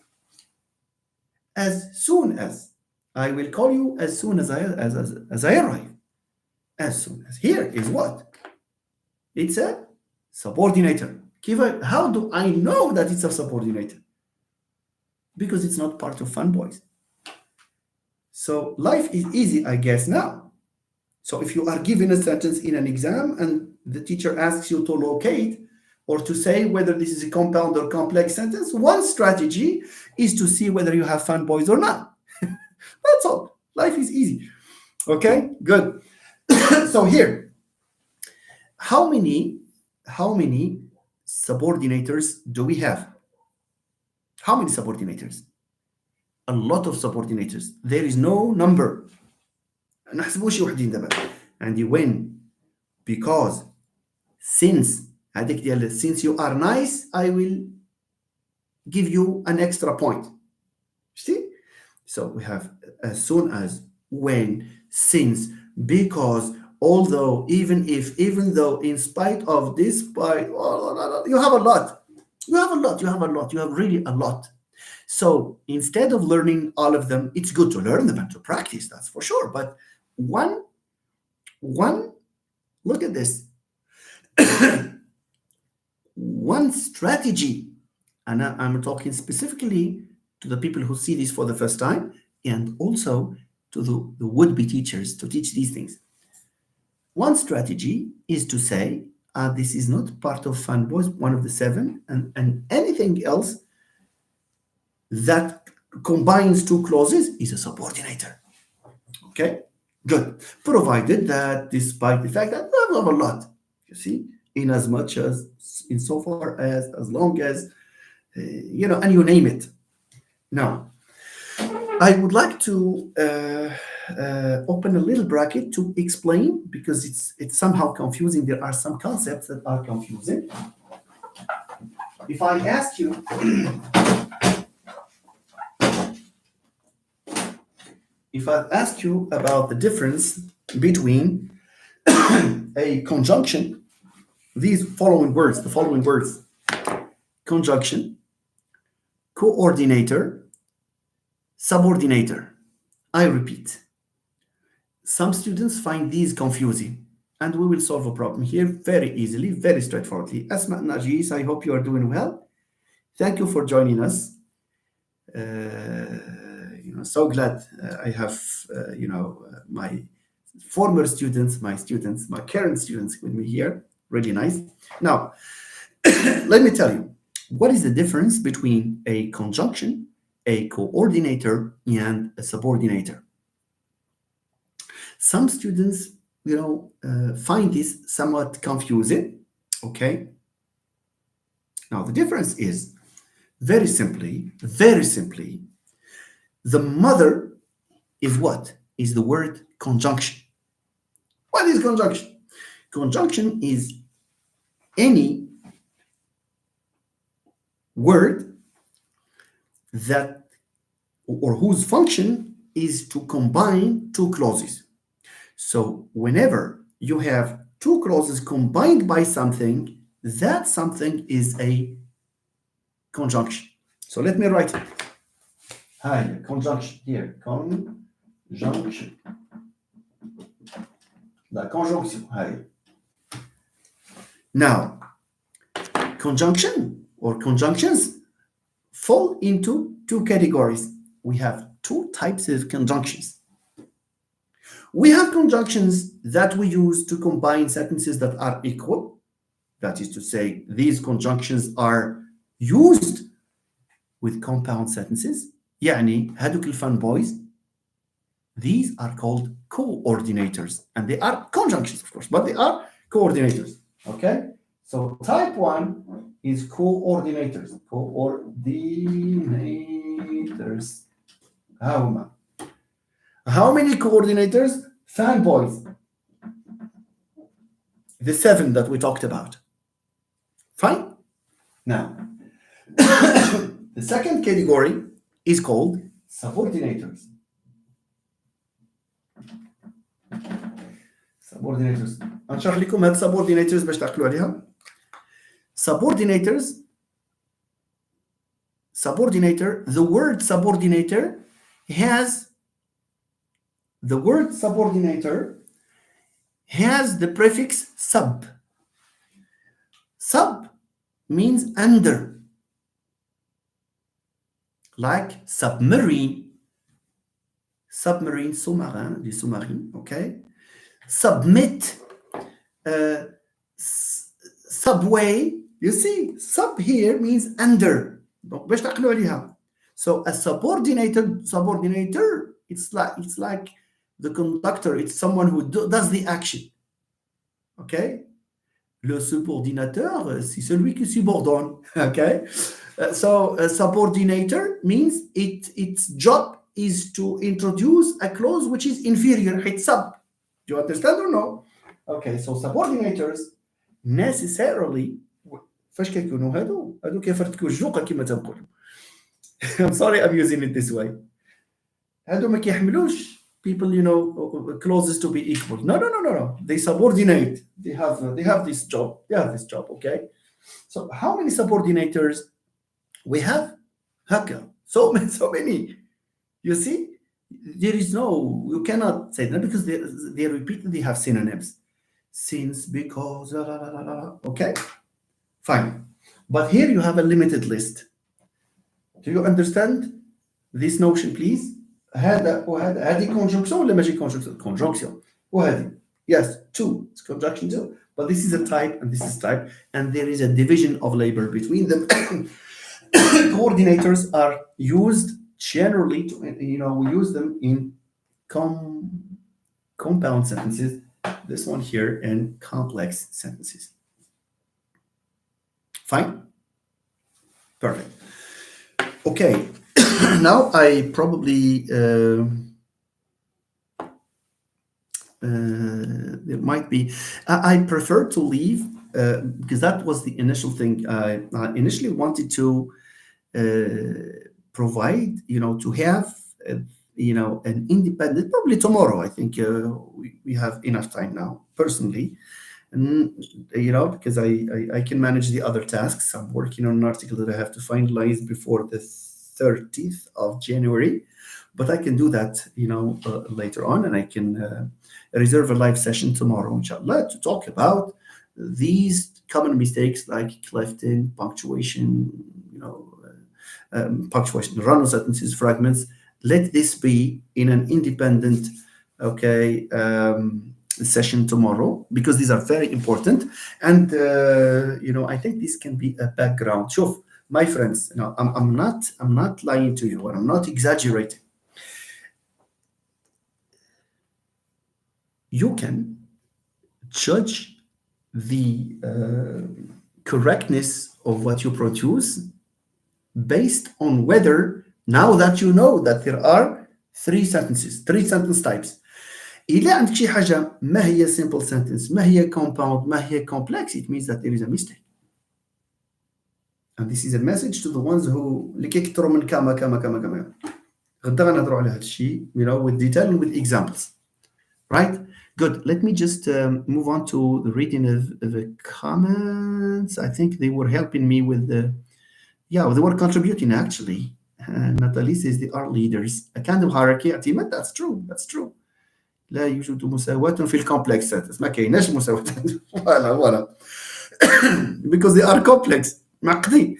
As soon as I will call you, as soon as I arrive. As soon as. Here is what? It's a subordinator. How do I know that it's a subordinator? Because it's not part of fanboys. So life is easy, I guess, now. So if you are given a sentence in an exam and the teacher asks you to locate or to say whether this is a compound or complex sentence, one strategy is to see whether you have fanboys or not. That's all. Life is easy. Okay, good. So here, how many subordinators do we have? How many subordinators? a lot of subordinators. There is no number. نحسبوا شي وحدين دابا. عندي when, because, since. هذيك ديال since you are nice I will give you an extra point. See? So we have as soon as, when, since, because, although, even if, even though, in spite of, despite, you have a lot. You have a lot. You have a lot. You have really a lot. So instead of learning all of them, it's good to learn them and to practice, that's for sure. But one, look at this. One strategy, and I'm talking specifically to the people who see this for the first time, and also to the would-be teachers to teach these things. One strategy is to say, this is not part of Fanboys, one of the 7, and anything else that combines two clauses is a subordinator. Okay, good. Provided that, despite the fact that I have a lot, you see, in as much as, insofar as long as, and you name it. Now, I would like to open a little bracket to explain, because it's somehow confusing. There are some concepts that are confusing. If I ask you, about the difference between a conjunction, the following words, conjunction, coordinator, subordinator. I repeat, some students find these confusing, and we will solve a problem here very easily, very straightforwardly. Asma Najis, I hope you are doing well. Thank you for joining us. So glad I have, my former students, my current students with me here. Really nice. Now, let me tell you, what is the difference between a conjunction, a coordinator, and a subordinator? Some students, find this somewhat confusing. Okay. Now, the difference is very simply, the mother is what? Is the word conjunction. What is conjunction? Conjunction is any word that, or whose function is to combine two clauses. So whenever you have two clauses combined by something, that something is a conjunction. So let me write it. Hi, conjunction here. Conjunction. La conjonction. Hi. Now, conjunction or conjunctions fall into two categories. We have two types of conjunctions. We have conjunctions that we use to combine sentences that are equal. That is to say, these conjunctions are used with compound sentences. يعني هذوك الفان boys, these are called coordinators, and they are conjunctions, of course, but they are coordinators. Okay, so type 1 is coordinators. Coordinators. How many coordinators? Fan boys. The 7 that we talked about. Fine. Now, the second category is called subordinators. Subordinators. نشرح لكم هاد subordinators باش تعقلوا عليها. Subordinator, the word subordinator has the prefix sub. Sub means under. Like submarine, sous-marin, du sous-marin, okay? Submit, subway, you see, sub here means under. So a subordinator, it's like the conductor, it's someone who does the action. Okay? Le subordinateur, c'est celui qui subordonne. Okay? So a subordinator means its job is to introduce a clause which is inferior. It's sub. Do you understand or no? Okay, so subordinators necessarily فاش كيكونوا هادو كيفرتكوا الجوقه كما تنقولوا. I'm sorry I'm using it this way. هادو ما كيحملوش people clauses to be equal. No. They subordinate. They have this job. Okay. So how many subordinators we have? Haka. So many. You see, there is no. You cannot say that because they repeatedly have synonyms. Since, because, okay, fine. But here you have a limited list. Do you understand this notion, please? هذه conjunction ولا ماشي conjunction وهذه yes two, it's conjunction two, but this is a type and this is type, and there is a division of labor between them. Coordinators are used generally to, we use them in compound sentences, this one here, and complex sentences. Fine, perfect. Okay. Now I probably there might be. I prefer to leave because that was the initial thing. I initially wanted to provide, to have, an independent. Probably tomorrow. I think we have enough time now. Personally, and because I can manage the other tasks. I'm working on an article that I have to finalize before the 30th of January, but I can do that, later on, and I can reserve a live session tomorrow, inshallah, to talk about these common mistakes like clefting, punctuation, punctuation, run-on sentences, fragments. Let this be in an independent, session tomorrow, because these are very important, and I think this can be a background. Shuf, my friends, I'm not lying to you, and I'm not exaggerating. You can judge the correctness of what you produce based on whether, now that you know that there are three sentence types. إذا عندك شي حاجة ما هي simple sentence, ما هي compound, ما هي complex, it means that there is a mistake. And this is a message to the ones who اللي كيكثروا من كما غدا غنهضروا على هذا الشيء, with detail and with examples. Right? Good. Let me just move on to the reading of the comments. I think they were helping me with they were contributing actually. Natalie says they are leaders. A kind of hierarchy. That's true. لا يوجد مساواة في الكومبلكس سنتنس. ما كايناش مساواة. voilà. Because they are complex. معقدين.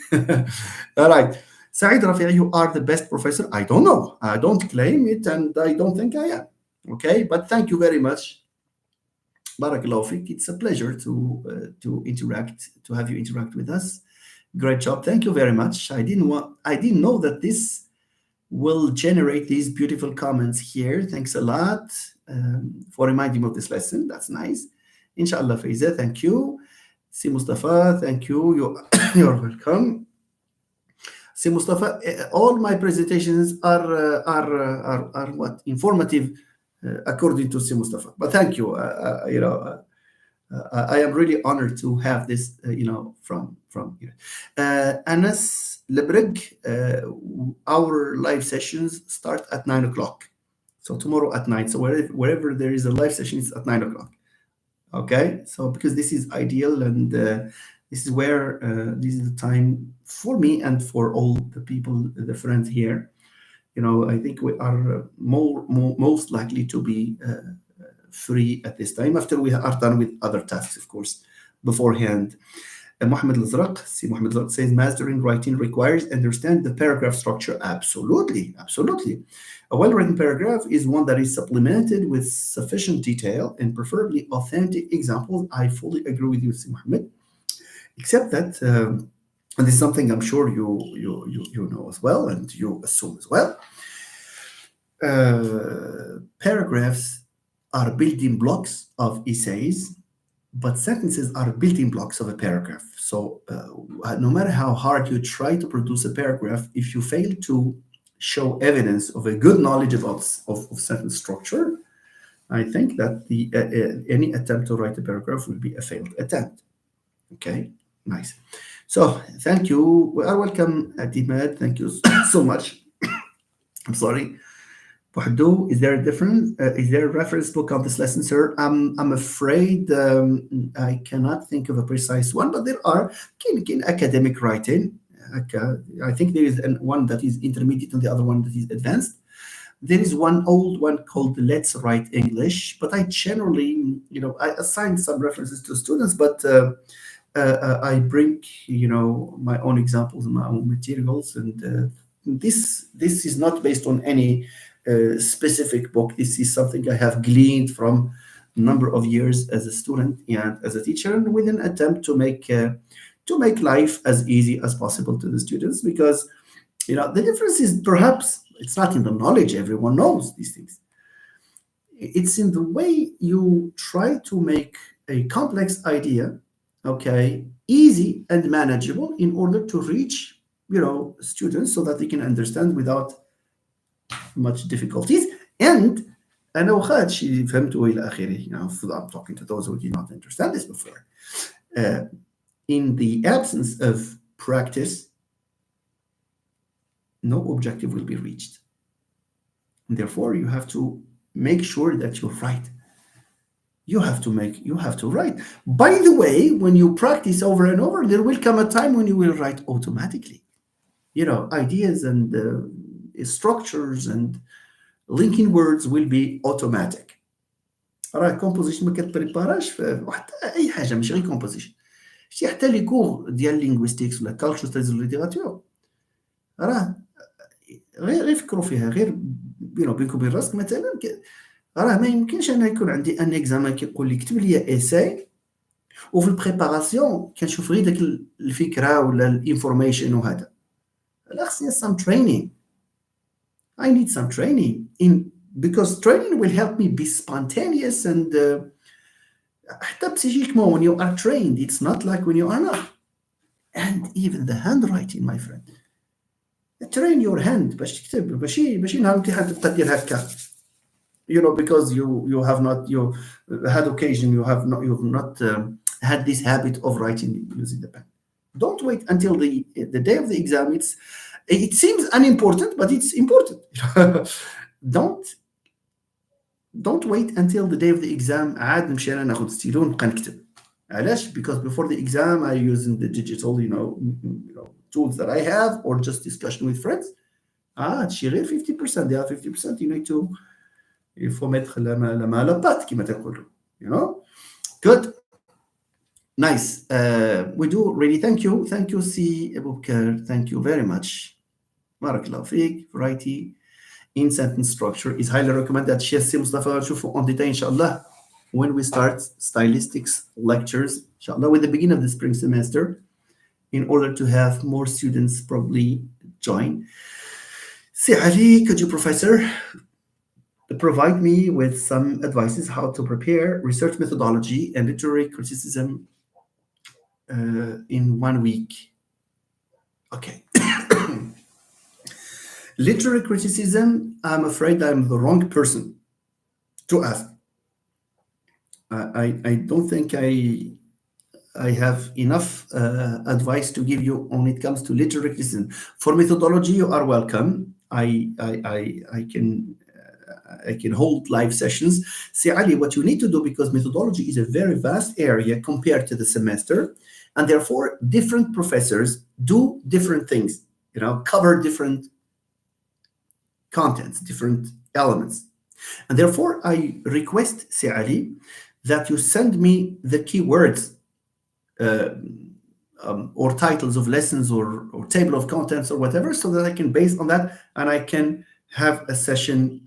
All right. Saeed Rafi'i, you are the best professor. I don't know. I don't claim it, and I don't think I am. Okay, but thank you very much. Barakallahu fik. It's a pleasure to have you interact with us. Great job. Thank you very much. I didn't know that this will generate these beautiful comments here. Thanks a lot for reminding me of this lesson. That's nice. Inshallah, Faiza, thank you. Si Mustafa, thank you. You're welcome. Si Mustafa, all my presentations are what? Informative, according to Si Mustafa. But thank you. I am really honored to have this, from you. Anas Lebreg, our live sessions start at 9 o'clock. So tomorrow at 9. So wherever there is a live session, it's at 9 o'clock. Okay. So because this is ideal, and this is where this is the time for me and for all the people, the friends here. I think we are most likely to be free at this time after we are done with other tasks, of course, beforehand. Mohammed Al-Azraq says mastering writing requires understand the paragraph structure. Absolutely. A well-written paragraph is one that is supplemented with sufficient detail and preferably authentic examples. I fully agree with you, Mohammed. Except that, and this is something I'm sure you know as well, and you assume as well. Paragraphs are building blocks of essays, but sentences are building blocks of a paragraph. So no matter how hard you try to produce a paragraph, if you fail to show evidence of a good knowledge of sentence structure, I think that any attempt to write a paragraph will be a failed attempt. Okay, nice. So thank you. We are welcome, Dimad. Thank you so much. I'm sorry. Wahdo, is there a difference? Is there a reference book on this lesson, sir? I'm afraid I cannot think of a precise one, but there are in academic writing. I think there is one that is intermediate and the other one that is advanced. There is one old one called Let's Write English, but I generally, I assign some references to students, but I bring, my own examples and my own materials, and this is not based on any specific book. This is something I have gleaned from a number of years as a student and as a teacher, and with an attempt to make life as easy as possible to the students. Because the difference is perhaps it's not in the knowledge. Everyone knows these things. It's in the way you try to make a complex idea, okay, easy and manageable in order to reach students so that they can understand without much difficulties. And أنا وخاد شيء فهمته إلى آخره. I'm talking to those who did not understand this before. In the absence of practice, no objective will be reached. And therefore, you have to make sure that you're right. You have to write. By the way, when you practice over and over, there will come a time when you will write automatically. Ideas and structures and linking words will be automatic. راه composition ما كتبريباراش حتى اي حاجه ماشي غير composition. شتي حتى لي كور ديال linguistics ولا cultural studies ولا literature راه غير فكروا فيها، غير بينكم وبين راسك. مثلا راه ما يمكنش انا يكون عندي ان اكزامان كيقول لي كتب لي ايساي وفي البريباراسيون كنشوف غير داك الفكره ولا الانفورميشن وهذا. لا خصني some training. I need some training because training will help me be spontaneous and حتى psychiquement when you are trained. It's not like when you are not. And even the handwriting, my friend. Train your hand باش تكتب، ماشي نهار الامتحان تبقى دير هكا. Because you have not had occasion, you have not had this habit of writing using the pen. Don't wait until the day of the exam. It seems unimportant, but it's important. Don't wait until the day of the exam. عاد نمشي انا ناخذ ستيلو ونبقى نكتب. علاش؟ Because before the exam I using the digital tools that I have or just discussion with friends. تشي غير 50%. The other 50% you need to il faut mettre la main à la pâte كما تقولوا. Good. Nice. We do really thank you C Abu Bakr. Thank you very much. Barakallahu فيك. Variety in sentence structure is highly recommended. Sheikh C Mustafa نشوفه on detail inshallah when we start stylistics lectures inshallah with the beginning of the spring semester, in order to have more students probably join. Si Ali, could you, Professor, provide me with some advices how to prepare research methodology and literary criticism in 1 week? Okay. Literary criticism, I'm afraid I'm the wrong person to ask. I don't think I have enough advice to give you when it comes to literary criticism. For methodology, you are welcome. I can hold live sessions. See, Ali, what you need to do, because methodology is a very vast area compared to the semester, and therefore different professors do different things, cover different contents, different elements. And therefore, I request, Si Ali, that you send me the keywords or titles of lessons or table of contents or whatever, so that I can base on that and I can have a session,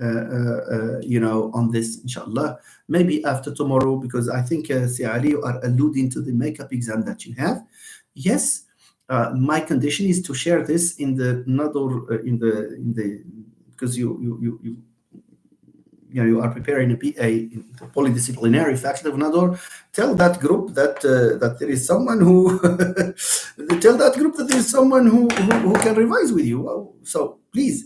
on this, inshallah, maybe after tomorrow, because I think, Si Ali, you are alluding to the makeup exam that you have. Yes, my condition is to share this in the because you you are preparing a PA in the polydisciplinary faculty of Nador, tell that group that there is someone who tell that group that there is someone who can revise with you. So please,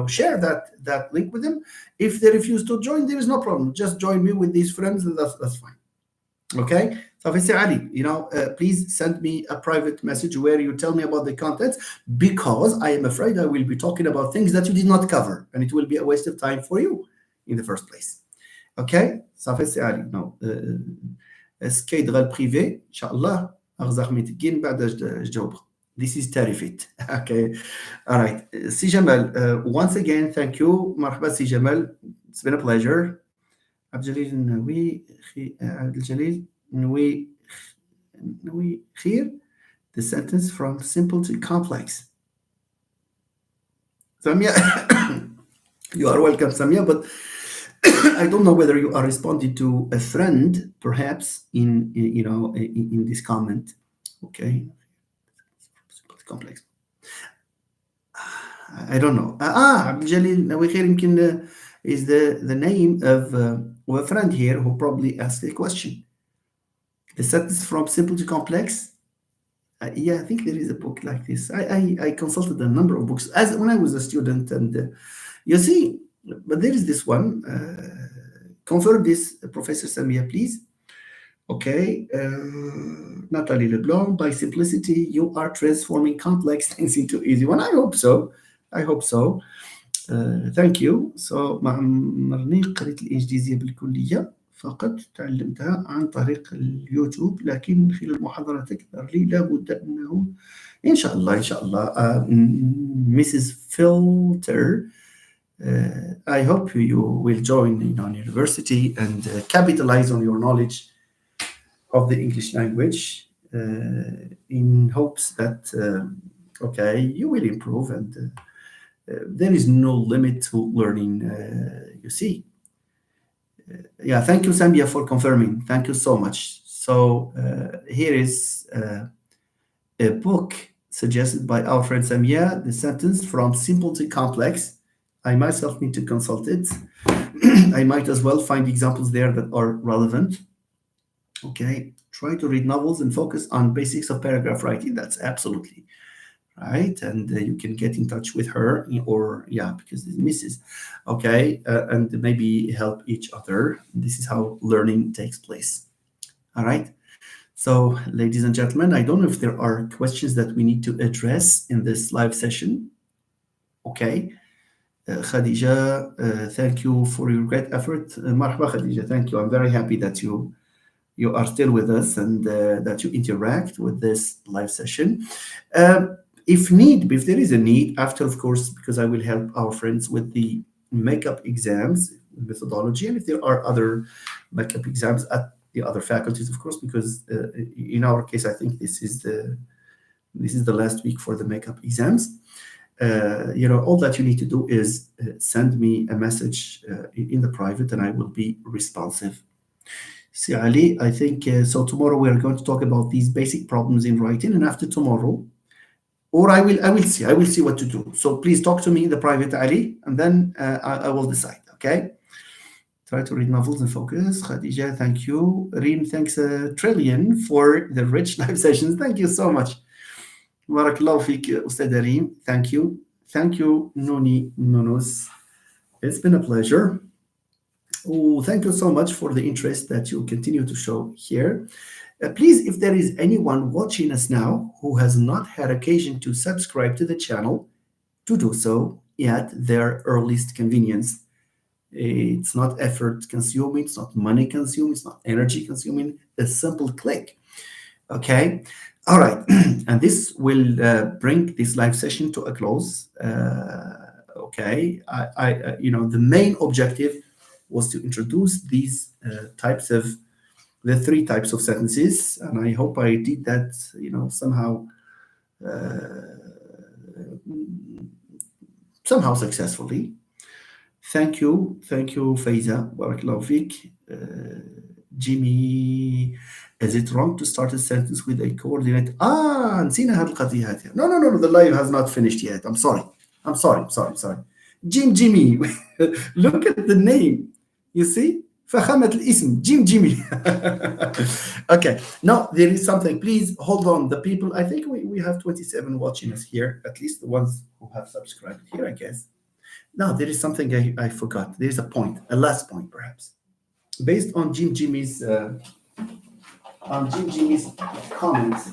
share that link with them. If they refuse to join, there is no problem. Just join me with these friends, and that's fine. Okay, so if Ali, please send me a private message where you tell me about the contents, because I am afraid I will be talking about things that you did not cover, and it will be a waste of time for you in the first place. Okay, ça fait c'est Ali. No, اسكي دغال بريفي ان شاء الله اغزق ميتكين بعد جاوب. This is terrific. Okay, all right. Si Jamal, once again, thank you. مرحبا سي جمال. It's been a pleasure. عبد الجليل نوي خير, the sentence from simple to complex. Samia, you are welcome, Samia, but I don't know whether you are responding to a friend, perhaps in this comment. Okay, simple to complex. I don't know. عبد الجليل نوي خير يمكن is the name of a friend here who probably asked a question. The sentence from simple to complex. Yeah, I think there is a book like this. I consulted a number of books as when I was a student, and you see, but there is this one. Confirm this, Professor Samia, please. Okay, Nathalie Leblanc, by simplicity, you are transforming complex things into easy one. I hope so. Thank you. So مرني قريت الإنجليزية بالكلية، فقط تعلمتها عن طريق اليوتيوب، لكن من خلال محاضرة تكثر لي لابد أنه إن شاء الله Mrs. Filter, I hope you will join university and capitalize on your knowledge of the English language in hopes that you will improve, and there is no limit to learning, you see. Yeah, thank you, Zambia, for confirming. Thank you so much. So here is a book suggested by our friend Samia, the sentence from simple to complex. I myself need to consult it. I might as well find examples there that are relevant. Okay, try to read novels and focus on basics of paragraph writing. That's absolutely right, and you can get in touch with her, or because it's Mrs. Okay, and maybe help each other. This is how learning takes place. All right. So, ladies and gentlemen, I don't know if there are questions that we need to address in this live session. Okay. Khadija, thank you for your great effort. Marhaba Khadija, thank you. I'm very happy that you are still with us and that you interact with this live session. If there is a need, after, of course, because I will help our friends with the makeup exams methodology, and if there are other makeup exams at the other faculties, of course, because in our case, I think this is the last week for the makeup exams. All that you need to do is send me a message in the private, and I will be responsive. See, Ali, I think so. Tomorrow we are going to talk about these basic problems in writing, and after tomorrow, or I will see what to do. So please talk to me in the private, Ali, and then I will decide. Okay. Try to read novels and focus. Khadija, thank you. Reem, thanks a trillion for the rich live sessions. Thank you so much. Barakallahu fik, Ustad Reem. Thank you. Thank you, Nuni Nunus. It's been a pleasure. Oh, thank you so much for the interest that you continue to show here. Please, if there is anyone watching us now who has not had occasion to subscribe to the channel, to do so at their earliest convenience. It's not effort consuming, it's not money consuming, it's not energy consuming, a simple click. Okay, all right, and this will bring this live session to a close. Okay, the main objective was to introduce these the three types of sentences, and I hope I did that, somehow successfully. Thank you, Faiza. Barakallahu fik. Jimmy, is it wrong to start a sentence with a coordinate? نسينا هذه القضية. No, the live has not finished yet. I'm sorry. Jim Jimmy. Look at the name. You see? فخامة الاسم Jim Jimmy. Okay. Now there is something. Please hold on. The people, I think we have 27 watching us here, at least the ones who have subscribed here, I guess. Now there is something I forgot. There is a point, a last point perhaps. Based on Jim Jimmy's comments.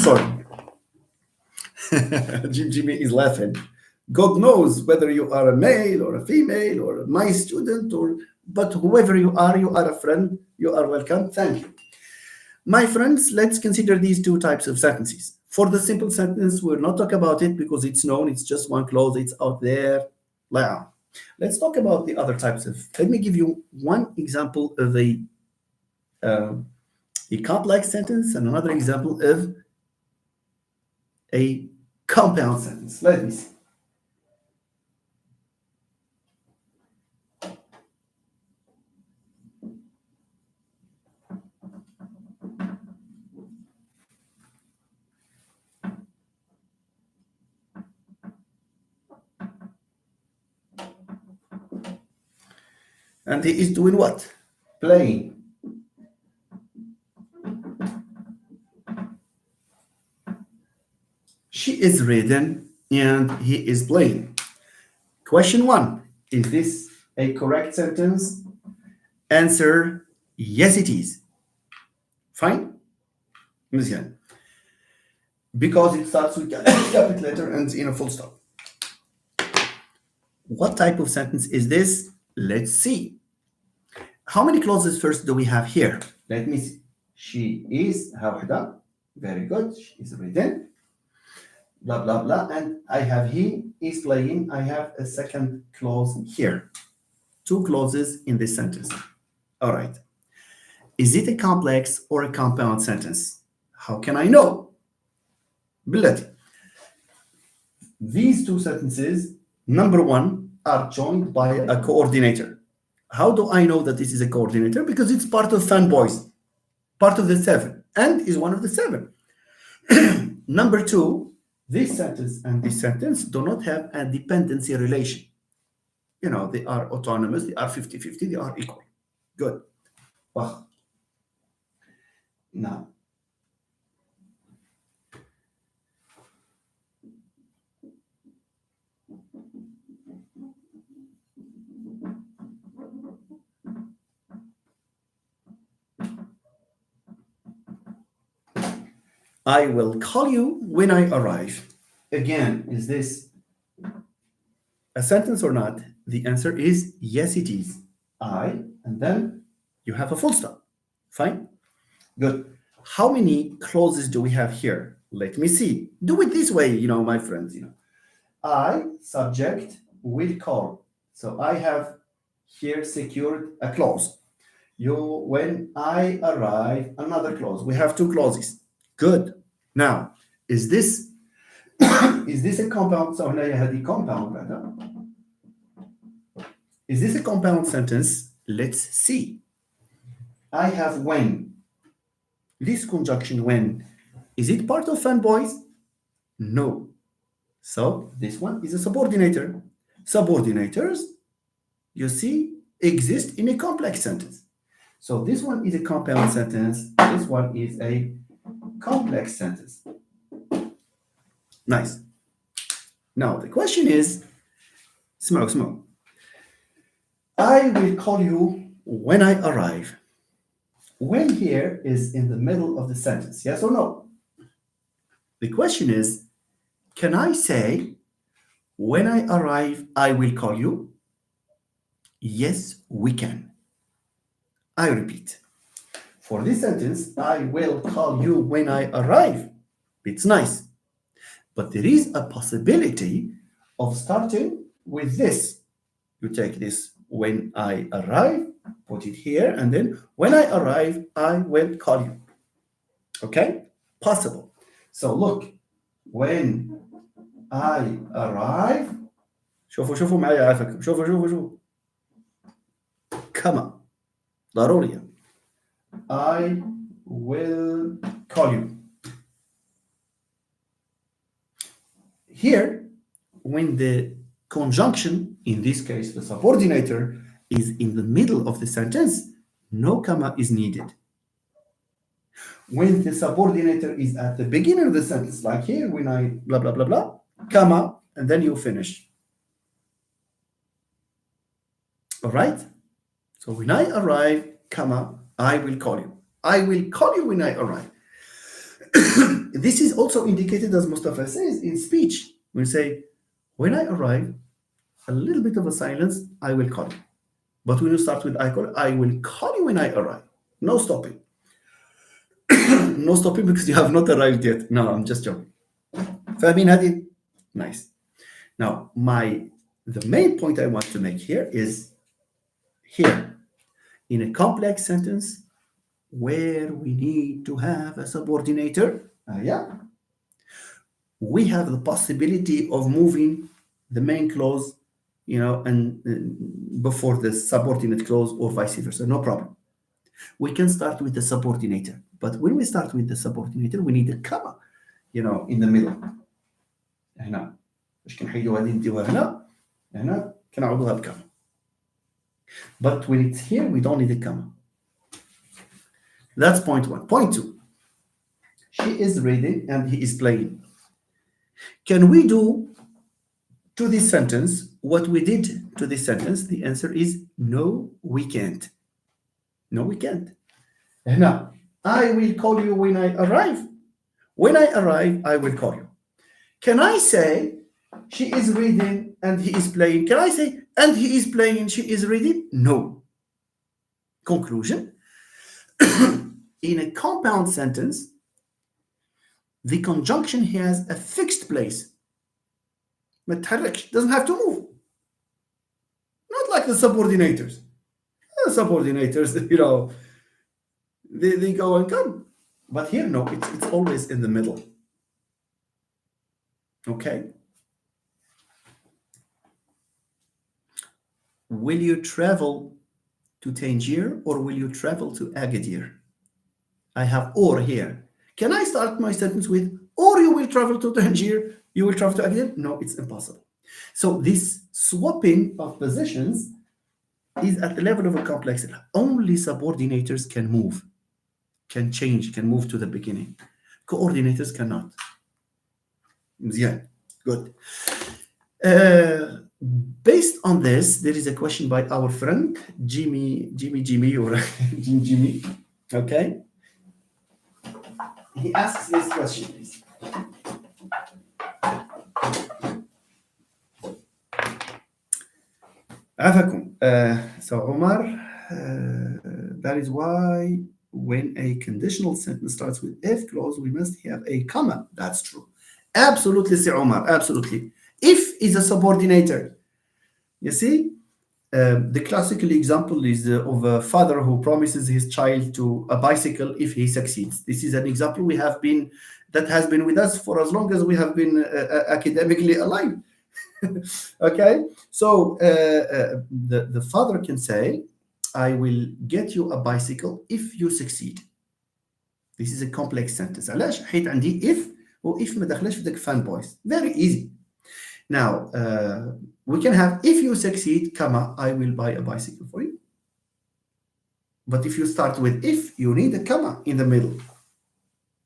Sorry. Jim Jimmy is laughing. God knows whether you are a male or a female or my student but whoever you are a friend. You are welcome. Thank you. My friends, let's consider these two types of sentences. For the simple sentence, we'll not talk about it because it's known, it's just one clause, it's out there. Now, let's talk about the other types of. Let me give you one example of a complex sentence and another example of a compound sentence. Let me see. And he is doing what? Playing. She is reading and he is playing. Question one. Is this a correct sentence? Answer, yes it is. Fine? مزيان. Because it starts with capital letter and ends in a full stop. What type of sentence is this? Let's see. How many clauses first do we have here? Let me see. She is واحدة. Very good. She is reading. Blah, blah, blah. And I have he is playing. I have a second clause here. Two clauses in this sentence. All right. Is it a complex or a compound sentence? How can I know? بالتي. These two sentences, number one, are joined by a coordinator. How do I know that this is a coordinator? Because it's part of fanboys, part of the seven, and is one of the seven. Number two, this sentence and this sentence do not have a dependency relation. You know, they are autonomous, they are 50-50, they are equal. Good. Wow. Now, I will call you when I arrive. Again, is this a sentence or not? The answer is yes, it is. I, and then you have a full stop. Fine? Good. How many clauses do we have here? Let me see. Do it this way, my friends. I, subject, will call. So I have here secured a clause. When I arrive, another clause. We have two clauses. Good. Now, is this a compound? So هنا هذه compound rather. Is this a compound sentence? Let's see. I have when. This conjunction when. Is it part of fanboys? No. So this one is a subordinator. Subordinators, you see, exist in a complex sentence. So this one is a compound sentence. This one is a complex sentence. Nice. Now the question is, small. I will call you when I arrive. When here is in the middle of the sentence, yes or no? The question is, can I say, when I arrive, I will call you? Yes, we can. I repeat. For this sentence, I will call you when I arrive. It's nice. But there is a possibility of starting with this. You take this when I arrive, put it here, and then when I arrive, I will call you. Okay? Possible. So look, when I arrive, شوفوا معايا عافاكم. شوفوا. Come on. ضرورية. I will call you. Here, when the conjunction, in this case the subordinator, is in the middle of the sentence, no comma is needed. When the subordinator is at the beginning of the sentence, like here, when I blah, blah, blah, blah, comma, and then you finish. All right? So when I arrive, comma, I will call you. I will call you when I arrive. This is also indicated, as Mustafa says, in speech. We say, when I arrive, a little bit of a silence, I will call you. But when you start with I will call you when I arrive. No stopping. No stopping because you have not arrived yet. No, I'm just joking. فاهمين هذه? Nice. Now, the main point I want to make here is here, in a complex sentence where we need to have a subordinator, we have the possibility of moving the main clause, and before the subordinate clause or vice versa, no problem. We can start with the subordinator, but when we start with the subordinator, we need a comma, in the middle. هنا باش كنحيدوا هذه نديوها هنا كنعوضوها بكما. But when it's here, we don't need a comma. That's point one. Point two. She is reading and he is playing. Can we do to this sentence what we did to this sentence? The answer is no, we can't. No, we can't. Now, I will call you when I arrive. When I arrive, I will call you. Can I say she is reading and he is playing? Can I say and he is playing, she is reading? No. Conclusion. In a compound sentence, the conjunction has a fixed place. ما تتحركش, doesn't have to move. Not like the subordinators. The subordinators, they go and come. But here, no, it's always in the middle. Okay. Will you travel to Tangier or will you travel to Agadir? I have or here. Can I start my sentence with or you will travel to Tangier, you will travel to Agadir? No, it's impossible. So this swapping of positions is at the level of a complexity. Only subordinators can move, can change, can move to the beginning. Coordinators cannot. Yeah, good. Based on this, there is a question by our friend Jimmy or Jimmy. Okay. He asks this question, please. So Omar, that is why when a conditional sentence starts with if clause, we must have a comma. That's true. Absolutely, Sir Omar, absolutely. If is a subordinator. You see, the classical example is of a father who promises his child to a bicycle if he succeeds. This is an example that has been with us for as long as we have been academically alive. Okay, so the father can say, I will get you a bicycle if you succeed. This is a complex sentence. علاش حيت عندي if و if ما دخلش في داك fan boys. Very easy. Now we can have if you succeed, comma, I will buy a bicycle for you. But if you start with if, you need a comma in the middle.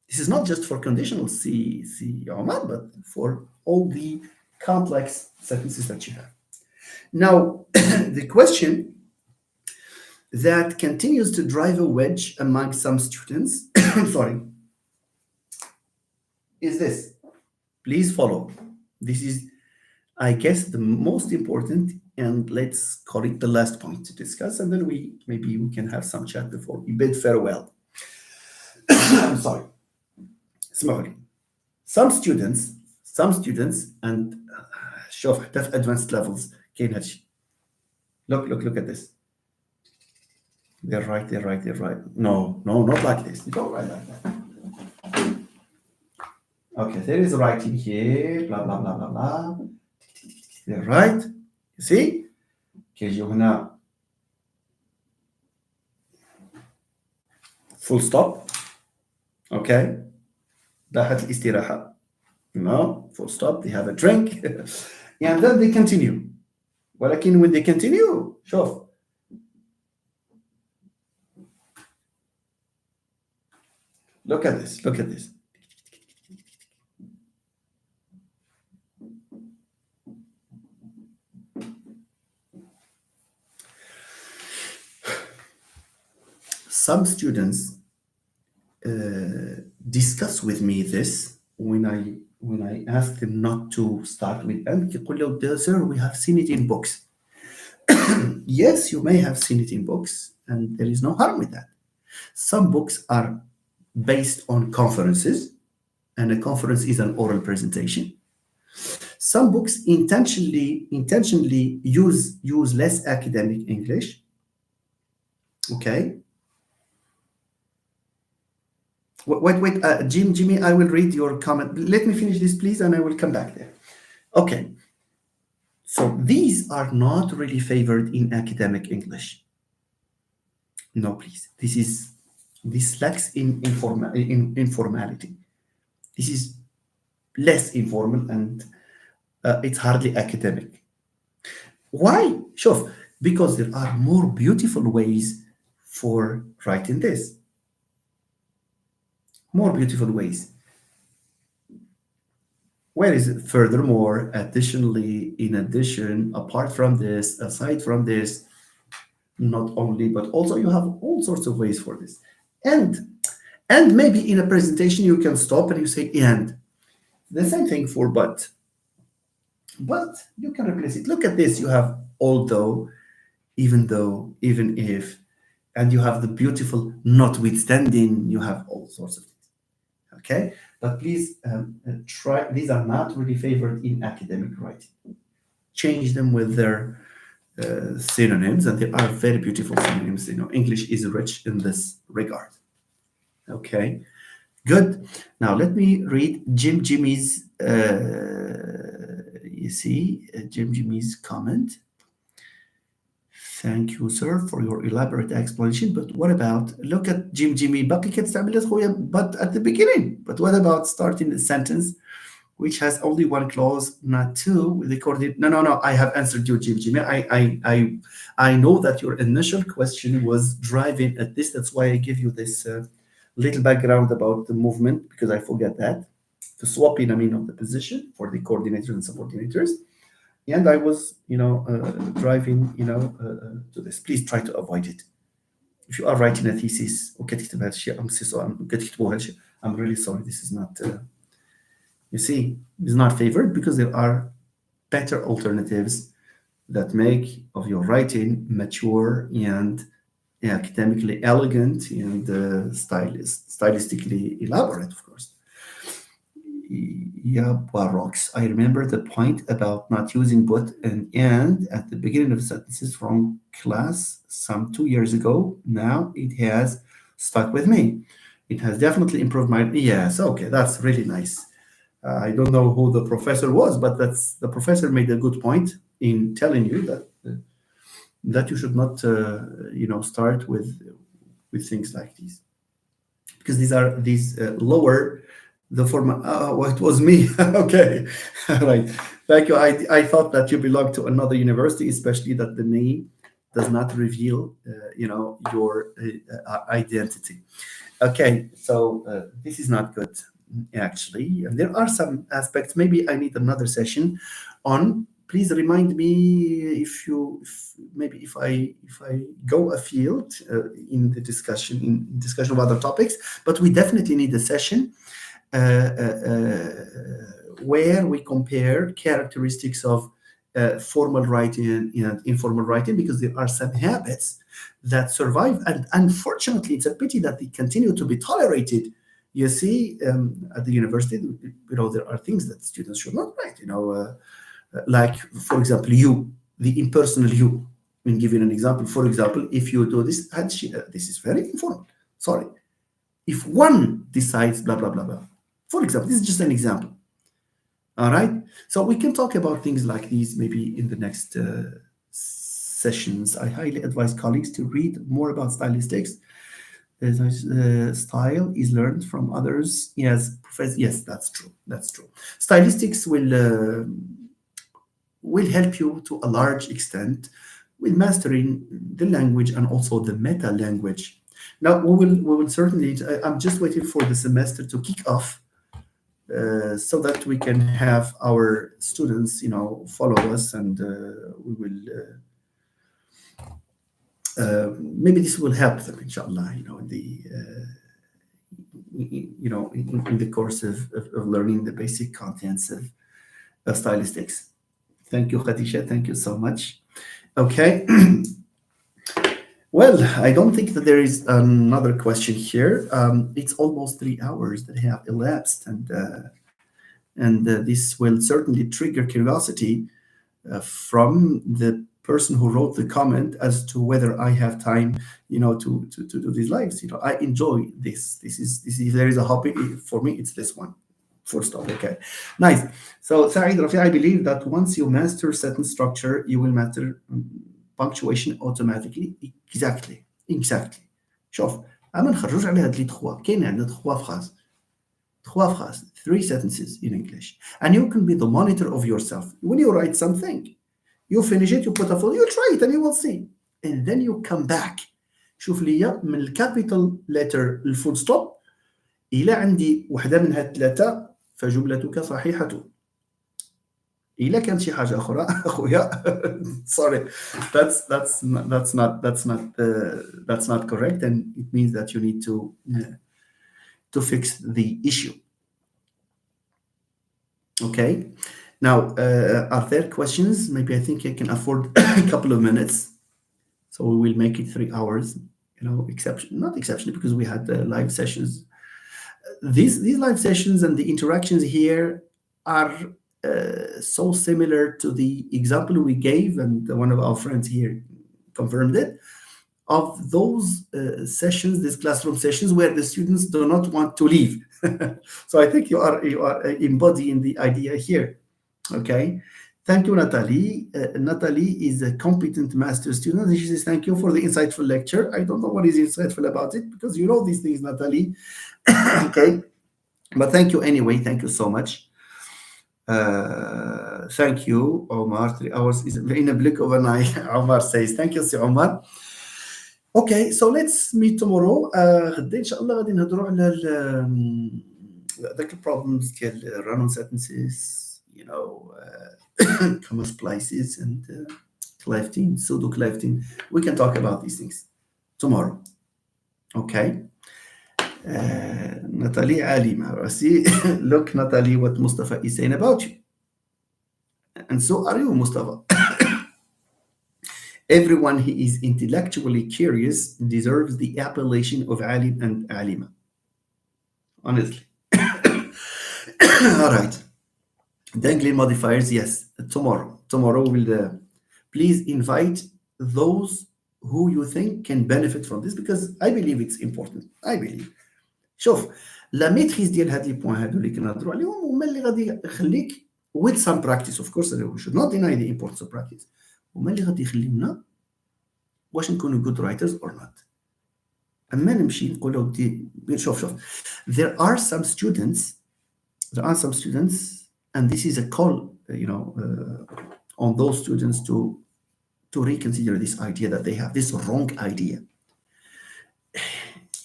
This is not just for conditional C, Omar, but for all the complex sentences that you have. Now, the question that continues to drive a wedge among some students, is this. Please follow. This is, I guess, the most important, and let's call it the last point to discuss, and then maybe we can have some chat before we bid farewell. I'm sorry. Some students and شوف حتى في advanced levels كاين هادشي. Look at this. They're right. No, not like this. You don't write like that. Okay, there is writing here, blah blah blah blah blah. They're right. You see? كيجيو هنا full stop. Okay, راحت الاستراحة. Full stop. They have a drink, and then they continue. ولكن when they continue, شوف. Look at this. Look at this. Some students discuss with me this when I ask them not to start with and يقول له, sir, we have seen it in books. Yes, you may have seen it in books, and there is no harm with that. Some books are based on conferences, and a conference is an oral presentation. Some books intentionally use less academic English. Okay. Wait, Jimmy, I will read your comment. Let me finish this, please, and I will come back there. Okay. So these are not really favored in academic English. No, please. This lacks in informality. This is less informal, and it's hardly academic. Why? Sure. Because there are more beautiful ways for writing this. More beautiful ways. Where is it? Furthermore, additionally, in addition, apart from this, aside from this, not only, but also you have all sorts of ways for this. And maybe in a presentation you can stop and you say and. The same thing for but. But you can replace it. Look at this. You have although, even though, even if, and you have the beautiful notwithstanding. You have all sorts of things. Okay, but please try. These are not really favored in academic writing. Change them with their synonyms, and they are very beautiful synonyms. English is rich in this regard. Okay, good. Now let me read Jimmy's. You see, Jimmy's comment. Thank you, sir, for your elaborate explanation. But what about, look at Jimmy, باقي كتستعمل خويا but at the beginning. But what about starting a sentence which has only one clause, not two, with the coordinate? No. I have answered you, Jimmy. I know that your initial question was driving at this. That's why I give you this little background about the movement, because I forget that. The swapping, of the position for the coordinators and subordinators. And I was, driving, to this. Please try to avoid it. If you are writing a thesis, I'm really sorry. This is not, you see, it's not favored, because there are better alternatives that make of your writing mature and academically elegant and stylistically elaborate, of course. Yeah, Barox. I remember the point about not using but and at the beginning of sentences from class some 2 years ago. Now it has stuck with me. It has definitely improved my. Yes, okay, that's really nice. I don't know who the professor was, but the professor made a good point in telling you that you should not, start with things like these, because these lower the format. Oh, it was me. Okay, right. Thank you. I thought that you belonged to another university, especially that the name does not reveal, your identity. Okay, so this is not good, actually. And there are some aspects. Maybe I need another session on. Please remind me if I go afield in the discussion of other topics. But we definitely need a session where we compare characteristics of formal writing and informal writing, because there are some habits that survive, and unfortunately it's a pity that they continue to be tolerated. You see, at the university, there are things that students should not write, like, for example, the impersonal you. I'm giving an example. For example, if you do this, this is very informal. Sorry. If one decides blah, blah, blah, blah. For example, this is just an example. All right. So we can talk about things like these maybe in the next sessions. I highly advise colleagues to read more about stylistics. Style is learned from others. Yes, professor. Yes, that's true. That's true. Stylistics will help you to a large extent with mastering the language and also the meta language. Now we will certainly. I'm just waiting for the semester to kick off so that we can have our students, follow us, and we will. Maybe this will help them, inshallah. In the in the course of learning the basic contents of stylistics. Thank you, Khadija. Thank you so much. Okay. Well, I don't think that there is another question here. It's almost 3 hours that have elapsed, and this will certainly trigger curiosity from the person who wrote the comment as to whether I have time, to do these lives. I enjoy this. This is if there is a hobby for me, it's this one. Full stop. Okay, nice. So, Saeed Rafi, I believe that once you master sentence structure, you will master punctuation automatically. Exactly. Exactly. شوف اما نخرجوش على هاد لي تخوا كاين عندنا تخوا فراز trois phrases, 3 sentences in English. And you can be the monitor of yourself. When you write something, you finish it, you put a full, you try it and you will see. And then you come back. شوف لي من الكابيتال letter الفول ستوب إلى عندي وحدة من هاد الثلاثة فجملتك صحيحة. إلا كانت شي حاجة أخرى أخويا sorry that's not correct, and it means that you need to fix the issue. Okay. Now, are there questions? Maybe I think I can afford a couple of minutes. So we will make it 3 hours, not exceptionally because we had live sessions. These live sessions and the interactions here are so similar to the example we gave, and one of our friends here confirmed it, of those sessions, these classroom sessions where the students do not want to leave. So I think you are embodying the idea here. Okay. Thank you, Natalie. Natalie is a competent master student. And she says, thank you for the insightful lecture. I don't know what is insightful about it because you know these things, Natalie. Okay. But thank you anyway. Thank you so much. Thank you, Omar. 3 hours is in a blink of an eye. Omar says, thank you, Sir Omar. Okay, so let's meet tomorrow. غدا ان شاء الله غادي نهضروا على ذاك البروبلمز ديال run-on sentences, comma splices and clifting, pseudo clifting. We can talk about these things tomorrow. Okay. Natalie Alima, see, look, Natalie, what Mustafa is saying about you, and so are you, Mustafa. Everyone who is intellectually curious deserves the appellation of alim and alima. Honestly. All right. Dangling modifiers, yes. Tomorrow we'll please invite those who you think can benefit from this, because I believe it's important. I believe. شوف لا ميتريز ديال هاد لي بوين هادو اللي كنهضروا عليهم هما اللي غادي يخليك with some practice, of course we should not deny the importance of practice, هما اللي غادي يخليونا واش نكونوا good writers or not. اما نمشي نقول ودي شوف there are some students and this is a call on those students to reconsider this idea that they have this wrong idea.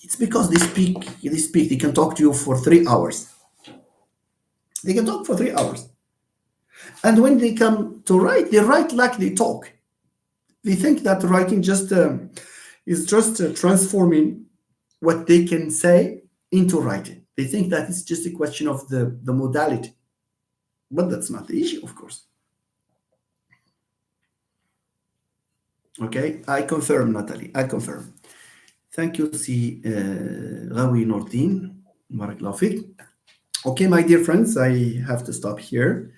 It's because they speak, they can talk to you for 3 hours. They can talk for 3 hours. And when they come to write, they write like they talk. They think that writing just is just transforming what they can say into writing. They think that it's just a question of the modality. But that's not the issue, of course. Okay, I confirm, Natalie, I confirm. Thank you, Si Rawi Nordin. Barakallahu fiqh. Okay, my dear friends, I have to stop here.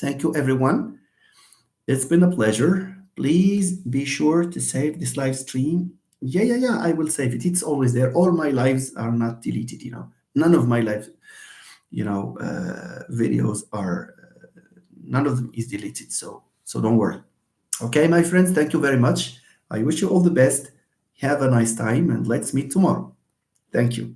Thank you, everyone. It's been a pleasure. Please be sure to save this live stream. Yeah, I will save it. It's always there. All my lives are not deleted, None of my live, videos are, none of them is deleted. So don't worry. Okay, my friends, thank you very much. I wish you all the best. Have a nice time and let's meet tomorrow. Thank you.